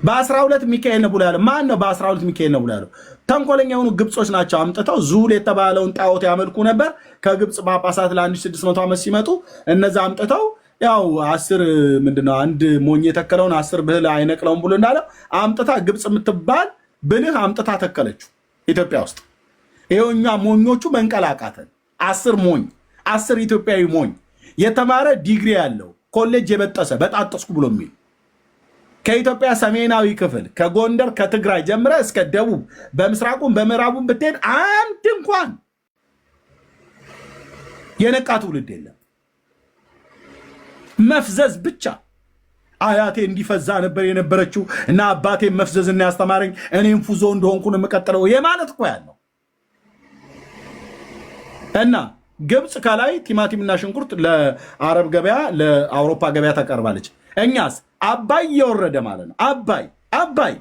[SPEAKER 1] በ12 ሚካኤል ነው ብሎ ያለው ማን ነው? በ12 ሚካኤል ነው ብሎ ያለው ተንኮለኛ የሆኑ ግብጾች ናቸው። አምጥተው ዙል የተባለውን ጣዖት ያመልኩ ነበር። ከግብፅ ጳጳሳት ለ1600 ዓመት ሲመጡ እነዛ አምጥተው ያው 10 ምንድነው አንድ ሞኝ የተከለውን 10 ብልህ አይነቅለውም ብሎ እንዳለው አምጥታ ግብፅ የምትባል ብልህ አምጥታ ተከለችው ኢትዮጵያ ውስጥ። ይሄውኛ ሞኞቹ መንቀላቃተን 10 ሞኝ 10 ኢትዮጵያዊ ሞኝ የተማረ ዲግሪ ያለው ኮሌጅ የበጠሰ በጣጠስኩ ብሎ የሚል ከኢትዮጵያ ሰሜናዊ ክፍል ከጎንደር ከትግራይ ጀምረ እስከ ደቡብ በምስራቁም በምዕራቡም ብትሄድ አንድ እንኳን የነቃ ትውልድ የለም። መፍዘዝ ብቻ። አያቴ እንዲፈዛ ነበር የነበረችው እና አባቴ መፍዘዝ እና ያስተማረኝ እኔም ፉዞ እንደሆንኩ ነው የምቀጥለው የማለት እኮ ያለው እና ግብፅ ከላይ ቲማቲምና ሽንኩርት ለአረብ ገበያ ለአውሮፓ ገበያ ታቀርባለች። እኛስ አባይ እየወረደ ማለት ነው። አባይ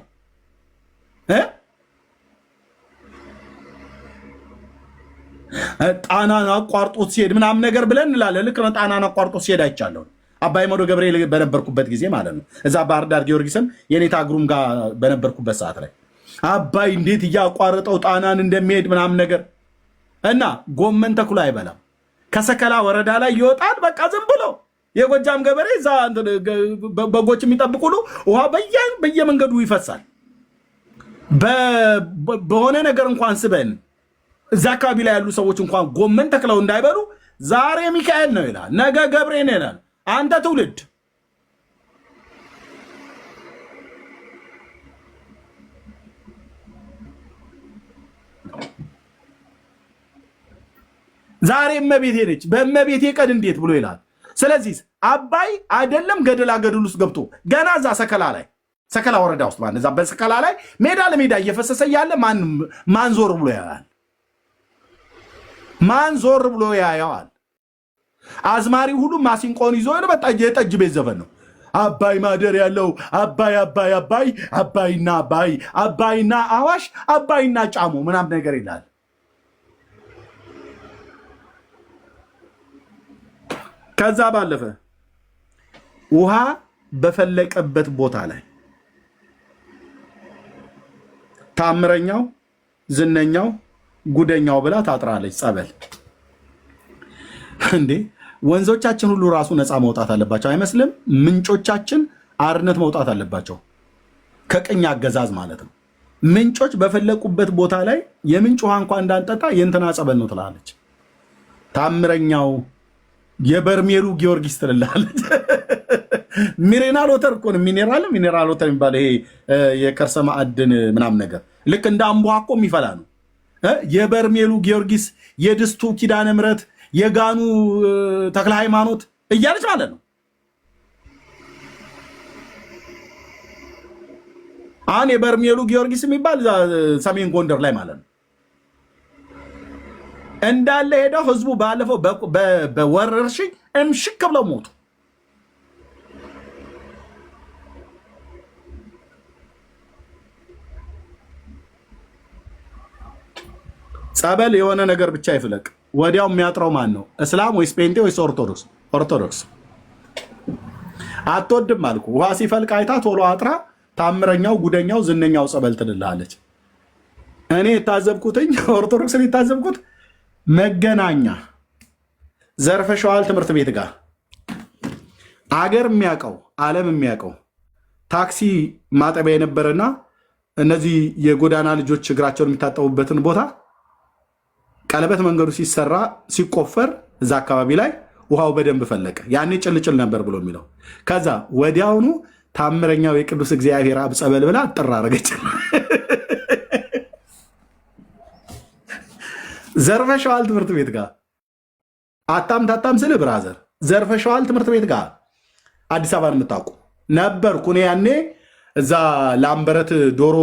[SPEAKER 1] ጣናን አቋርጦት ሲሄድ ምናምን ነገር ብለን እንላለን። ልክ ነው። ጣናን አቋርጦት ሲሄድ አይቻለሁ። አባይ መዶ ገብርኤል በነበርኩበት ጊዜ ማለት ነው። እዛ ባህር ዳር ጊዮርጊስም የኔታ ግሩም ጋር በነበርኩበት ሰዓት ላይ አባይ እንዴት እያቋረጠው ጣናን እንደሚሄድ ምናምን ነገር እና ጎመን ተኩላ አይበላም። ከሰከላ ወረዳ ላይ ይወጣል። በቃ ዝም ብሎ የጎጃም ገበሬ እዛ በጎች የሚጠብቁ ውሃ በየመንገዱ ይፈሳል። በሆነ ነገር እንኳን ስበን እዛ አካባቢ ላይ ያሉ ሰዎች እንኳን ጎመን ተክለው እንዳይበሉ ዛሬ ሚካኤል ነው ይላል፣ ነገ ገብርኤል ነው ይላል። አንተ ትውልድ ዛሬ እመቤቴ ነች፣ በእመቤቴ ቀን እንዴት ብሎ ይላል። ስለዚህ አባይ አይደለም ገደላ ገደል ውስጥ ገብቶ ገና እዛ ሰከላ ወረዳ ውስጥ ማለት እዛ በሰከላ ላይ ሜዳ ለሜዳ እየፈሰሰ ያለ ማን ዞር ብሎ ያያል? ማን ዞር ብሎ ያያል? አዝማሪ ሁሉ ማሲንቆን ይዞ ነው። በጣም የጠጅ ቤት ዘፈን ነው። አባይ ማደር ያለው አባይ አባይ አባይ አባይና አባይ አባይና አዋሽ አባይና ጫሞ ምናምን ነገር ይላል። ከዛ ባለፈ ውሃ በፈለቀበት ቦታ ላይ ታምረኛው ዝነኛው ጉደኛው ብላ ታጥራለች። ጸበል እንዴ! ወንዞቻችን ሁሉ ራሱ ነፃ መውጣት አለባቸው አይመስልም? ምንጮቻችን አርነት መውጣት አለባቸው፣ ከቅኝ አገዛዝ ማለት ነው። ምንጮች በፈለቁበት ቦታ ላይ የምንጭ ውሃ እንኳ እንዳንጠጣ የእንትና ጸበል ነው ትላለች። ታምረኛው የበርሜሉ ጊዮርጊስ ትልላለች። ሚኔራል ወተር እኮ ነው። ሚኔራል ወተር የሚባለው ይሄ የከርሰ ማዕድን ምናምን ነገር ልክ እንደ አምቧ እኮ የሚፈላ ነው። የበርሜሉ ጊዮርጊስ፣ የድስቱ ኪዳነ ምሕረት፣ የጋኑ ተክለ ሃይማኖት እያለች ማለት ነው። አሁን የበርሜሉ ጊዮርጊስ የሚባል ሰሜን ጎንደር ላይ ማለት ነው እንዳለ ሄደው ህዝቡ ባለፈው በወረርሽኝ እምሽክ ብለው ሞቱ። ጸበል የሆነ ነገር ብቻ ይፍለቅ፣ ወዲያው የሚያጥረው ማን ነው? እስላም ወይስ ጴንጤ ወይስ ኦርቶዶክስ? ኦርቶዶክስ አትወድም አልኩ። ውሃ ሲፈልቅ አይታ ቶሎ አጥራ ታምረኛው ጉደኛው ዝነኛው ጸበል ትልላለች። እኔ የታዘብኩትኝ ኦርቶዶክስን የታዘብኩት መገናኛ ዘርፈሸዋል ትምህርት ቤት ጋር አገር የሚያውቀው ዓለም የሚያውቀው ታክሲ ማጠቢያ የነበረና እነዚህ የጎዳና ልጆች እግራቸውን የሚታጠቡበትን ቦታ ቀለበት መንገዱ ሲሰራ ሲቆፈር እዛ አካባቢ ላይ ውሃው በደንብ ፈለቀ። ያኔ ጭልጭል ነበር ብሎ የሚለው ከዛ ወዲያውኑ ታምረኛው የቅዱስ እግዚአብሔር አብ ጸበል ብላ ጥራ አረገች። ዘርፈሸዋል ትምህርት ቤት ጋር አታም ስል ብራዘር ዘርፈሸዋል ትምህርት ቤት ጋር አዲስ አበባን የምታውቁ ነበርኩ እኔ ያኔ እዛ ላምበረት ዶሮ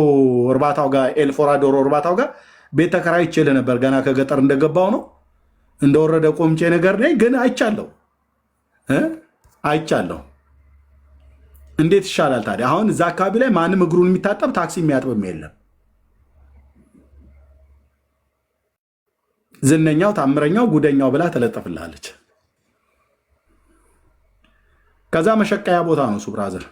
[SPEAKER 1] እርባታው ጋር ኤልፎራ ዶሮ እርባታው ጋር ቤት ተከራይቼ ነበር። ገና ከገጠር እንደገባው ነው እንደወረደ ቆምጬ ነገር ነኝ። ግን አይቻለሁ። እንዴት ይሻላል ታዲያ? አሁን እዛ አካባቢ ላይ ማንም እግሩን የሚታጠብ ታክሲ የሚያጥብም የለም። ዝነኛው ታምረኛው ጉደኛው ብላ ተለጠፍልሃለች። ከዛ መሸቀያ ቦታ ነው እሱ ብራዘር።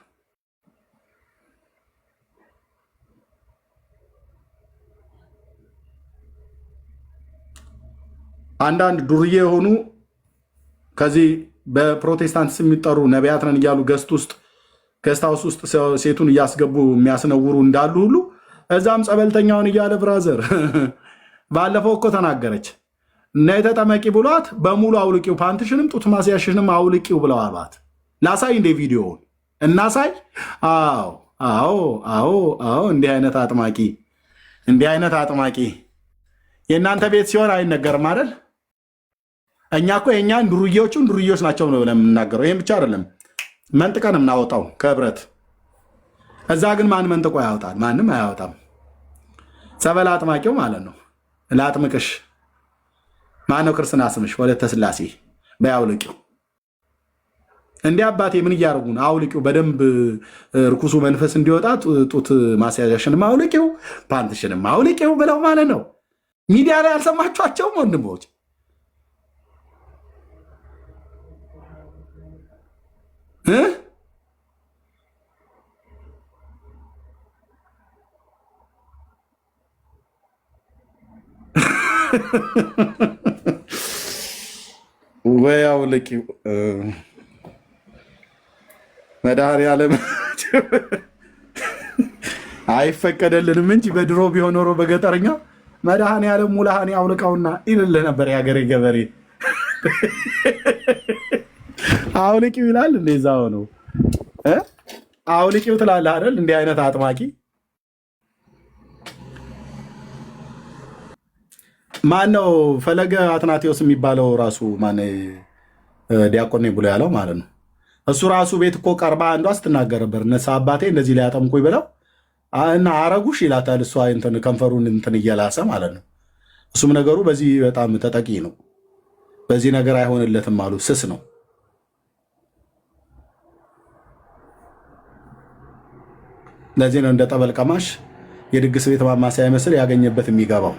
[SPEAKER 1] አንዳንድ ዱርዬ የሆኑ ከዚህ በፕሮቴስታንት የሚጠሩ ነቢያት ነን እያሉ ገስታውስ ውስጥ ሴቱን እያስገቡ የሚያስነውሩ እንዳሉ ሁሉ እዛም ጸበልተኛውን እያለ ብራዘር ባለፈው እኮ ተናገረች። ነይ ተጠመቂ ብሏት በሙሉ አውልቂው፣ ፓንትሽንም ጡት ማስያሽንም አውልቂው ብለው አሏት። ላሳይ እንደ ቪዲዮውን እናሳይ። አዎ እንዲህ አይነት አጥማቂ የእናንተ ቤት ሲሆን አይነገርም አይደል? እኛ እኮ የእኛን ዱርዬዎች ናቸው ነው የምናገረው። ይህም ብቻ አይደለም መንጥቀን የምናወጣው ከህብረት። እዛ ግን ማን መንጥቆ ያወጣል? ማንም አያወጣም። ጸበል አጥማቂው ማለት ነው። ላጥምቅሽ ማነው? ክርስትና ስምሽ ወለተ ስላሴ በያውልቂው። እንዲህ አባቴ ምን እያደረጉ ነው? አውልቂው በደንብ ርኩሱ መንፈስ እንዲወጣ ጡት ማስያዣሽንም አውልቂው፣ ፓንትሽንም አውልቂው ብለው ማለት ነው። ሚዲያ ላይ አልሰማችኋቸውም ወንድሞች? ወይ አውልቂው መድኃኒዓለም አይፈቀደልንም እንጂ በድሮ ቢሆን ኖሮ በገጠርኛ መድኃኒዓለም ሙላሃኒ አውልቀውና ይልልህ ነበር የሀገሬ ገበሬ። አውልቂው ይላል። እንደዛው ነው። አውልቂው ትላለህ አይደል? እንዲህ አይነት አጥማቂ ማን ነው? ፈለገ አትናቴዎስ የሚባለው ራሱ ማን ዲያቆኔ ብሎ ያለው ማለት ነው። እሱ ራሱ ቤት እኮ ቀርባ አንዷ ስትናገር ነበር። እነሳ አባቴ እንደዚህ ሊያጠምቁኝ ብለው እና አረጉሽ ይላታል። እሷ ከንፈሩን እንትን እየላሰ ማለት ነው። እሱም ነገሩ በዚህ በጣም ተጠቂ ነው። በዚህ ነገር አይሆንለትም አሉ። ስስ ነው። ለዚህ ነው እንደ ጠበል ቀማሽ የድግስ ቤት ማማሰያ ይመስል ያገኘበት የሚገባው።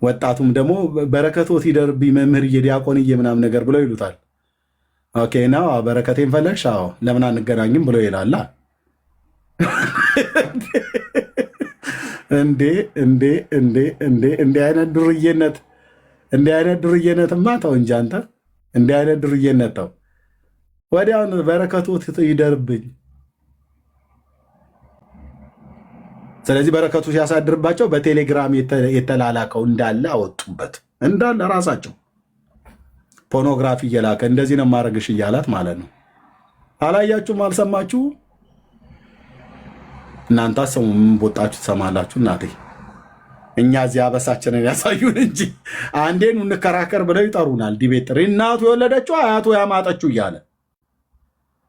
[SPEAKER 1] ወጣቱም ደግሞ በረከቶት ይደርብ መምህር የዲያቆንዬ ምናምን ነገር ብለው ይሉታል። ኦኬ ነው በረከቴን ፈለግሽ? አዎ ለምን አንገናኝም ብሎ ይላላ። እንዲህ አይነት ዱርዬነትማ ተው እንጂ አንተ። እንዲህ አይነት ዱርዬነት ተው።
[SPEAKER 6] ወዲያውን በረከቱ ይደርብኝ። ስለዚህ በረከቱ ሲያሳድርባቸው በቴሌግራም የተላላከው እንዳለ አወጡበት። እንዳለ ራሳቸው ፖርኖግራፊ እየላከ እንደዚህ ነው ማድረግሽ እያላት ማለት ነው። አላያችሁም? አልሰማችሁ? እናንተ ሰሙ ቦጣችሁ ትሰማላችሁ። እናቴ እኛ እዚህ አበሳችንን ያሳዩን እንጂ አንዴን እንከራከር ብለው ይጠሩናል። ዲቤት ጥሪ እናቱ የወለደችው አያቱ ያማጠችው እያለ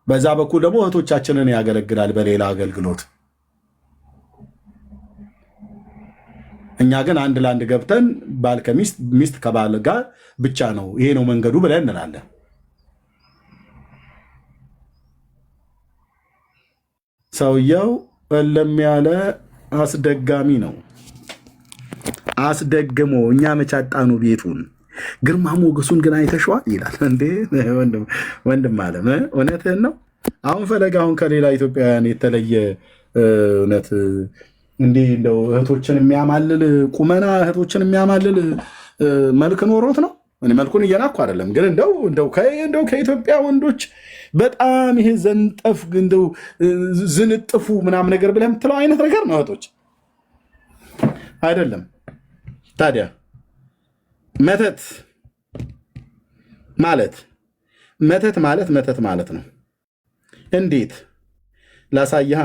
[SPEAKER 6] በዛ በኩል ደግሞ እህቶቻችንን ያገለግላል በሌላ አገልግሎት። እኛ ግን አንድ ለአንድ ገብተን ባል ከሚስት ሚስት ከባል ጋር ብቻ ነው ይሄ ነው መንገዱ ብለን እንላለን። ሰውየው እለም ያለ አስደጋሚ ነው። አስደግሞ እኛ መቻጣኑ ቤቱን ግርማ ሞገሱን ግን አይተሸዋል ይላል። እንዴ ወንድም አለም እውነትህን ነው። አሁን ፈለገ አሁን ከሌላ ኢትዮጵያውያን የተለየ እውነት እንዲህ እንደው እህቶችን የሚያማልል ቁመና እህቶችን የሚያማልል መልክ ኖሮት ነው። እኔ መልኩን እየናኩ አይደለም፣ ግን እንደው ከኢትዮጵያ ወንዶች በጣም ይሄ ዘንጠፍ እንደው ዝንጥፉ ምናምን ነገር ብለህ የምትለው አይነት ነገር ነው እህቶች አይደለም። ታዲያ መተት ማለት ነው። እንዴት ላሳይሃ?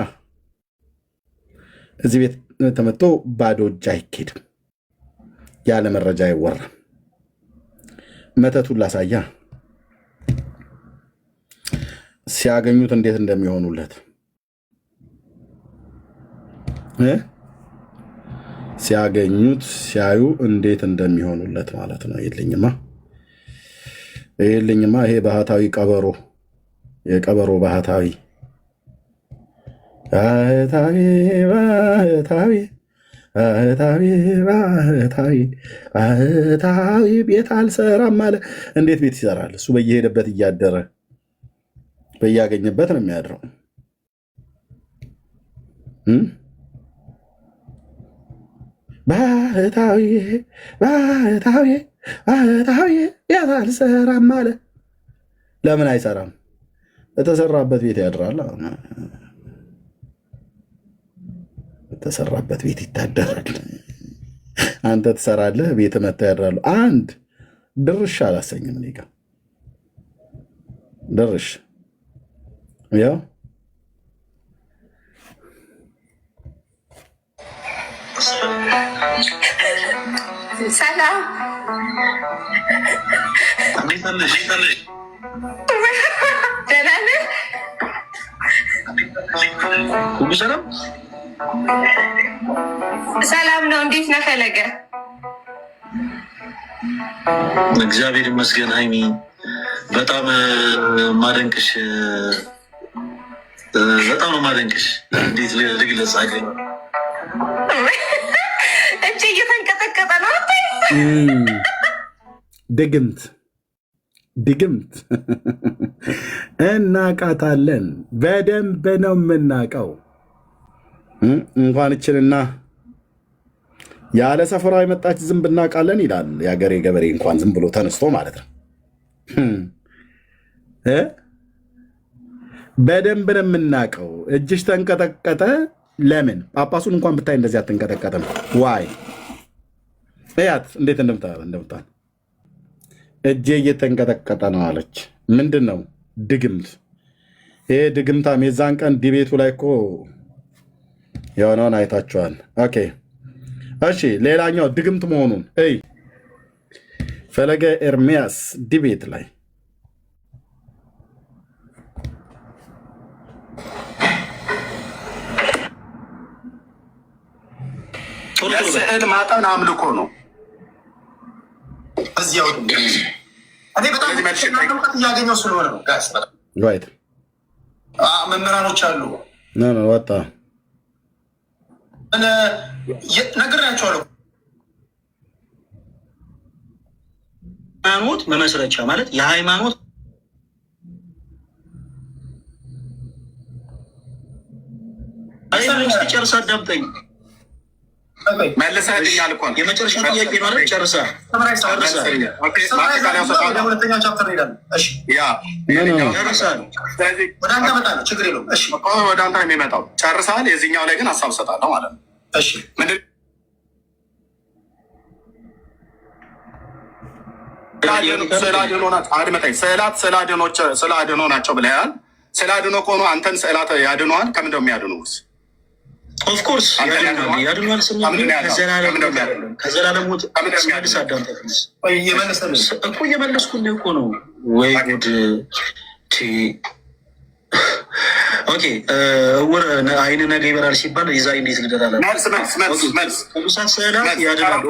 [SPEAKER 6] እዚህ ቤት ተመቶ ባዶ እጅ አይኬድም፣ ያለ መረጃ አይወራም። መተቱን ላሳይሃ፣ ሲያገኙት እንዴት እንደሚሆኑለት ሲያዩ እንዴት እንደሚሆኑለት ማለት ነው። ይልኝማ ይሄ ባህታዊ የቀበሮ ባህታዊ ቤት አልሰራም አለ። እንዴት ቤት ይሰራል? እሱ በየሄደበት እያደረ በያገኘበት ነው የሚያድረው። ባህታዊ ቤት አልሰራም አለ። ለምን አይሰራም? የተሰራበት ቤት ያድራል። የተሰራበት ቤት ይታደራል። አንተ ትሰራለህ፣ ቤት መጥተው ያድራሉ። አንድ ድርሽ አላሰኝም። እኔ ጋር ድርሽ ያው
[SPEAKER 9] ሰላም ደህና ነህ?
[SPEAKER 10] ሁሉ ሰላም
[SPEAKER 9] ሰላም ነው። እንዴት ነህ ፈለገ?
[SPEAKER 10] እግዚአብሔር ይመስገን። ሀይሚ በጣም ማደንቅሽ፣ በጣም ነው ማደንቅሽ። እንዴት ልግለጽ?
[SPEAKER 9] እጅ እየተንቀጠቀጠ ነው።
[SPEAKER 6] ድግምት እናቃታለን። በደንብ ነው የምናቀው። እንኳን እችልና ያለ ሰፈሯ የመጣች ዝንብ እናውቃለን ይላል የሀገሬ ገበሬ። እንኳን ዝም ብሎ ተነስቶ ማለት ነው። በደንብ ነው የምናውቀው። እጅሽ ተንቀጠቀጠ። ለምን? ጳጳሱን እንኳን ብታይ እንደዚህ አትንቀጠቀጥም። ዋይ እያት እንዴት እንደምታ እጄ እየተንቀጠቀጠ ነው አለች። ምንድን ነው? ድግምት። ይሄ ድግምታም የዛን ቀን ዲቤቱ ላይ እኮ የሆነውን አይታችኋል። ኦኬ እሺ፣ ሌላኛው ድግምት መሆኑን ፈለገ ኤርሚያስ ዲቤት ላይ
[SPEAKER 1] ለስዕል ማጠን አምልኮ ነው። እዚያው እኔ በጣም እውቀት እያገኘው ስለሆነ ነው። መምህራኖች አሉ
[SPEAKER 6] ወጣ
[SPEAKER 1] ነግሬያቸዋለሁ።
[SPEAKER 10] ሃይማኖት መመስረቻ ማለት የሃይማኖት ጨርስ አዳምጠኝ።
[SPEAKER 8] መልሰህልኛል እኮ ነው።
[SPEAKER 10] የመጨረሻ ጥያቄ ነው አይደል? ጨርሰሃል።
[SPEAKER 8] ሁለተኛው ቻፕተር ሄዳለሁ። ወደ አንተ እመጣለሁ። ችግር የለውም። ወደ አንተ ነው የሚመጣው። ጨርሰሃል። የዚህኛው ላይ ግን ሀሳብ እሰጣለሁ ማለት ነው። ምንድን ስዕለ አድኖ ናቸው ብለሃል። ስዕለ አድኖ ከሆኑ አንተን ስዕላት ያድነዋል። ከምንድነው የሚያድኑስ?
[SPEAKER 10] ኦፍኮርስ ያድኗል። ከዘላለም ሞት እስከ አዳም እኮ እየመለስኩልህ እኮ ነው። ወይ ጉድ! ኦኬ እውር አይን ነገ ይበራል ሲባል የዛ እንዴት ልደራለ? ቅዱሳት ስዕላት ያድናሉ።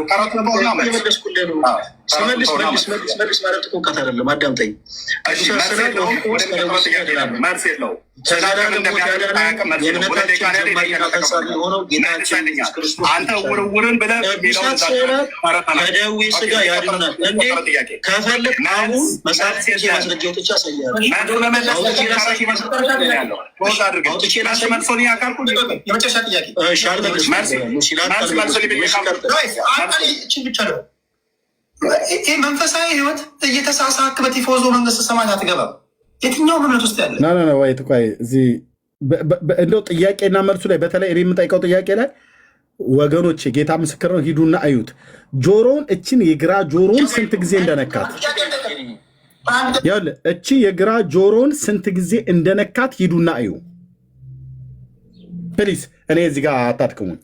[SPEAKER 10] እየመለስኩልህ ነው። ስመልስ መልስ ማለት እኮ እውቀት አይደለም። አዳምጠኝ። ቅዱሳት ስዕላት
[SPEAKER 8] መልስ የለውም። አንተ ውርውርን ብለህ
[SPEAKER 10] ቅዱሳት ስዕላት ከደዌ ስጋ ያድናል። እንዴት ከፈለግ አሁን መጽሐፍ ማስረጃ ወጥቼ አሳያለሁ።
[SPEAKER 8] ይህ መንፈሳዊ ህይወት እየተሳሳክ በቲፎዞ መንግስተ ሰማያት አትገባም። የትኛውም እምነት ውስጥ ያለ
[SPEAKER 6] እዚህ እንደው ጥያቄና መልሱ ላይ በተለይ እኔ የምጠይቀው ጥያቄ ላይ ወገኖች ጌታ ምስክር ነው። ሂዱና አዩት። ጆሮውን እችን የግራ ጆሮውን ስንት ጊዜ እንደነካት እቺ የግራ ጆሮውን ስንት ጊዜ እንደነካት ሂዱና አዩ ፕሊስ። እኔ እዚህ ጋር አታድክሙኝ።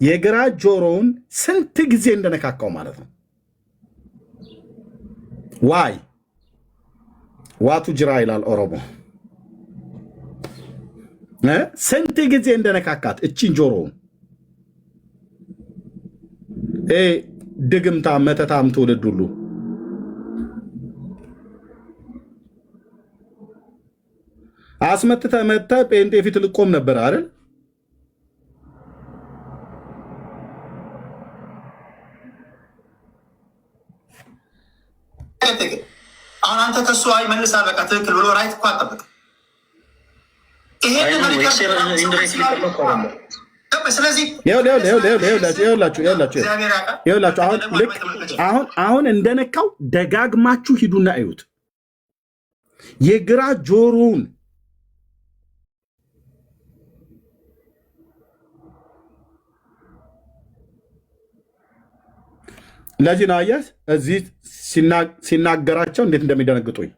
[SPEAKER 6] የግራ ጆሮውን ስንት ጊዜ እንደነካካው ማለት ነው። ዋይ ዋቱ ጅራ ይላል ኦሮሞ። ስንት ጊዜ እንደነካካት እቺን ጆሮውን። ድግምታ መተታም ትውልድ ሁሉ አስመትተ መተ ጴንጤ ፊት ልቆም ነበር አይደል?
[SPEAKER 8] አሁን አንተ ከሱ አይ መልሳል በቃ ትክክል ብሎ ራይት እኮ አጠብቅ።
[SPEAKER 6] አሁን እንደነካው ደጋግማችሁ ሂዱና እዩት። የግራ ጆሮውን ለዚህ ነው አያስ እዚህ ሲናገራቸው እንዴት እንደሚደነግጡኝ።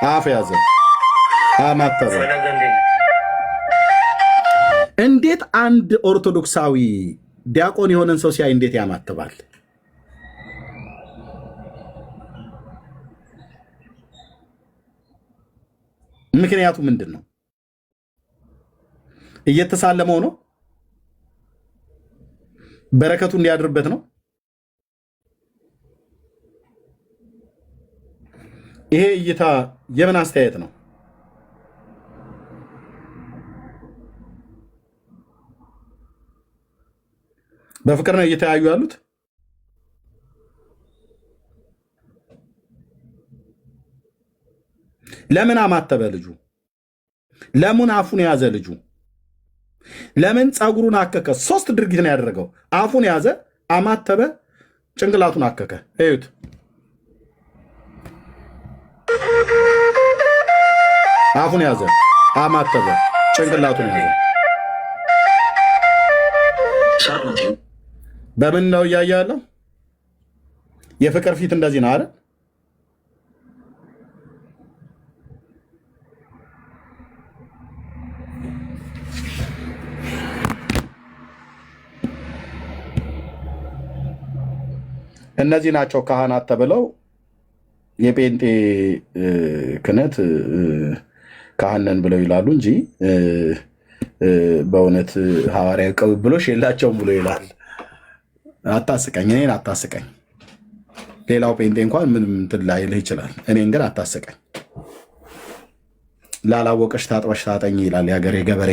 [SPEAKER 6] አፍ ያዘ አማተበ። እንዴት አንድ ኦርቶዶክሳዊ ዲያቆን የሆነን ሰው ሲያይ እንዴት ያማትባል? ምክንያቱ ምንድን ነው? እየተሳለመው ነው? በረከቱ እንዲያድርበት ነው? ይሄ እይታ የምን አስተያየት ነው? በፍቅር ነው እየተያዩ ያሉት? ለምን አማተበ ልጁ? ለምን አፉን ያዘ ልጁ? ለምን ፀጉሩን አከከ? ሶስት ድርጊት ነው ያደረገው። አፉን ያዘ፣ አማተበ፣ ጭንቅላቱን አከከ። እዩት። አፉን ያዘ፣ አማተበ፣ ጭንቅላቱን ያዘ። በምን ነው እያየ ያለው? የፍቅር ፊት እንደዚህ ነው አይደል? እነዚህ ናቸው ካህናት ተብለው የጴንጤ ክህነት ካህነን ብለው ይላሉ እንጂ በእውነት ሐዋርያዊ ቅብብሎሽ የላቸውም ብሎ ይላል። አታስቀኝ፣ እኔን አታስቀኝ። ሌላው ጴንጤ እንኳን ምንም እንትን ላይልህ ይችላል። እኔን ግን አታስቀኝ። ላላወቀሽ ታጥበሽ ታጠኝ ይላል የሀገሬ ገበሬ።